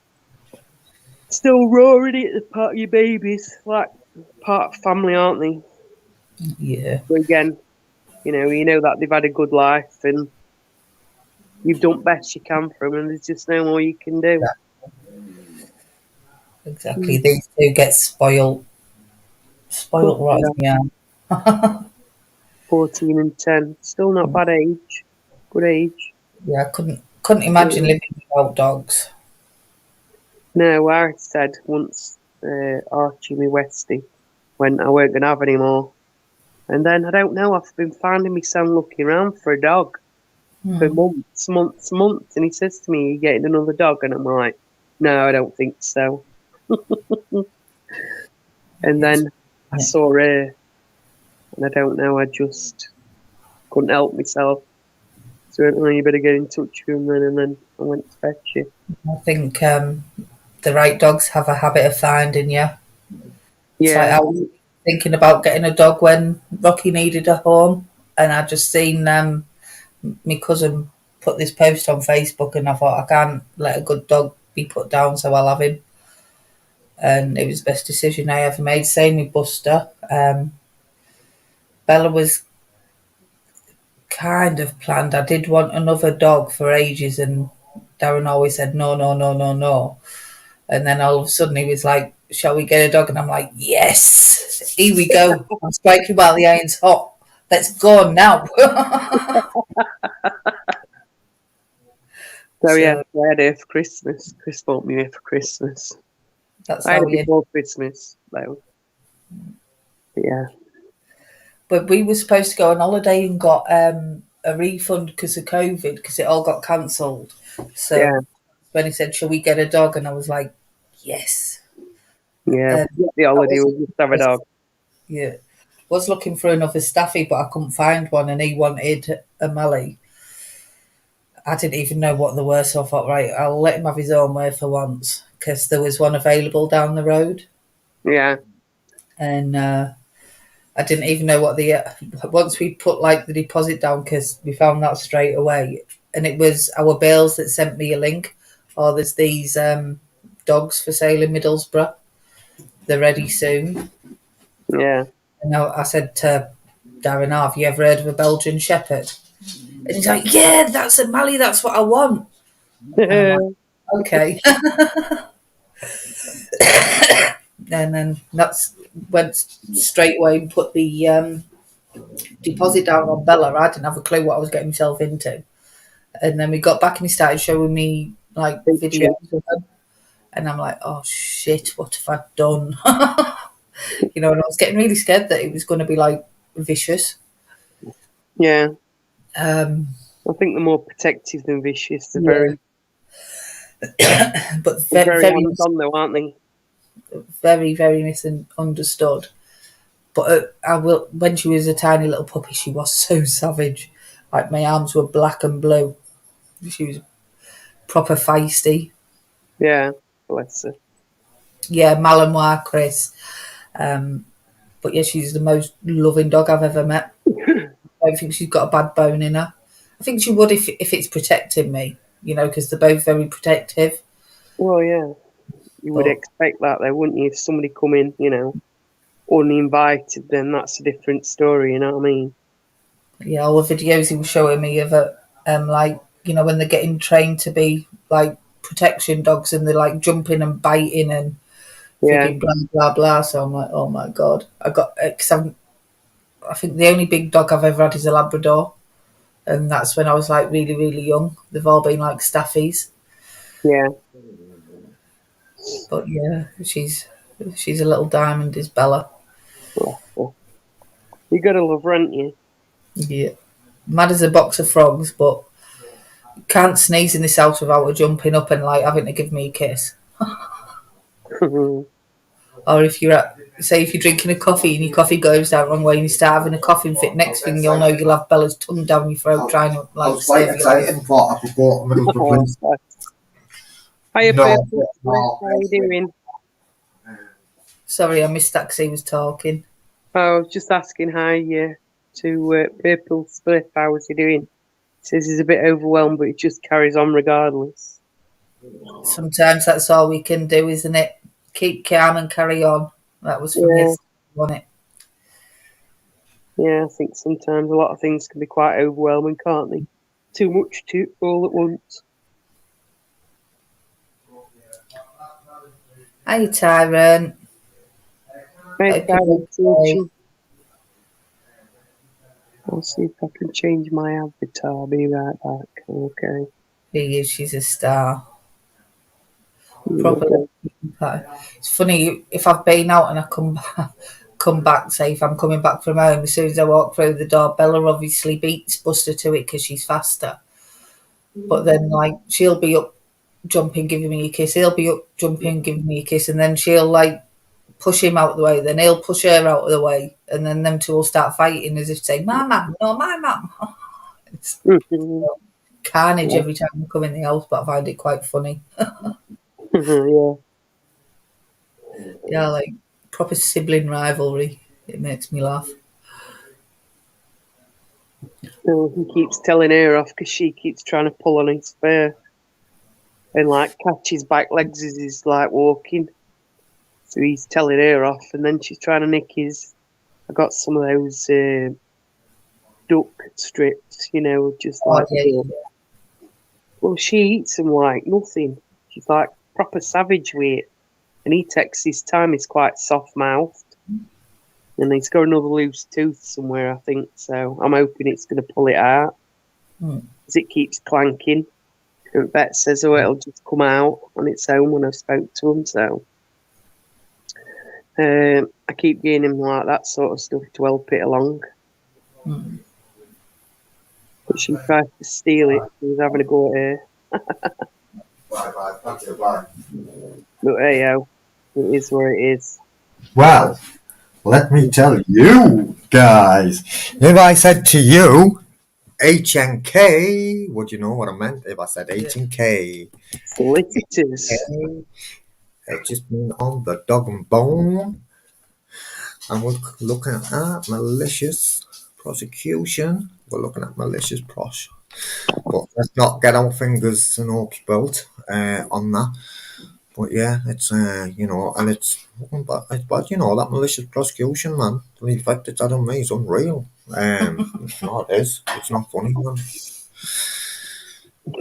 still roaring it as part of your babies, like part of family, aren't they? yeah, But again, you know that they've had a good life and you've done best you can for them, and there's just no more you can do. exactly. These two get spoiled right Yeah, yeah. 14 and 10, still not bad age. Good age. Yeah, I couldn't imagine Yeah. living without dogs. No, I said once, Archie, me Westy, when I weren't gonna have any more, and then I don't know. I've been finding myself looking around for a dog for months, and he says to me, "You getting another dog?" And I'm like, "No, I don't think so." And It's then I saw her, and I don't know. I just couldn't help myself. So I went, "Oh, you better get in touch with him then." And then I went to fetch you. I think the right dogs have a habit of finding you. It's like Yeah, I was thinking about getting a dog when Rocky needed a home, and I just seen my cousin put this post on Facebook, and I thought I can't let a good dog be put down, so I'll have him. And it was the best decision I ever made. Same with Buster. Bella was kind of planned. I did want another dog for ages, and Darren always said no, no, no, no, no. And then all of a sudden he was like, "Shall we get a dog?" And I'm like, "Yes, here we go. I'm striking while the iron's hot. Let's go now." so yeah, So I had her for Christmas. Chris bought me her for Christmas. that's I had how it we. before Christmas though. But yeah, But we were supposed to go on holiday and got a refund because of COVID, because it all got cancelled. yeah. So when he said, "Shall we get a dog?" and I was like, "Yes." Yeah, And the I holiday was, was just have a dog. yeah, was looking for another staffy, but I couldn't find one, and he wanted a Mallee. I didn't even know what they were, so I thought, right, I'll let him have his own way for once, because there was one available down the road, Yeah, and I didn't even know what the once we put like the deposit down, because we found that straight away, and it was our Bales that sent me a link. Oh, there's these dogs for sale in Middlesbrough. They're ready soon. yeah. And I said to Darren, "Oh, have you ever heard of a Belgian Shepherd?" And he's like, "Yeah, that's a Mally. That's what I want." And I'm like, "Okay." And then that's went straight away and put the deposit down on Bella. I didn't have a clue what I was getting myself into. And then we got back and he started showing me like Picture. videos of them. And I'm like, oh shit, what have I done? You know, and I was getting really scared that it was going to be like vicious. Yeah, Um, I think they're more protective than vicious. yeah, but they're very very, hands on though, aren't they? very, very misunderstood. But I will. When she was a tiny little puppy, she was so savage. Like my arms were black and blue. She was proper feisty. Yeah, bless her. Yeah, Malinois, Chris. Um, but yeah, she's the most loving dog I've ever met. I don't think she's got a bad bone in her. I think she would if it's protecting me, you know, because they're both very protective. Well, yeah, you would But expect that though, wouldn't you? If somebody come in, uninvited, then that's a different story. You know what I mean? yeah, all the videos he was showing me of it, like you know when they're getting trained to be like protection dogs and they're like jumping and biting and Yeah, freaking blah blah blah. So I'm like, oh my god, I got because I think the only big dog I've ever had is a Labrador, and that's when I was like really really young. They've all been like staffies, yeah. but yeah, she's a little diamond, is Bella. Bless her. You gotta love her, haven't you? Yeah, mad as a box of frogs, but can't sneeze in this house without her jumping up and like having to give me a kiss. Or if you're at, say, if you're drinking a coffee and your coffee goes down the wrong way and you start having a coughing fit, next thing you'll know you'll have Bella's tongue down your throat trying to I like was quite save your excited life. and thought I could go to Middlesbrough, Oh, please. hiya, No, Purple. no. How you doing? Sorry, I missed that because he was talking. I was just asking hi to Purple Spliff. How was he doing? Says he's a bit overwhelmed, but he just carries on regardless. Sometimes that's all we can do, isn't it? Keep calm and carry on. That was from Yeah, yesterday, wasn't it? yeah. I think sometimes a lot of things can be quite overwhelming, can't they? Too much to all at once. Hey, Tyrant. Hey, Hope you're Karen, okay. I'll see if I can change my avatar. I'll be right back. Okay. He is, she's a star. Here we Proper. go. It's funny if I've been out and I come back. Say if I'm coming back from home, as soon as I walk through the door, Bella obviously beats Buster to it because she's faster. But then like she'll be up jumping, giving me a kiss. He'll be up jumping, giving me a kiss, and then she'll like push him out of the way. Then he'll push her out of the way, and then them two will start fighting as if to say, "My mum, no, my mum." It's carnage Yeah. every time I come in the house, but I find it quite funny. Yeah. Yeah, like proper sibling rivalry. It makes me laugh. So he keeps telling her off because she keeps trying to pull on his fur and like catch his back legs as he's like walking. So he's telling her off, and then she's trying to nick his. I got some of those duck strips, just Oh like. yeah, Well, she eats them like nothing. She's like proper savage with it. And he takes his time. He's quite soft mouthed. And he's got another loose tooth somewhere, I think. So I'm hoping it's going to pull it out. Hmm. Because it keeps clanking. And vet says, oh, it'll just come out on its own when I spoke to him. So I keep getting him like that sort of stuff to help it along. Hmm. But she tries to steal it. He was having a go at her. Bye, bye. Thank you, bye. But hey, It is where it is. Well, let me tell you guys. If I said to you, HNK, would you know what I meant if I said HNK? Solicitors. It just means on the dog and bone. And we're looking at malicious prosecution. We're looking at malicious pros. But let's not get our fingers and hopes built on that. But yeah, it's and it's bad, that malicious prosecution, man. The effect it's had on me is unreal. No, it is. It's not funny, man.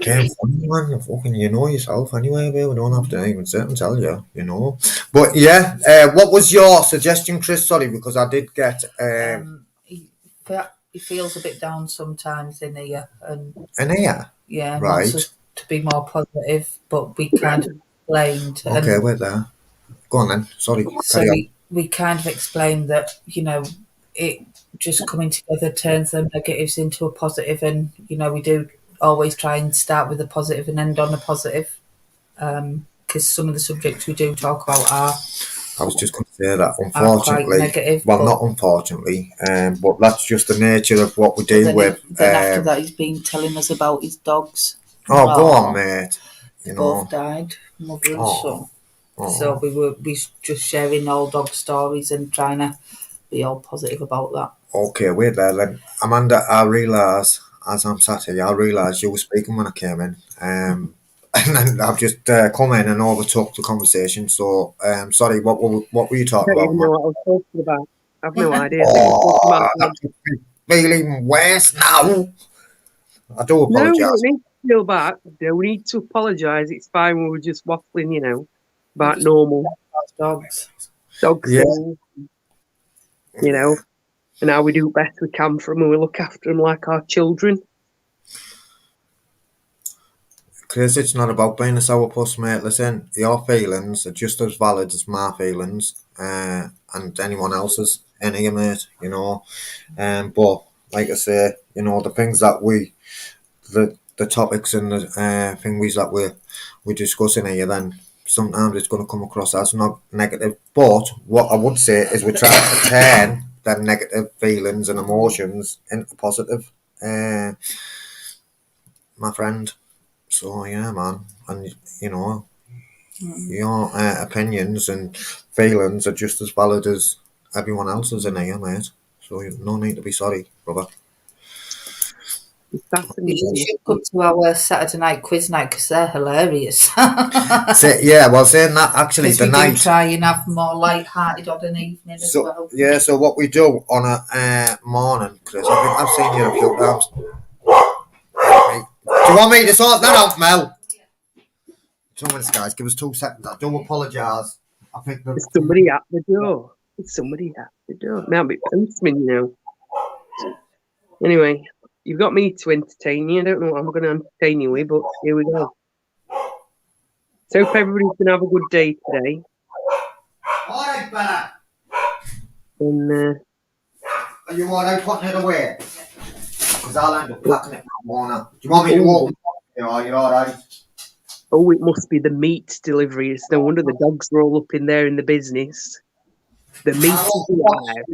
Can't funny, man. You know yourself anyway, babe. We don't have to even sit and tell you. But yeah, what was your suggestion, Chris? Sorry, because I did get He feels a bit down sometimes in here, and an ear. yeah, Right. wants us to be more positive, but we kind of explained. Okay, wait there. Go on then. Sorry. So Carry on. we kind of explained that, it just coming together turns the negatives into a positive, and, we do always try and start with a positive and end on a positive, because some of the subjects we do talk about are I was just going to say that, quite unfortunately. negative. Well, not unfortunately, but that's just the nature of what we do with. Then after that, he's been telling us about his dogs. Oh, go on, mate. Both died, mother and son. So we just sharing all dog stories and trying to be all positive about that. Okay, wait there then. Amanda, I realise, as I'm sat here, I realise you were speaking when I came in. And then I've just come in and overtook the conversation. So, sorry, what were you I talking don't about, even know man? what I was talking about. I've no idea. Oh, that makes me feel even worse now. I do No, we apologise. don't need to feel bad. Don't need to apologise. It's fine. We were just waffling, about normal Dogs. dog Yeah. things, and how we do best we can for them and we look after them like our children. Chris, it's not about being a sourpuss, mate. Listen, your feelings are just as valid as my feelings and anyone else's, any mate, But, like I say, the things that the topics and the things that we discuss in here, then sometimes it's going to come across as not negative. But what I would say is we try to turn them negative feelings and emotions into positive, my friend. So yeah, man, and your opinions and feelings are just as valid as everyone else's in here, mate. So no need to be sorry, brother. You Fascinating. should come to our Saturday night quiz night because they're hilarious. Saying that, actually, Because the we night. do try and have more light-hearted on an evening as well. Yeah, so what we do on a morning, Chris, I think I've seen you a few times. Do you want me to sort that out, Mel? 2 minutes, guys. Give us 2 seconds. I do apologise. I think There's somebody at the door. There's somebody at the door. Might be postman, Anyway, you've got me to entertain you. I don't know what I'm going to entertain you with, but here we go. So hope everybody's going to have a good day today. All right, Bella. And Are you all right putting it away? Because I'll end up packing it now. Do you want me to open it? Are you all right? oh, it must be the meat delivery. It's no wonder the dogs are all up in there in the business. The meat is alive.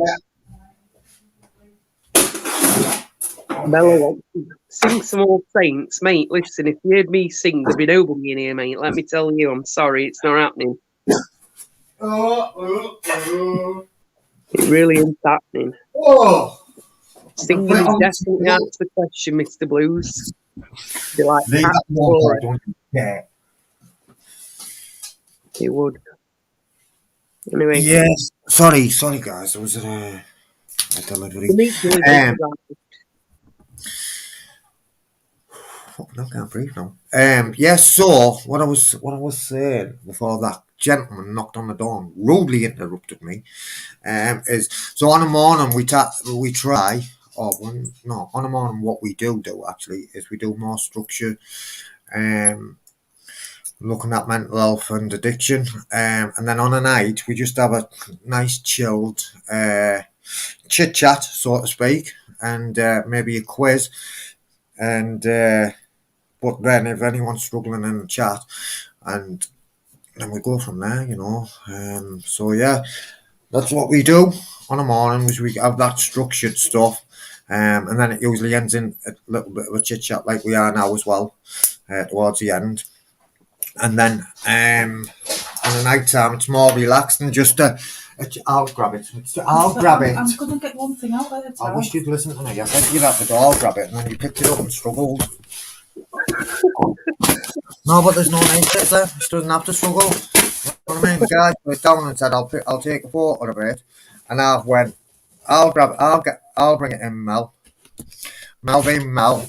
Mellow wants to sing some old saints, mate. Listen, if you heard me sing, there'd be nobody in here, mate. Let me tell you, I'm sorry, it's not happening. It really isn't happening. Singing is definitely out of the question, Mr. Blues. Be like it would. Anyway. Yes. Sorry, guys. There was a delivery. The meat delivery. I can't breathe now. Yes. So what I was saying before that gentleman knocked on the door and rudely interrupted me, is so on a morning we try. On a morning what we do actually is we do more structure, looking at mental health and addiction, and then on a night we just have a nice chilled chit chat, so to speak, and maybe a quiz, and but then if anyone's struggling in the chat and then we go from there, you know. So yeah, that's what we do on a morning. Was we have that structured stuff, and then it usually ends in a little bit of a chit chat like we are now as well, towards the end. And then on the night time, it's more relaxed and just I'll grab it. I'll grab it. I'm going to get one thing out there. I wish you'd listen to me. I said you'd have the door, I'll grab it, and then you picked it up and struggled. No, but there's no need to there. It doesn't have to struggle. You know what I mean? The guy put it down and said, I'll take a photo of it. And I went, I'll bring it in, Mel. Mel being Mel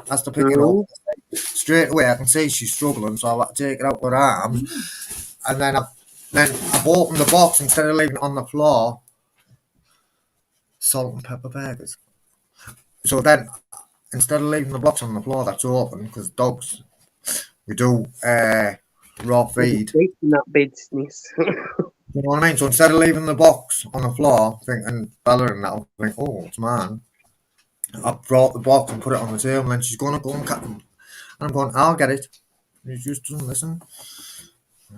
has to pick it up. Straight away, I can see she's struggling, so I'll have to take it out with her arm. And then I've opened the box instead of leaving it on the floor. Salt and pepper burgers. So then, instead of leaving the box on the floor that's open, because dogs, we do raw feed. In that business. You know what I mean? So instead of leaving the box on the floor, thinking Bella and that, think, oh, it's mine. I brought the box and put it on the table, and then she's going to go and cut them. And I'm going, I'll get it. She just doesn't listen.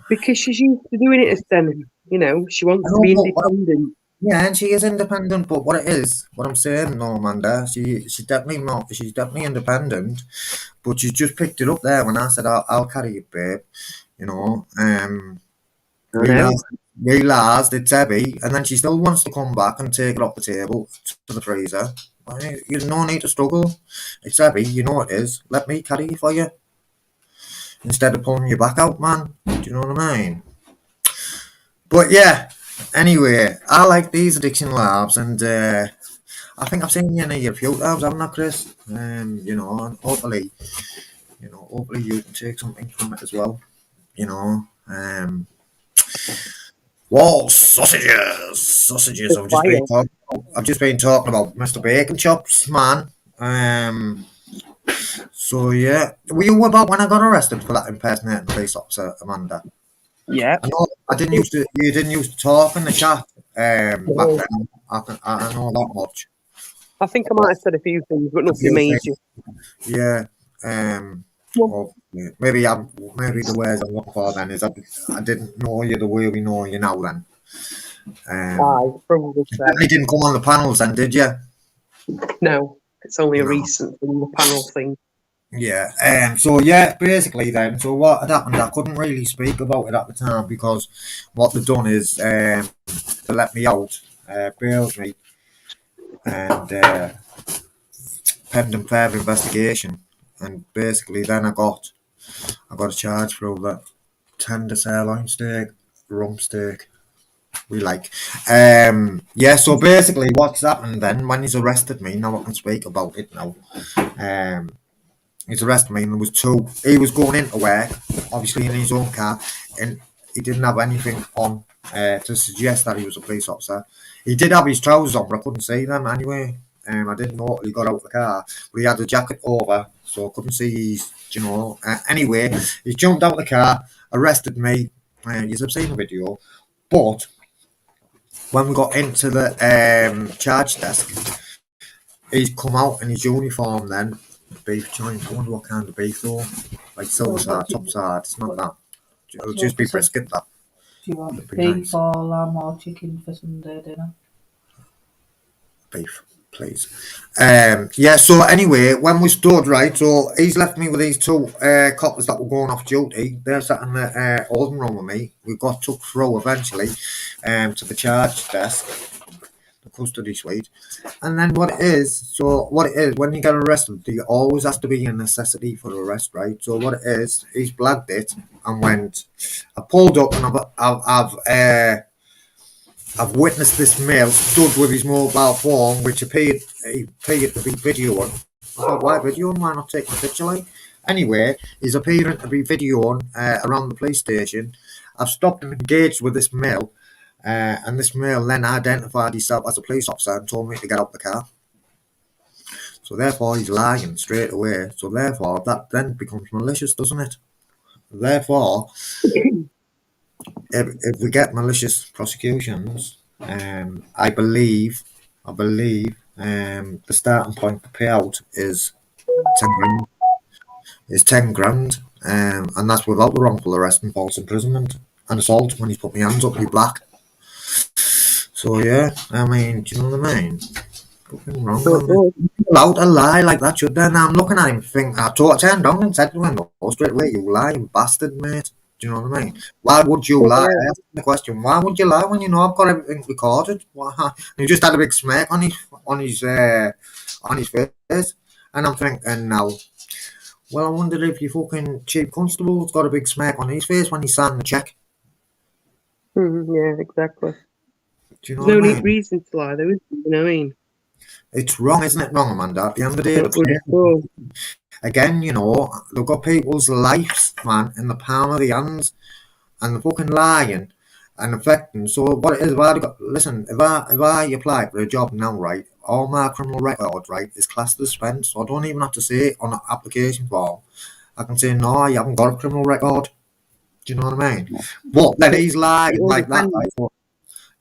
Because she's used to doing it as then, you know, she wants to be independent. Yeah, and she is independent, but what I'm saying, no, Amanda, she's definitely not. She's definitely independent, but she just picked it up there when I said, I'll carry it, babe. You know, realised it's heavy, and then she still wants to come back and take it off the table to the freezer. You no need to struggle. It's heavy, you know it is. Let me carry it for you. Instead of pulling your back out, man. Do you know what I mean? But yeah, anyway, I like these addiction labs, and I think I've seen you in a few times, haven't I, Chris? You know, and hopefully you can take something from it as well. You know, wall sausages. I've just been talking about Mr. Bacon Chops, man. So yeah, were you about when I got arrested for that impersonating police officer, Amanda? Yeah. You didn't used to talk in the chat back then. I know that much. I think I might have said a few things, but nothing major. Yeah. Well, maybe the words I'm looking for then is I didn't know you the way we know you now then. Probably so. You didn't come on the panels then, did you? No, it's only a recent thing, the panel thing. Yeah, so yeah, basically then, so what had happened, I couldn't really speak about it at the time because what they've done is to let me out, bailed me, and pending further investigation, and basically then I got a charge for over tender sirloin steak, rump steak, we like. Yeah, so basically what's happened then, when he's arrested me, now I can speak about it now, he's arrested me and there was two. He was going into work, obviously in his own car, and he didn't have anything on to suggest that he was a police officer. He did have his trousers on, but I couldn't see them anyway. I didn't know he got out of the car, but he had the jacket over, so I couldn't see his, anyway, he jumped out of the car, arrested me. You've seen the video, but when we got into the charge desk, he's come out in his uniform then. Beef joint. I wonder what kind of beef though. Like silver side, top side. It's not that. It'll just be brisket that. Do you want beef or lamb or chicken for Sunday dinner? Beef, please. Yeah, so anyway, when we stood, right, so he's left me with these two coppers that were going off duty. They're sat in the holding room with me. We got took through eventually to the charge desk, the custody suite. And then what it is, when you get arrested, there always has to be a necessity for arrest, right? So what it is, he's blagged it and went, I pulled up and I've witnessed this male stood with his mobile phone, which appeared to be videoing. I thought, why videoing? Why not taking a picture like? Anyway, he's appearing to be videoing around the police station. I've stopped and engaged with this male. And this male then identified himself as a police officer and told me to get out the car. So therefore, he's lying straight away. So therefore, that then becomes malicious, doesn't it? Therefore, if we get malicious prosecutions, I believe the starting point for payout is 10 grand. Is 10 grand. And that's without the wrongful arrest and false imprisonment and assault when he's put my hands up, he's black. So yeah, I mean, do you know what I mean? Fucking wrong, But, man. You're allowed to lie like that, should they? Now I'm looking at him thinking, I turned down and said to him, oh, straight away, you lying bastard, mate. Do you know what I mean? Why would you lie? I asked him the question, why would you lie when you know I've got everything recorded? Why? And he just had a big smirk on his face. And I'm thinking now, well, I wonder if your fucking chief constable's got a big smirk on his face when he signed the cheque. yeah, exactly. Do you know There's no what I need mean? reason to lie, though, is there? You know what I mean? It's wrong, isn't it wrong, Amanda? At the end of the day, But bloody cool. again, you know, they've got people's lives, man, in the palm of their hands, and they're fucking lying and affecting. So what it is, listen, if I apply for a job now, right, all my criminal record, right, is classed as spent, so I don't even have to say it on the application form. I can say, no, you haven't got a criminal record. Do you know what I mean? But then he's lying It all like that, depends. right? So,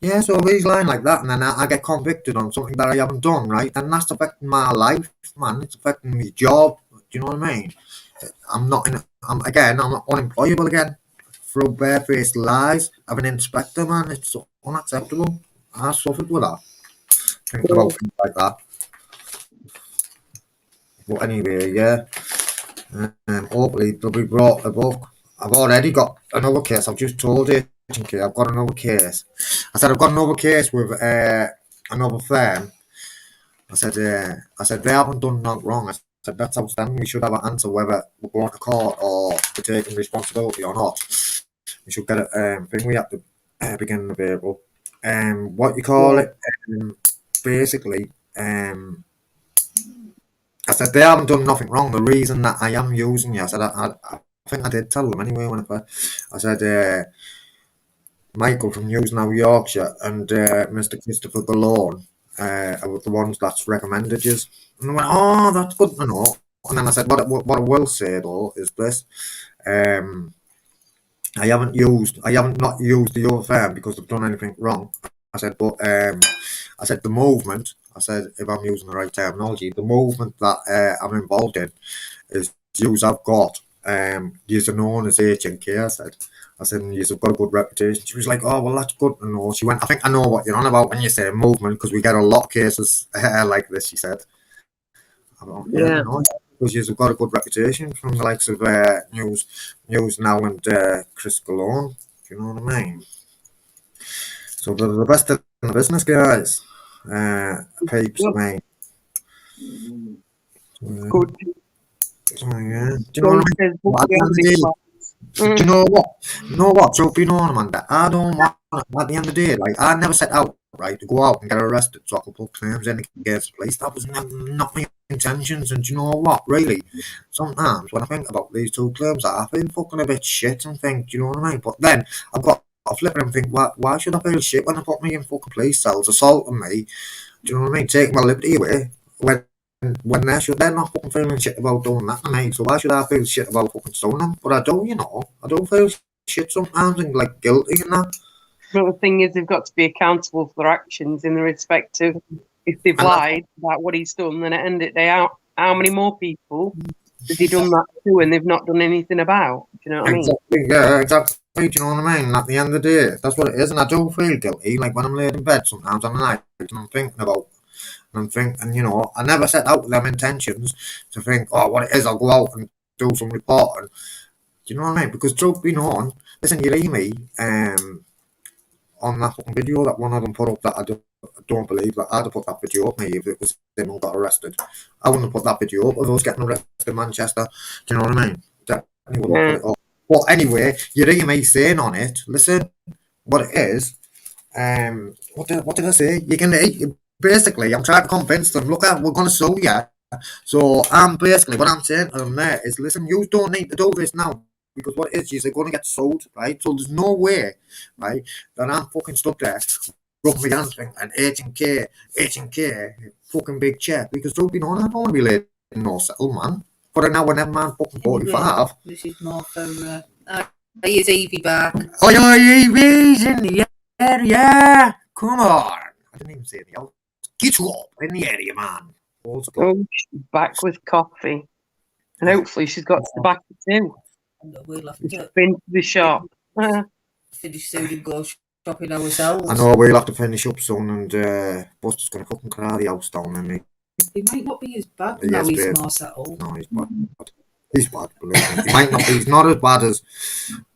yeah, so if he's lying like that, and then I get convicted on something that I haven't done, right? Then that's affecting my life, man. It's affecting my job. Do you know what I mean? I'm not in. I'm unemployable again through barefaced lies of an inspector, man. It's unacceptable. I suffered with that. Thinking about things like that. But anyway, yeah. Hopefully they'll be brought a book. I've already got another case. I've just told you, I've got another case. I said I've got another case with another firm. I said they haven't done nothing wrong. I said that's outstanding. We should have an answer whether we're going to court or we're taking responsibility or not. We should get a thing we at the beginning of April. What you call it? Basically, I said they haven't done nothing wrong. The reason that I am using you, I said I think I did tell them anyway. I said Michael from News Now Yorkshire and Mr. Christopher Galone are the ones that's recommended you. And I went, oh, that's good to know. And then I said, what I will say though is this. I haven't not used the other firm because they've done anything wrong. I said, but I said the movement. I said if I'm using the right terminology, the movement that I'm involved in is views I've got. You're known as H&K. I said, you've got a good reputation. She was like, oh well, that's good to know. She went, I think I know what you're on about when you say movement because we get a lot of cases like this. She said. Yeah, Yeah. no, because you've got a good reputation from the likes of News Now and Chris Galone. Do you know what I mean? So they're the best in the business, guys. Peeps, Yep. mate. Good. So, yeah. Do you know what I mean? Says, But at the end of the day, do you know what? You know what? So, you know, Amanda, I don't want, at the end of the day, like, I never set out, right, to go out and get arrested so I could put claims in against the police. That was not my intentions. And do you know what? Really, sometimes when I think about these two claims, I feel fucking a bit shit and think, do you know what I mean? But then I've got to flip it and think, why should I feel shit when they put me in fucking police cells, assaulting me? Do you know what I mean? Taking my liberty away when they're not fucking feeling shit about doing that to me. So why should I feel shit about fucking stoning them? But I don't, you know. I don't feel shit sometimes and like guilty and that. But the thing is, they've got to be accountable for their actions in the respect of if they've And lied about what he's done, then at the end of the day, how many more people has he done that to and they've not done anything about? Do you know what I mean? exactly, yeah, exactly. Do you know what I mean? At the end of the day, that's what it is. And I do feel guilty. Like when I'm laid in bed sometimes on the night and I'm thinking about and you know, I never set out with them intentions to think, oh, what it is, I'll go out and do some reporting. Do you know what I mean? Because truth be known, listen, you hear me on that fucking video that one of them put up that I don't believe that I'd have put that video up me if it was them who got arrested. I wouldn't have put that video up of us getting arrested in Manchester. Do you know what I mean? Definitely wouldn't have put it up. But anyway, you hear me saying on it, listen, what it is, what did I say? You can basically, I'm trying to convince them, look, we're going to sue you. So I'm basically, what I'm saying to them there is, listen, you don't need to do this now. Because what it is, you're going to get sold, right? So there's no way, right, that I'm fucking stuck there, rubbing my hands and H&K, fucking big check. Because don't be honest, I don't want to be late in no settle, man. But now when that man fucking 45. This is more for, is Evie back? Oh, Evie's in the area. Come on. I didn't even say the out. Get up in the area, man. Oh, she's back with coffee. And hopefully she's got tobacco too. And we'll have to Been to the shop. finish soon and go shopping ourselves. I know we'll have to finish up soon, and Buster's going to fucking cry the house down, and He might not be as bad Yes, now he's babe. more settled. no, he's bad. He's bad, believe me. He might not, he's not as bad as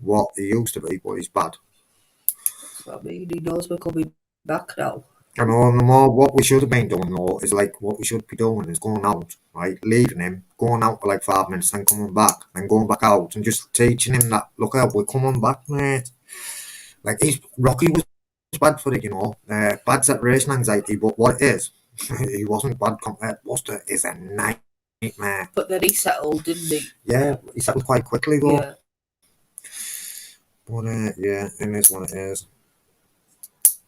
what he used to be, but he's bad. So, I mean, he knows we're coming back now. I know, no more what we should have been doing, though, is like what we should be doing is going out, right? Leaving him, going out for like 5 minutes, then coming back, then going back out, and just teaching him that, look out, we're coming back, mate. Like, Rocky was bad for it, you know. Bad separation anxiety, but what it is, he wasn't bad compared. Buster is a nightmare. But then he settled, didn't he? Yeah, he settled quite quickly, though. Yeah. But, yeah, it is what it is.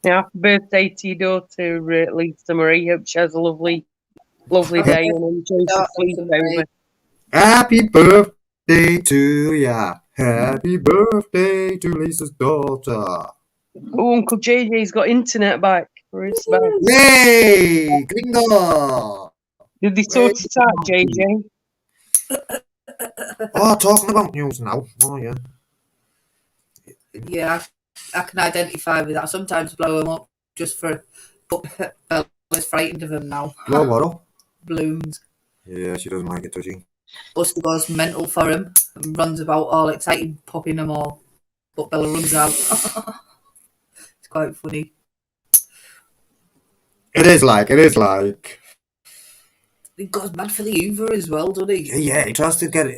Yeah, happy birthday to your daughter, Lisa Marie. Hope she has a lovely day and enjoys the sleep over. Happy birthday to ya. Happy birthday to Lisa's daughter. Oh, Uncle JJ's got internet back for his birthday. Yay! Gringo! Did they sort it out, JJ? Oh, talking about news now. Oh, yeah. Yeah, I can identify with that. I sometimes blow him up just for. But Bella's frightened of him now. Blow what up? Balloons. Yeah, she doesn't like it, does she? Buster goes mental for him and runs about all excited, popping them all. But Bella runs out. It's quite funny. It is like. He goes mad for the Hoover as well, doesn't he? Yeah, he tries to get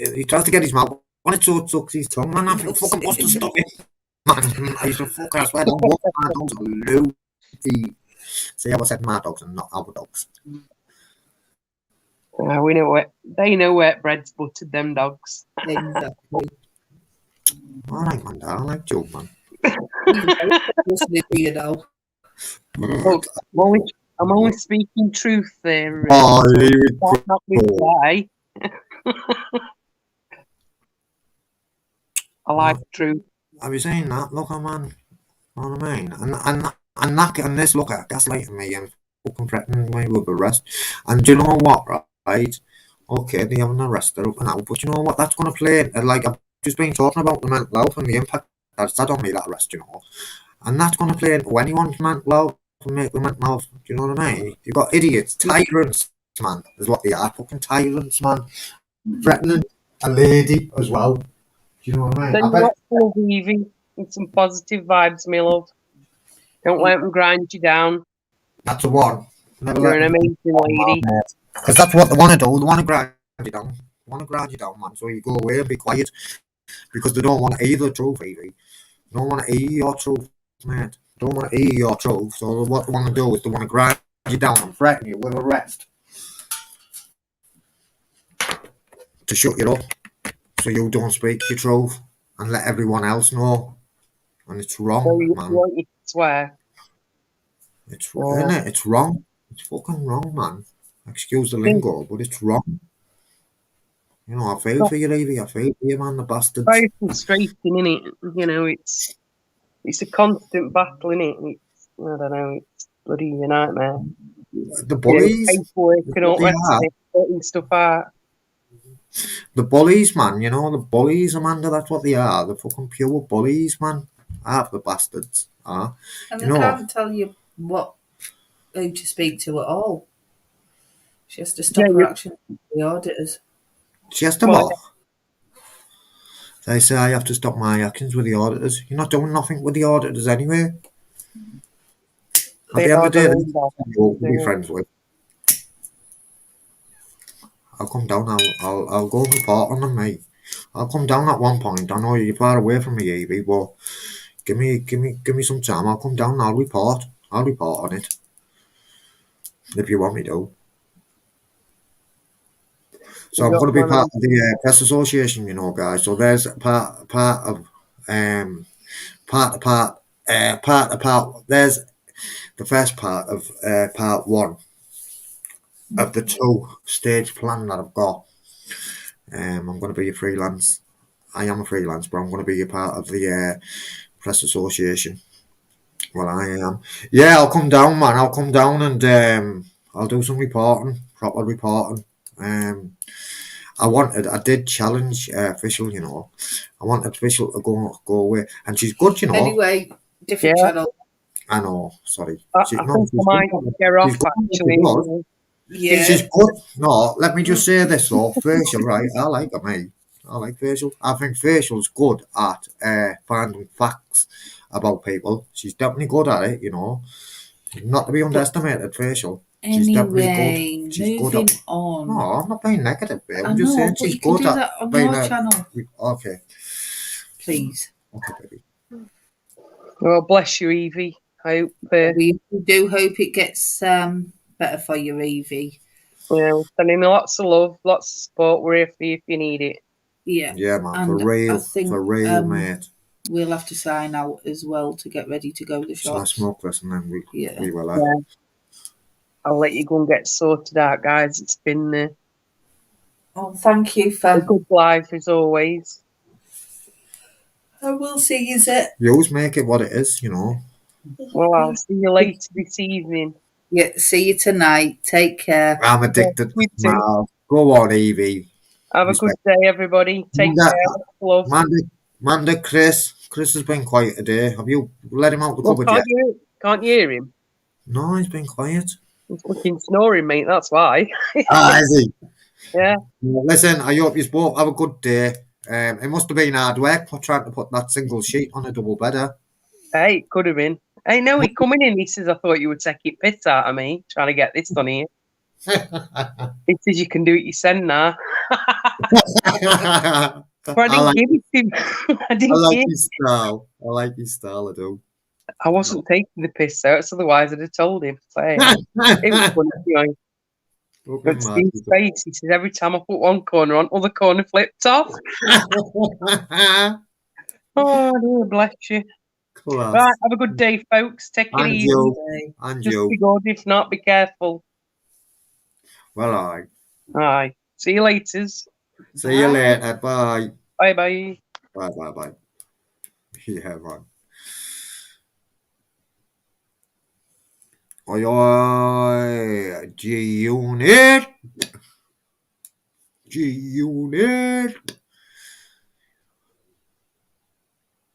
his mouth on it, so it sucks his tongue, man. I think fucking Buster stop it. Man, I used to fucking, I swear, don't walk my dogs are loopy. See how I said my dogs and not our dogs. We know they know where bread's buttered, them dogs. Exactly. Alright, man, I like Joe, man. Listening to you now. Look, I'm always speaking truth there. Oh, That's not me lie. I like truth. I was saying that, look, man. You know what I mean? And this, look at gaslighting me and fucking threatening me with arrest. And do you know what, right? Okay, they haven't arrested her now, but you know what? That's going to play, like, I've just been talking about the mental health and the impact that's had on me, that arrest, you know. And that's going to play into anyone's mental health and make the mental health, do you know what I mean? You've got idiots, tyrants, man, is what they are, fucking tyrants, man. Threatening a lady as well. Do you know what I mean? Then you love Evie with some positive vibes, my love. Don't let them grind you down. That's the one. Never You're an amazing lady. Because that's what they want to do. They want to grind you down. They want to grind you down, man. So you go away and be quiet. Because they don't want to hear the truth, Evie. They don't want to hear your truth, mate. They don't want to hear your truth. So what they want to do is they want to grind you down and threaten you with arrest. To shut you up. So you don't speak your truth and let everyone else know. And it's wrong, So you man. want you to swear. It's isn't it? It's wrong. It's fucking wrong, man. Excuse the lingo, but it's wrong. You know, I feel for you, Evie. I feel for you, man, the bastards. Very frustrating, innit? You know, it's a constant battle, innit? It's, I don't know, it's bloody a nightmare. The bullies. Paperwork and all that sorting stuff out. The bullies, man, you know, the bullies, Amanda, that's what they are. The fucking pure bullies, man. Half the bastards are. And You they know, can't tell you who to speak to at all. She has to stop her action with the auditors. she has to what? They say I have to stop my actions with the auditors. You're not doing nothing with the auditors anyway. At the end of the day, you'll be friends with. I'll come down. I'll go and report on them, mate. I'll come down at one point. I know you're far away from me, Evie, but give me some time. I'll come down. I'll report. I'll report on it if you want me to. So I'm going to be part of the press association, you know, guys. So there's part of there's the first part of part one of the 2-stage plan that I've got. I'm going to be a freelance. I am a freelance, but I'm going to be a part of the press association. Well, I am. Yeah, I'll come down, man. I'll come down and I'll do some reporting, proper reporting. I did challenge Official, you know. I wanted Official to go away, and she's good, you know. Anyway, different Yeah. channel. I know, sorry. I She, no, think I she's might good. get her She's off good at what she actually. does. Yeah. She's good. No, let me just say this though. Facial, right? I like her, mate. I like Facial. I think Facial's good at finding facts about people. She's definitely good at it, you know. Not to be underestimated, Facial. She's definitely Anyway, good. She's good moving at. on. No, I'm not being negative, babe. I I'm just know, saying but she's you can good do at that on being your a. channel, Okay, please. okay, baby. Well, bless you, Evie. I hope We do hope it gets better for you, Evie. we're sending lots of love, lots of support. We're here for you if you need it. Yeah, Yeah, man, and I think for real, mate. we'll have to sign out as well to get ready to go to the So let's shops. smoke this, and then Yeah. we will. Yeah. I'll let you go and get sorted out, guys. It's been Oh, thank you a for. good life as always. I will see you it. You always make it what it is, you know. Well, I'll see you later this evening. Yeah, see you tonight. Take care. I'm addicted. You too. Now, go on, Evie. Have a good day, everybody. Take Manda, care. Love. Manda, Chris. Chris has been quiet today. Have you let him out the Well, cupboard yet? can't you hear him? No, he's been quiet. He's fucking snoring, mate. That's why. Is he? Yeah. Listen, I hope you both have a good day. It must have been hard work for trying to put that single sheet on a double bedder. Hey, it could have been. Hey, no, he coming in. He says, I thought you would take it piss out of me trying to get this done here. He says, you can do it yourself now. But I didn't give it to him. I didn't like give his style. I like his style, I do. I wasn't taking the piss out, so otherwise I'd have told him. So, it was funny, you know. But Steve's face, he says, every time I put one corner on, other corner flipped off. Oh, dear, bless you. Class. Right, have a good day, folks. Take it easy. And Just you. be good. If not, be careful. Well, I. Aye. See you later. See you later. Bye. Bye-bye. Bye. Yeah, right. Oi, G-Unit. G-Unit.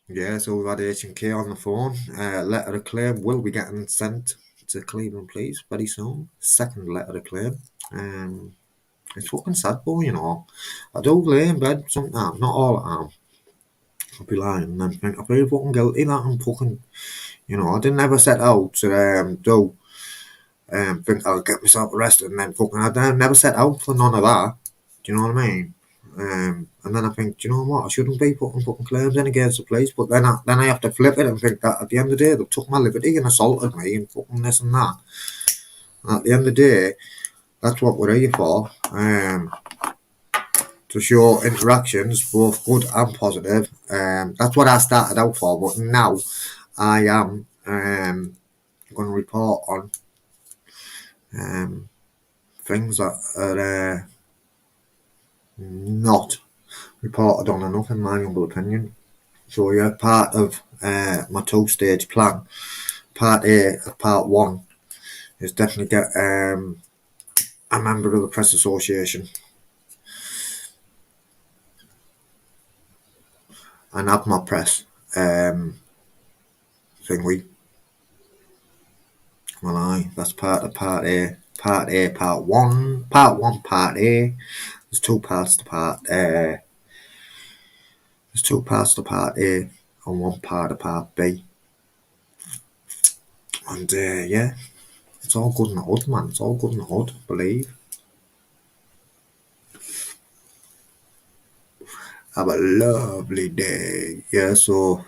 Yeah, so we've had H&K on the phone. Letter of claim will be getting sent to Cleveland Police very soon. Second letter of claim. It's fucking sad, boy, you know. I do lay in bed sometimes, not all the time. I'll be lying and then think, I feel fucking guilty that I'm fucking, you know, I didn't ever set out to think I'll get myself arrested and then fucking, I never set out for none of that. Do you know what I mean? And then I think, do you know what? I shouldn't be putting fucking claims in against the police. But then I have to flip it and think that at the end of the day, they took my liberty and assaulted me and fucking this and that. And at the end of the day, that's what we're here for. To show interactions, both good and positive. That's what I started out for. But now I am going to report on things that are not reported on enough, in my humble opinion. So yeah, part of my two-stage plan, part A of part one, is definitely get a member of the press association and have my press thingy. Well, that's part of part A. Part A, part one, part A. There's two parts to part A. There's two parts to part A and one part of part B. And yeah, it's all good in the hood, man. It's all good in the hood, I believe. Have a lovely day. Yeah, so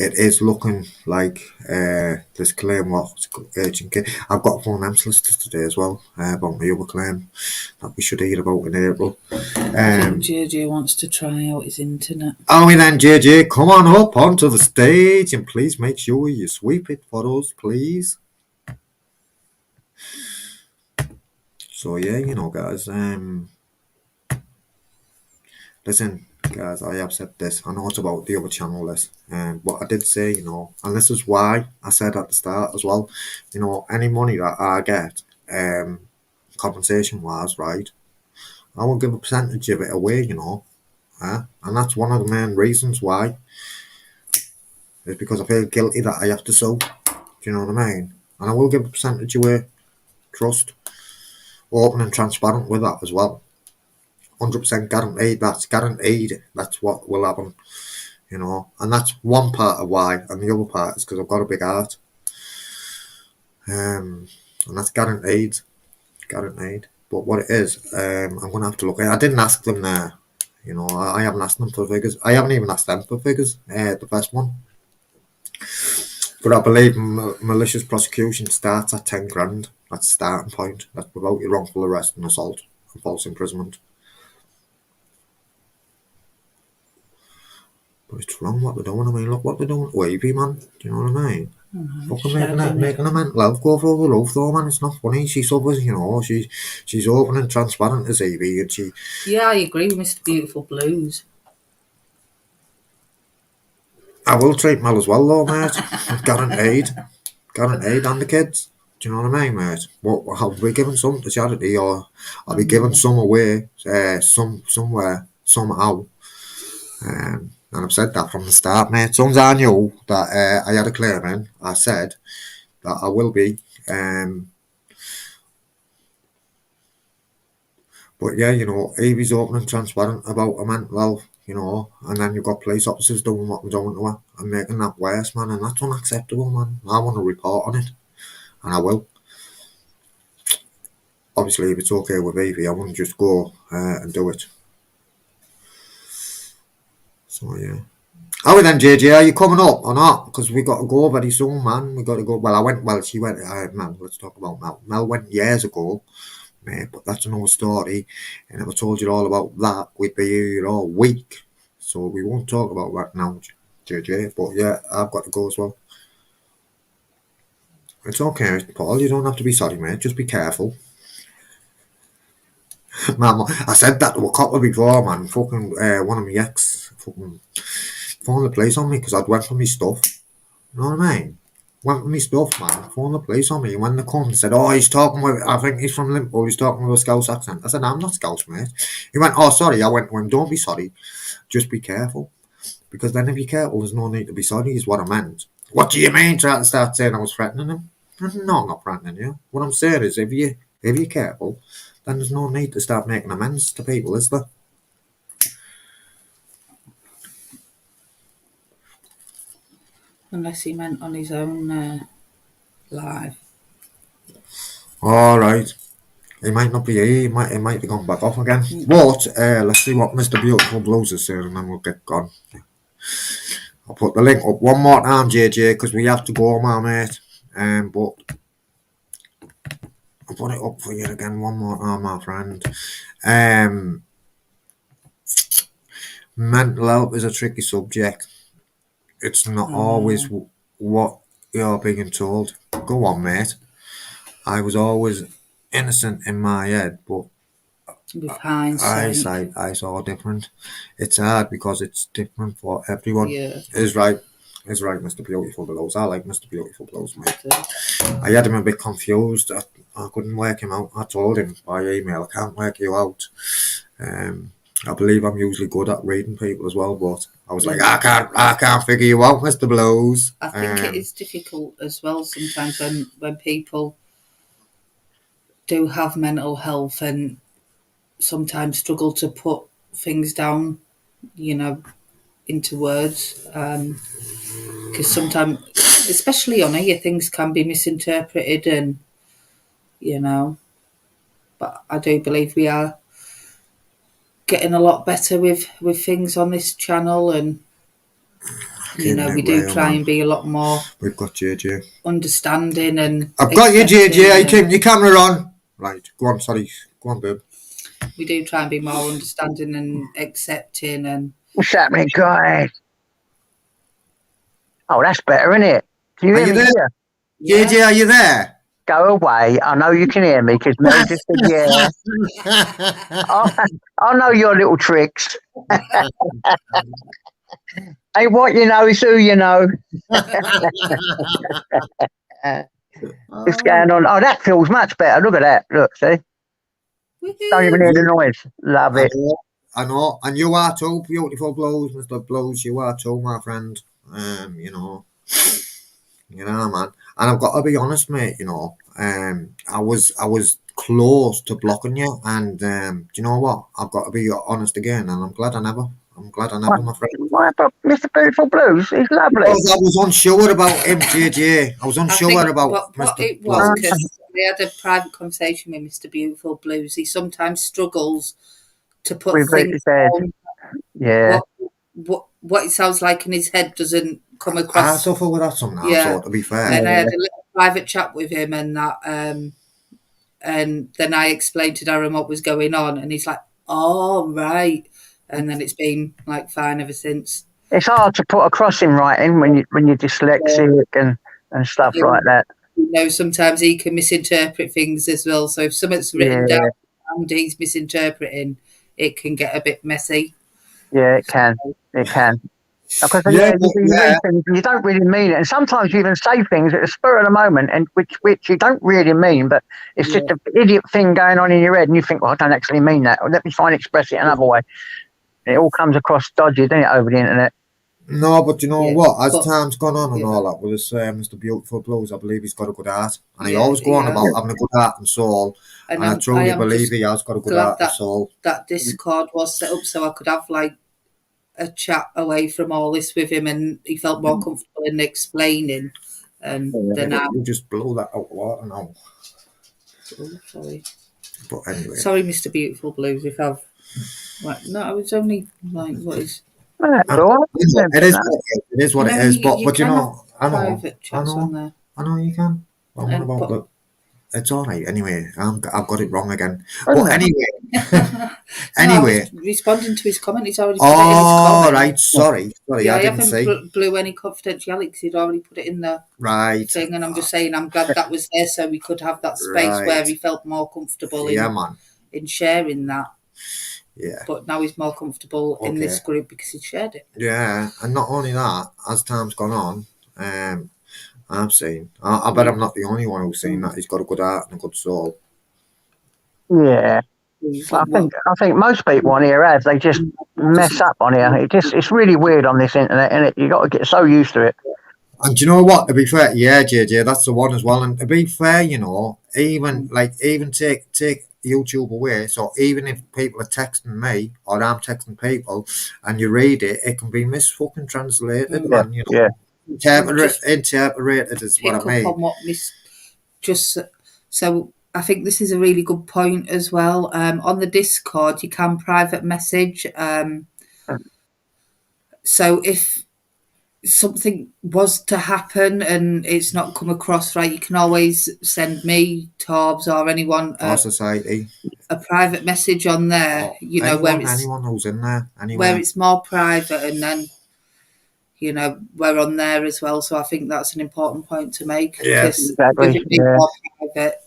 it is looking like this claim was urgent. I've got a phone M solicitors today as well about my other claim that we should hear about in April. I think JJ wants to try out his internet. Oh, and then JJ, come on up onto the stage and please make sure you sweep it for us, please. So yeah, you know, guys. Listen, guys, I have said this. I know it's about the other channel list, but I did say, you know, and this is why I said at the start as well, you know, any money that I get compensation wise, right, I will give a percentage of it away, you know. And that's one of the main reasons why. Is because I feel guilty that I have to sue. Do you know what I mean? And I will give a percentage away. Trust. Open and transparent with that as well. 100% guaranteed. That's guaranteed. That's what will happen. You know, and that's one part of why, and the other part is because I've got a big heart. And that's guaranteed. Guaranteed. But what it is, I'm going to have to look at it. I didn't ask them there. You know, I haven't asked them for figures. I haven't even asked them for figures. The first one. But I believe malicious prosecution starts at 10 grand. That's the starting point. That's without your wrongful arrest and assault and false imprisonment. But it's wrong what they're doing. I mean, look what they're doing. Wavy, man. Do you know what I mean? Fucking making a mental health go over the roof, though, man. It's not funny. She suffers, you know. She's open and transparent as Evie, and she. Yeah, I agree with Mr. Beautiful Blues. I will treat Mel as well, though, mate. Guaranteed. Guaranteed, and the kids. Do you know what I mean, mate? What I'll be giving some to charity, or I'll be giving some away, somewhere, somehow. And I've said that from the start, mate. As soon as I knew that I had a claim in, I said that I will be. But yeah, you know, Evie's open and transparent about her mental health, you know, and then you've got police officers doing what they're doing to her and making that worse, man, and that's unacceptable, man. I want to report on it, and I will. Obviously, if it's okay with Evie, I wouldn't just go and do it. So, yeah. How then, JJ, are you coming up or not? Because we got to go very soon, man. We got to go. Well, she went, Mel, let's talk about Mel. Mel went years ago, mate, but that's another story. And if I told you all about that, we'd be here all week. So we won't talk about that now, JJ. But yeah, I've got to go as well. It's okay, Paul. You don't have to be sorry, mate. Just be careful. Man, I said that to a couple before, man. Fucking one of my ex fucking phoned the police on me because I'd went for my stuff. You know what I mean? Went for my stuff, man. Phoned the police on me. And when they come, they said, "Oh, he's talking with, I think he's from Liverpool, he's talking with a Scouse accent." I said, "I'm not Scouse, mate." He went, "Oh, sorry." I went to him, "Don't be sorry. Just be careful. Because then if you're careful, there's no need to be sorry," is what I meant. "What do you mean?" Trying to start saying I was threatening him. No, I'm not threatening you. What I'm saying is, if you're careful, then there's no need to start making amends to people, is there? Unless he meant on his own live. All right. He might not be here. He might have gone back off again. But let's see what Mr. Beautiful Blues is saying, and then we'll get gone. I'll put the link up one more time, JJ, because we have to go, my mate. But I'll put it up for you again one more time, my friend. Mental health is a tricky subject. It's not always what you're being told. Go on, mate. I was always innocent in my head, but With hindsight. I saw different. It's hard because it's different for everyone. Yeah. Is right, Mr. Beautiful Blues. I like Mr. Beautiful Blues, mate. I had him a bit confused. I couldn't work him out. I told him by email, "I can't work you out." I believe I'm usually good at reading people as well, but I was like, I can't figure you out, Mr. Blues. I think it is difficult as well sometimes when people do have mental health and sometimes struggle to put things down, you know, into words. Because sometimes, especially on here, things can be misinterpreted and, you know, but I do believe we are getting a lot better with things on this channel, and you know, we do try and be a lot more. We've got JJ. Understanding and. I've got you, JJ. I keep your camera on. Right, go on. Sorry, go on, babe. We do try and be more understanding and accepting and. What's happening, guys? Oh, that's better, isn't it? Can you hear me here? JJ, are you there? Go away. I know you can hear me because Mel just said, yeah. I know your little tricks. Hey, what you know is who you know. What's going on? Oh, that feels much better. Look at that. Look, see? Don't even hear the noise. Love I it. know, I know, and you are too, beautiful Blues, Mr. Blues. You are too, my friend. You know, man. And I've got to be honest, mate. I was close to blocking you, and do you know what? I've got to be honest again, and I'm glad I never. I'm glad I never, my friend. Why, but Mr. Beautiful Blues, he's lovely. Because I was unsure about him, JJ. I was unsure about what Mr. it was, Blues. because we had a private conversation with Mr. Beautiful Blues. He sometimes struggles to put We've things said, down. yeah. What it sounds like in his head doesn't come I across. suffer with that sometimes, Yeah. so to be fair. And I had a little private chat with him, and that, and then I explained to Darren what was going on, and he's like, "Oh, right." And then it's been like fine ever since. It's hard to put across in writing when you're dyslexic and stuff like that. Sometimes he can misinterpret things as well. So if something's written down and he's misinterpreting, it can get a bit messy. Yeah, it can. It can. Because Yeah, you read things and you don't really mean it, and sometimes you even say things at the spur of the moment, and which you don't really mean, but it's just an idiot thing going on in your head, and you think, well, I don't actually mean that. Or let me try and express it another way. And it all comes across dodgy, doesn't it, over the internet? No, but you know what? As But- time's gone on and all that, with this Mr. Beautiful Blues, I believe he's got a good heart. And he Yeah, always go on he about has. having a good heart and soul. And I I truly am believe just he has got a good glad heart and soul. that Discord was set up so I could have like a chat away from all this with him, and he felt more comfortable in explaining. Than I. You just blow that out of water now. Oh, sorry. But anyway. Sorry, Mr. Beautiful Blues, if I've. Like, no, I was only like, what is. That's all right. It is what it is. It is what it is. But you know, I know. Private chats on there. I know you can. Well, what about that? It's all right. Anyway, I've got it wrong again. But anyway, anyway, I was responding to his comment. He's already put it in his oh, comment. right. Sorry, I didn't see. haven't blew any confidentiality because he'd already put it in the thing, and I'm just saying I'm glad that was there so we could have that space where he felt more comfortable in sharing that. Yeah. But now he's more comfortable in this group because he shared it. Yeah, and not only that, as time's gone on, I've seen. I bet I'm not the only one who's seen that he's got a good heart and a good soul. Yeah. I think most people on here have. They just mess up on here. It's really weird on this internet, and you got to get so used to it. And do you know what? To be fair, yeah, JJ, that's the one as well. And to be fair, even take YouTube away. So even if people are texting me or I'm texting people, and you read it, it can be misfucking translated, man. Interpreted is what I mean. On what so I think this is a really good point as well. On the Discord, you can private message. So if something was to happen and it's not come across right, you can always send me, Torbs, or anyone society a private message on there. Anyone who's in there, where it's more private, and then we're on there as well. So I think that's an important point to make. Yeah, exactly. More private,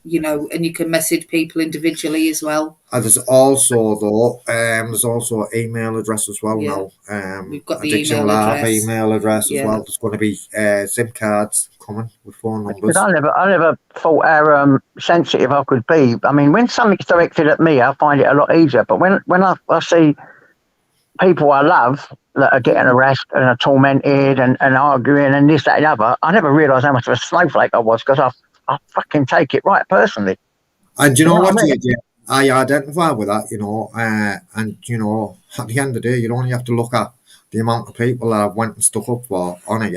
and you can message people individually as well. And there's also an email address as well now. We've got the Addiction Lab email address as well. There's going to be SIM cards coming with phone numbers. I never thought how sensitive I could be. I mean, when something's directed at me, I find it a lot easier. But when I see people I love that are getting harassed and are tormented and arguing and this, that, and the other, I never realised how much of a snowflake I was, because I fucking take it right personally. And you know what, I identify with that, and at the end of the day, you only have to look at the amount of people that I've went and stuck up for on it,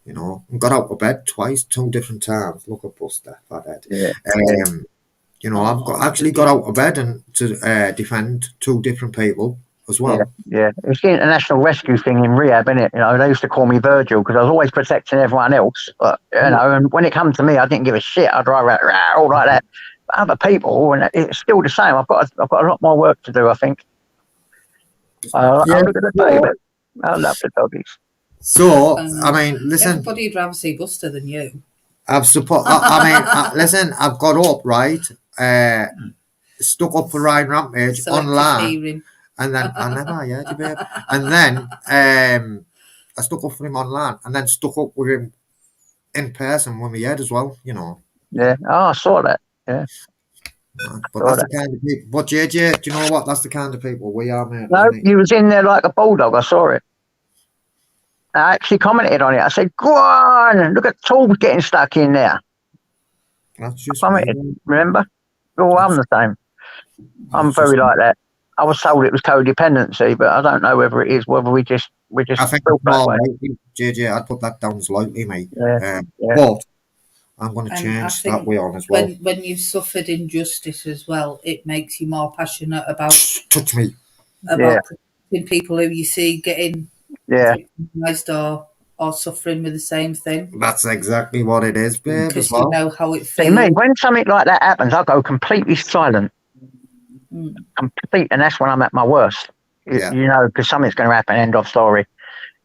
and got out of bed twice, 2 different times. Look at Buster, fathead. Yeah. I've actually got out of bed and to defend 2 different people as well. Yeah. It's the international rescue thing in rehab, isn't it? They used to call me Virgil because I was always protecting everyone else. But and when it comes to me, I didn't give a shit. I'd drive around all like that. But other people, and it's still the same. I've got a lot more work to do, I think. I love the doggies. So I mean, listen. Everybody'd rather see Buster than you. Listen. I've got up right. Stuck up for Ryan Rampage online. And then I never heard you, babe. And then I stuck up for him online, and then stuck up with him in person with my head as well. Yeah. Oh, I saw that. Yeah. But Saw that's that. the kind of people. But JJ, do you know what? That's the kind of people we are, mate. No, Isn't it? you was in there like a bulldog. I saw it. I actually commented on it. I said, "Go on, look at Torbs getting stuck in there." That's I just me. commented. Remember? Oh, I'm That's, the same. I'm that's just very me. like that. I was told it was codependency, but I don't know whether it is. Whether we just I think built it's that more way. likely, JJ. I'd put that down slightly, mate. Yeah, yeah, But I'm going to And I change that think way on as well. when you've suffered injustice as well, it makes you more passionate about Touch me. yeah, protecting people who you see getting yeah. victimised or suffering with the same thing, That's exactly what it is, babe, as because you well. know how it See me feels. when something like that happens, I go completely silent, and that's when I'm at my worst. Yeah. You know, because something's going to happen. End of story.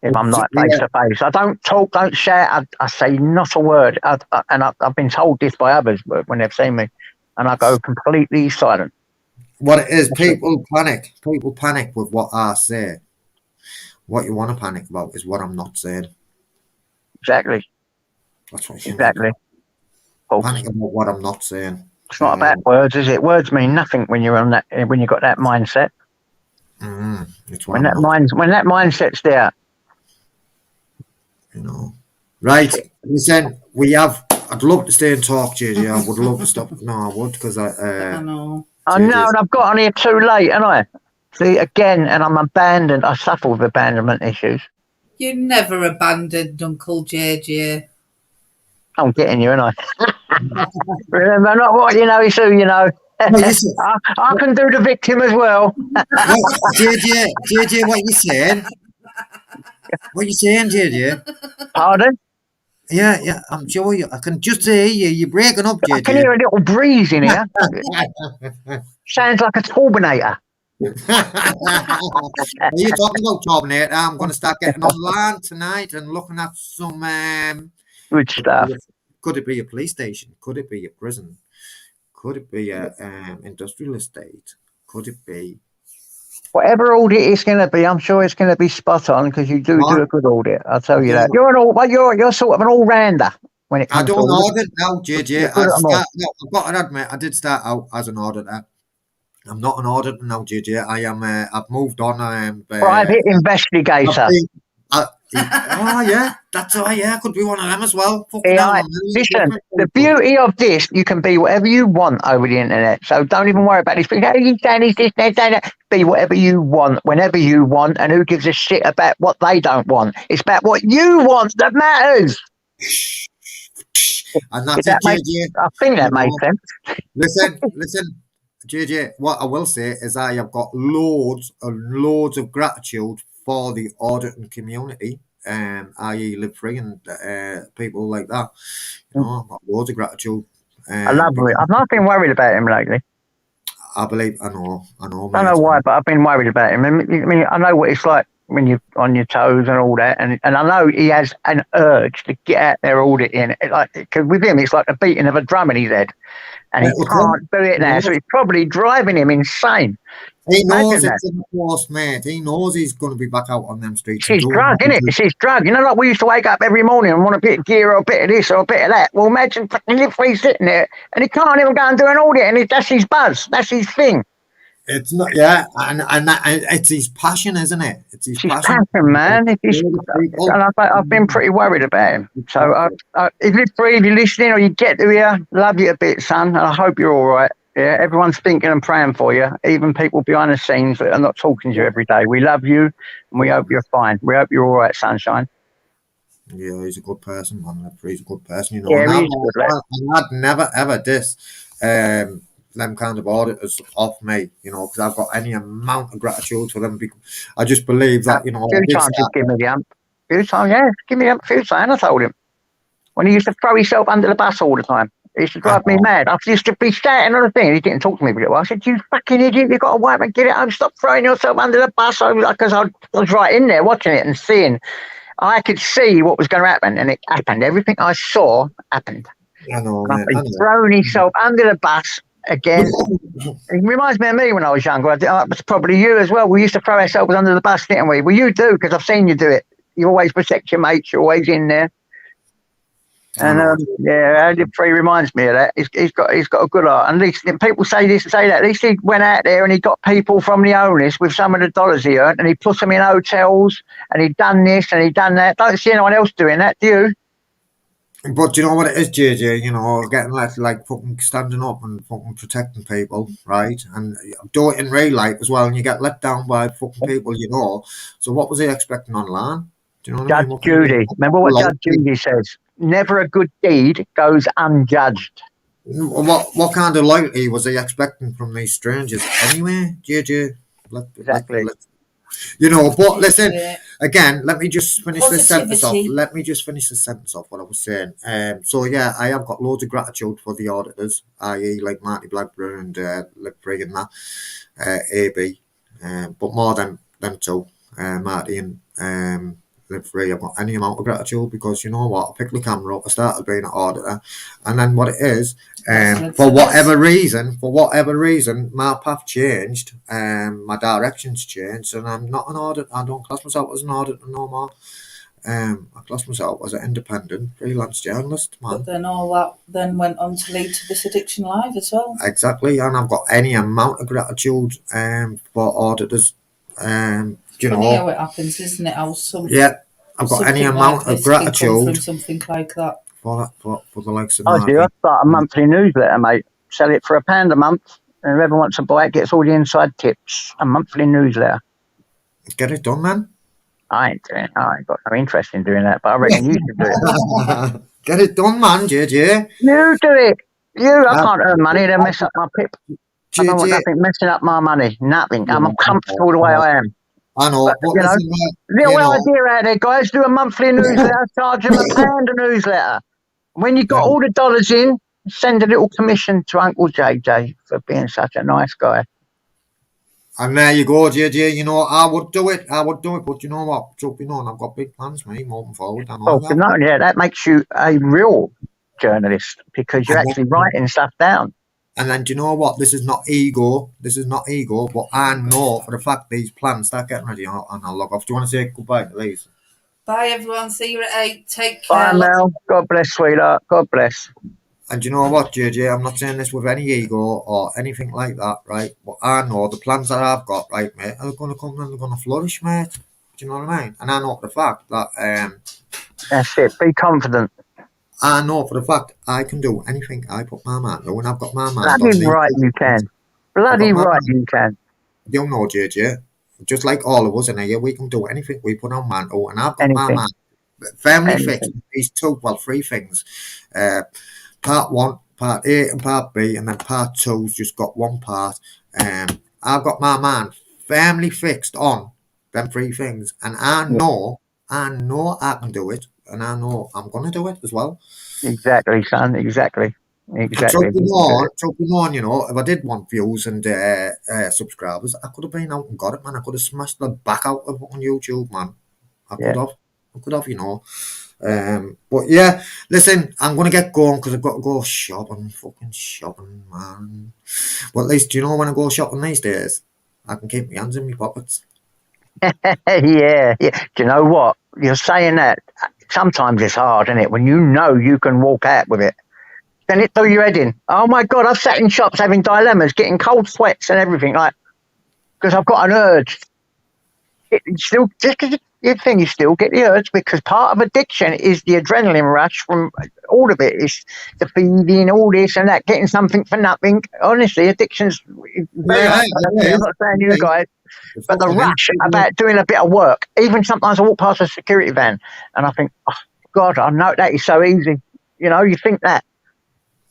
If I'm not face Yeah. to face, I don't talk, don't shout. I say not a word. I've been told this by others when they've seen me, and I go completely silent. What it is, That's it. people panic. People panic with what I say. What you want to panic about is what I'm not saying. Exactly, That's what you need to exactly. Folks, panic about what I'm not saying. it's not about words, is it? Words mean nothing when you're on that. When you've got that mindset. It's what I'm not. When that mindset's there, You know. Right. Listen, we have. I'd love to stay and talk, JJ. I would love to stop. No, I would because I know. I know, JJ's. and I've got on here too late, haven't I? See, again, and I'm abandoned. I suffer with abandonment issues. You never abandoned Uncle JJ. I'm getting you, and I remember not what you know is who you know. No, listen. I can do the victim as well. What, JJ, what you saying? What you saying, JJ? Pardon? Yeah, I'm sure you. I can just hear you. You're breaking up, I can JJ. hear a little breeze in here. Sounds like a turbinator. Are you talking about Terminator? I'm going to start getting online tonight and looking at some. Good stuff. Could it be a police station? Could it be a prison? Could it be a industrial estate? Could it be? Whatever audit it's going to be, I'm sure it's going to be spot on because you do What? a good audit. I'll tell you Yeah. that. You're sort of an all rounder when it I comes to don't audit. audit now, JJ. You're good at them all. I've got to admit, I did start out as an auditor. I'm not an auditor now, JJ. I am. I've moved on. Private investigator. Oh yeah, that's all. Yeah, I could be one of them as well. Fucking hell, AI. I'm really Listen, different the people. beauty of this, you can be whatever you want over the internet. So don't even worry about this. Oh, you saying this, that. Be whatever you want, whenever you want, and who gives a shit about what they don't want? It's about what you want that matters. And Did that's that it, make? JJ. I think that You made know, sense. listen, JJ. What I will say is I have got loads and loads of gratitude for the auditing community, i.e. Live Free and people like that. You know, I've got loads of gratitude. I love it. Because I've not been worried about him lately. I believe I know, Don't mate. know why, but I've been worried about him. I mean, I know what it's like when you're on your toes and all that, and I know he has an urge to get out there auditing. Because with him, it's like the beating of a drum in his head, and he It'll come. can't do it now. So it's probably driving him insane. He knows Imagine that. it's in the course, mate. He knows he's going to be back out on them streets It's and his doing drug, what isn't he it? does. It's his drug. You know, like we used to wake up every morning and want a bit of gear or a bit of this or a bit of that. Well, imagine fucking Live Free sitting there, and he can't even go and do an audit, and that's his buzz. That's his thing. It's not, yeah, and it's his passion, isn't it? It's his It's his passion. passion, man. People. And I've been pretty worried about him. So if you're free, if you're listening or you get to here, love you a bit, son. And I hope you're all right. Yeah, everyone's thinking and praying for you, even people behind the scenes that are not talking to you every day. We love you and we hope you're fine. We hope you're all right, sunshine. Yeah, he's a good person, man. He's a good person, you know. Yeah, And he is good, lad. I'd never ever diss them kind of auditors off me, you know, because I've got any amount of gratitude for them. I just believe that, you know, A I few did times he'd start. give me the ump. A few times, yeah, give me the ump a few times. I told him. When he used to throw himself under the bus all the time. It used to drive me mad. I used to be shouting on the thing. He didn't talk to me for a while. I said, "You fucking idiot! You've got to wipe and get it home. Stop throwing yourself under the bus." Because I was right in there watching it and seeing. I could see what was going to happen, and it happened. Everything I saw happened. I know, And man. he's thrown himself under the bus again. It reminds me of me when I was younger. It was probably you as well. We used to throw ourselves under the bus, didn't we? Well, you do, because I've seen you do it. You always protect your mates. You're always in there. I know. Andy Free reminds me of that. He's got a good art. And at least people say this and say that. At least he went out there and he got people from the homeless with some of the dollars he earned, and he put them in hotels, and he done this and he done that. Don't see anyone else doing that, do you? But you know what it is, JJ? You know, getting like fucking standing up and fucking protecting people, right? And do it in real life as well, and you get let down by fucking people, you know. So what was he expecting online? Do you know what I Judge mean? What can you Judy. Remember what Judge Judy says? Never a good deed goes unjudged. what kind of loyalty was he expecting from these strangers anyway, JJ? Exactly. You know, but listen, Yeah. again, let me just finish this sentence off. Positivity. Let me just finish this sentence off what I was saying. So yeah, I have got loads of gratitude for the auditors, i.e. like Marty Blackburn and Liv Free and that, AB, but more than them two, Marty and Liv Free. I've got any amount of gratitude because you know what, I picked the camera up, I started being an auditor, and then what it is, for whatever reason, my path changed, my directions changed, and I'm not an auditor. I don't class myself as an auditor no more. I class myself as an independent freelance journalist, man. But then all that then went on to lead to this addiction live as well. Exactly, and I've got any amount of gratitude for auditors. You Funny how know, it happens, isn't it? How I've got any something amount like of this can come from gratitude something like that. for the likes of I do. I Marty. start a monthly newsletter, mate. Sell it for £1 a month, and whoever wants to buy it gets all the inside tips. A monthly newsletter. Get it done, man. I ain't doing it. I ain't got no interest in doing that, but I reckon you should do it. Get it done, man, JJ. You do it. I can't earn money. They mess up my pip. I don't want JJ. nothing messing up my money. Nothing. I'm comfortable the way I am. I know, but You know, listen, little you know, idea out there, guys. Do a monthly newsletter. Charge them £1 a newsletter. When you got all the dollars in, send a little commission to Uncle JJ for being such a nice guy. and there you go, JJ. You know, I would do it. But you know what? Truth be known, I've got big plans, mate, moving forward. I know Well, that. not only that makes you a real journalist because you're And actually writing stuff down. then do you know what? This is not ego. But I know for the fact these plans start getting ready, and I'll log off. Do you want to say goodbye, please? Bye everyone, see you at 8. Take Bye, care. Mel. God bless, sweetheart. God bless. And you know what, JJ? I'm not saying this with any ego or anything like that, right? But I know the plans that I've got, right, mate, are going to come and they're going to flourish, mate. Do you know what I mean? And I know for the fact that That's it. Be confident. I know for the fact I can do anything I put my mind to, and I've got my mind on Bloody these. right you can. Bloody right you can. You know, JJ, just like all of us in here, we can do anything we put our mind to, and I've got my Anything. mind firmly fixed Anything. these three things. Part 1, part A and part B, and then part 2's just got one part. I've got my mind firmly fixed on them 3 things, and I know I can do it, and I know I'm gonna do it as well. Exactly, son. Exactly. And Exactly. truth be known, you know, if I did want views and subscribers, I could have been out and got it, man. I could have smashed the back out of on YouTube, man. I could have, you know. But yeah, listen, I'm gonna get going because I've got to go fucking shopping, man. But at least, you know, when I go shopping these days, I can keep my hands in my pockets. Yeah. Do you know what? You're saying that. Sometimes it's hard, isn't it? When you know you can walk out with it. Then it throw your head in. Oh my God, I've sat in shops having dilemmas, getting cold sweats and everything, like, because I've got an urge. You still get the urge because part of addiction is the adrenaline rush from all of it. It's the feeding, all this and that, getting something for nothing. Honestly, addiction's very much. I'm not saying you guys, but the rush about doing a bit of work. Even sometimes I walk past a security van and I think, oh God, I know that is so easy. You know, you think that.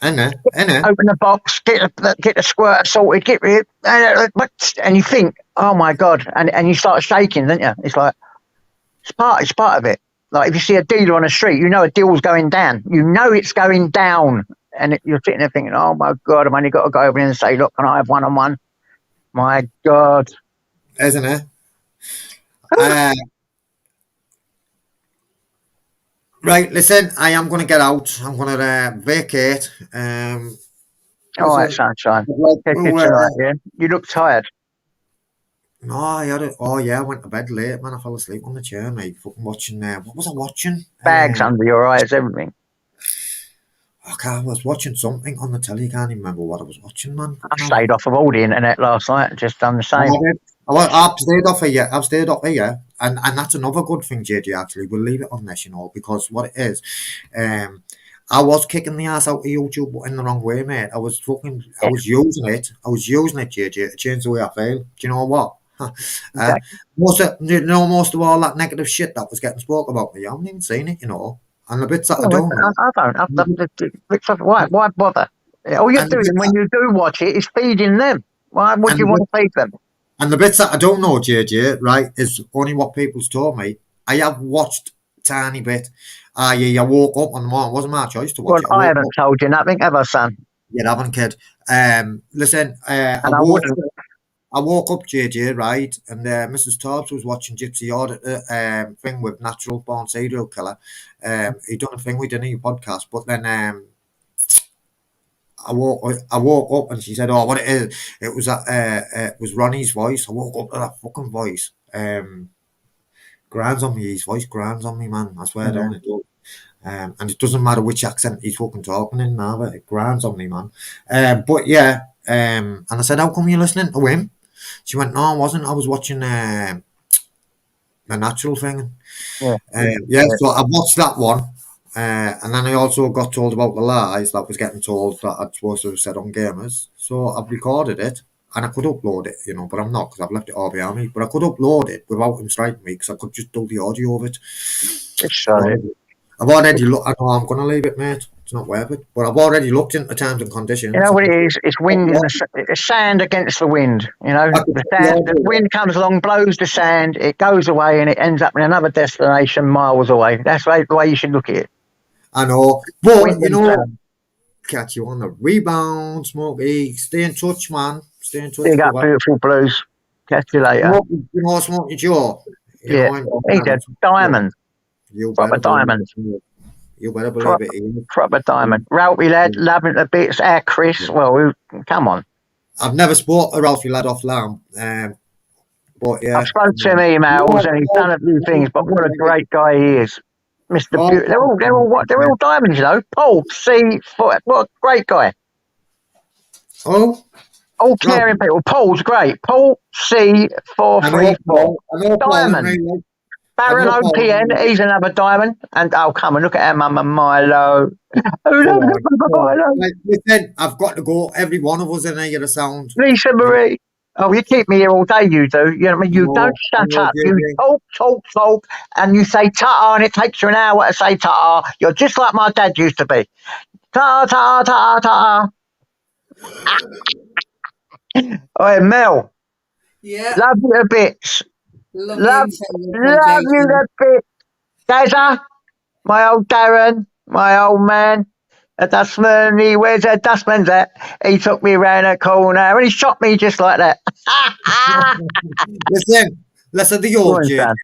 I know. Open the box, get the squirt sorted, get rid, and you think, oh my God, and you start shaking, don't you? It's like it's part of it. Like if you see a dealer on the street, you know a deal's going down. You know it's going down, and you're sitting there thinking, oh my God, I've only got to go over there and say, look, can I have one-on-one? My God, Isn't it? Right, listen, I am going to get out. I'm going to vacate. all right, sunshine. Catch you tonight, yeah? You look tired. No, I had it. Oh yeah, I went to bed late, man. I fell asleep on the chair, mate. Fucking watching. What was I watching? Bags under your eyes, everything. Okay, I was watching something on the telly. I can't even remember what I was watching, man. I stayed off of all the internet last night. Just done the same. I've stayed off here. I've stayed off here, and that's another good thing, JJ. Actually, we'll leave it on this, because what it is, I was kicking the ass out of YouTube, but in the wrong way, mate. I was using it. I was using it, JJ, to change the way I feel. Do you know what? Okay. Most of all that negative shit that was getting spoke about me, I haven't even seen it, and the bits that I don't know. I don't. Why bother? All you're And the doing bits when you do watch it is feeding them. Why would and you the want bits to feed them? And the bits that I don't know, JJ, right, is only what people's told me. I have watched a tiny bit. I woke up on the morning. It wasn't my choice to Well, watch it. I I woke haven't up. told you nothing, have I, son? You haven't, kid. Listen, And I wouldn't. I woke up, JJ, right, and Mrs. Tobbs was watching Gypsy Auditor thing with Natural Born Serial Killer. He done a thing we did in your podcast, but then I woke up and she said, "Oh, what it is? It was it was Ronnie's voice." I woke up to that fucking voice. Grinds on me, his voice grinds on me, man. I swear down it does. And it doesn't matter which accent he's fucking talking in now, but it grinds on me, man. But yeah, and I said, "How come you're listening to him?" She went, "No, I wasn't. I was watching a natural thing." Yeah. Yeah, so I watched that one. And then I also got told about the lies that was getting told that I'd supposed to have said on gamers. So I've recorded it and I could upload it, but I'm not because I've left it all behind me. But I could upload it without him striking me because I could just do the audio of it. It's solid. I've already looked. I know I'm going to leave it, mate. It's not worth it. But I've already looked into terms and conditions. You know what it is? It's wind in the sand against the wind. The wind comes along, blows the sand, it goes away, and it ends up in another destination miles away. That's the way you should look at it. I know, but Wind catch you on the rebound, Smokey. Stay in touch, man. Stay in touch. Big up, beautiful blues. Catch you later. Smokey Joe. Yeah, he's a diamond. Proper diamond. You better believe it. Proper diamond. Ralphie lad, loving the bits. Our Chris, well, come on. I've never spoke to Ralphie lad off lamb. But yeah. I've spoken to him emails and he's done a few things, but what a great guy he is. Mr. They're all diamonds, Paul C. What a great guy. Oh. All caring people. Paul's great. Paul C. 434. Diamond. Baron OPN, he's another diamond. And come and look at our mama Milo. Listen, I've got to go. Every one of us in here a sound. Lisa Marie. Oh, you keep me here all day, you do. You know what I mean? You don't shut up. You talk, and you say ta-ta, and it takes you an hour to say ta-ta. You're just like my dad used to be. Ta-ta, ta-ta, ta-ta. Oi, Mel. Yeah. Love you to bits. Love you to bits. Dazza, my old Darren, my old man. A dustman, where's that dustman's at? He took me around a corner and he shot me just like that. Listen, the old Jay. I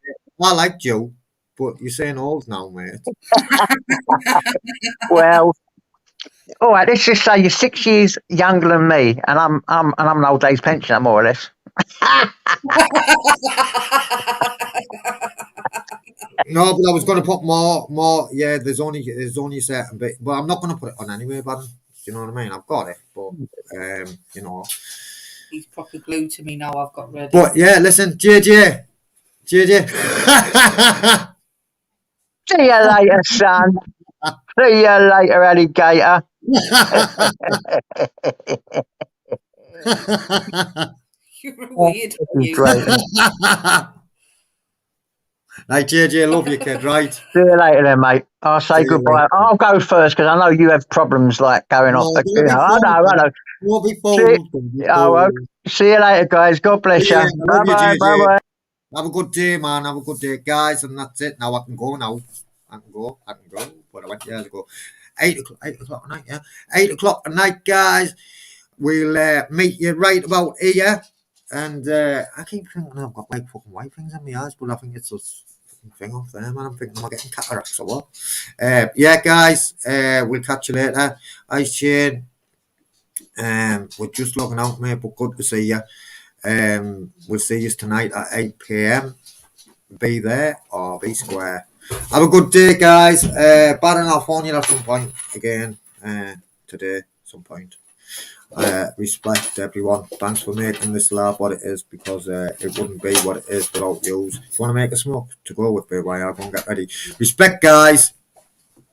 like Joe, but you're saying old now, mate. Well, all right, let's just say you're 6 years younger than me, and I'm an old age pensioner, more or less. No, but I was going to put more. Yeah, there's only a certain bit, but I'm not going to put it on anyway, but you know what I mean? I've got it, but he's proper glued to me now. I've got ready. But yeah, listen, JJ. See you later, son. See you later, alligator. You're weird. Great. Right, JJ, love you, kid, right? See you later then, mate. I'll say goodbye. I'll go first because I know you have problems like going off. I know. See you later, guys. God bless you. Bye-bye. Have a good day, man. Have a good day, guys. And that's it. Now I can go now. I can go. But I went years ago. 8 o'clock at night, yeah? 8 o'clock at night, guys. We'll meet you right about here. And I keep thinking I've got like fucking white things in my eyes, but I think it's this thing off there, man. I'm thinking I'm getting cataracts or what. Yeah, guys, we'll catch you later. Hi, Shane. We're just logging out, mate, but good to see you. We'll see you tonight at 8 p.m. Be there or be square. Have a good day, guys. Baron, I'll phone you at some point again. today at some point. Respect everyone. Thanks for making this lab what it is, because it wouldn't be what it is without yous. If you want to make a smoke to go with BYR, go and get ready. Respect, guys.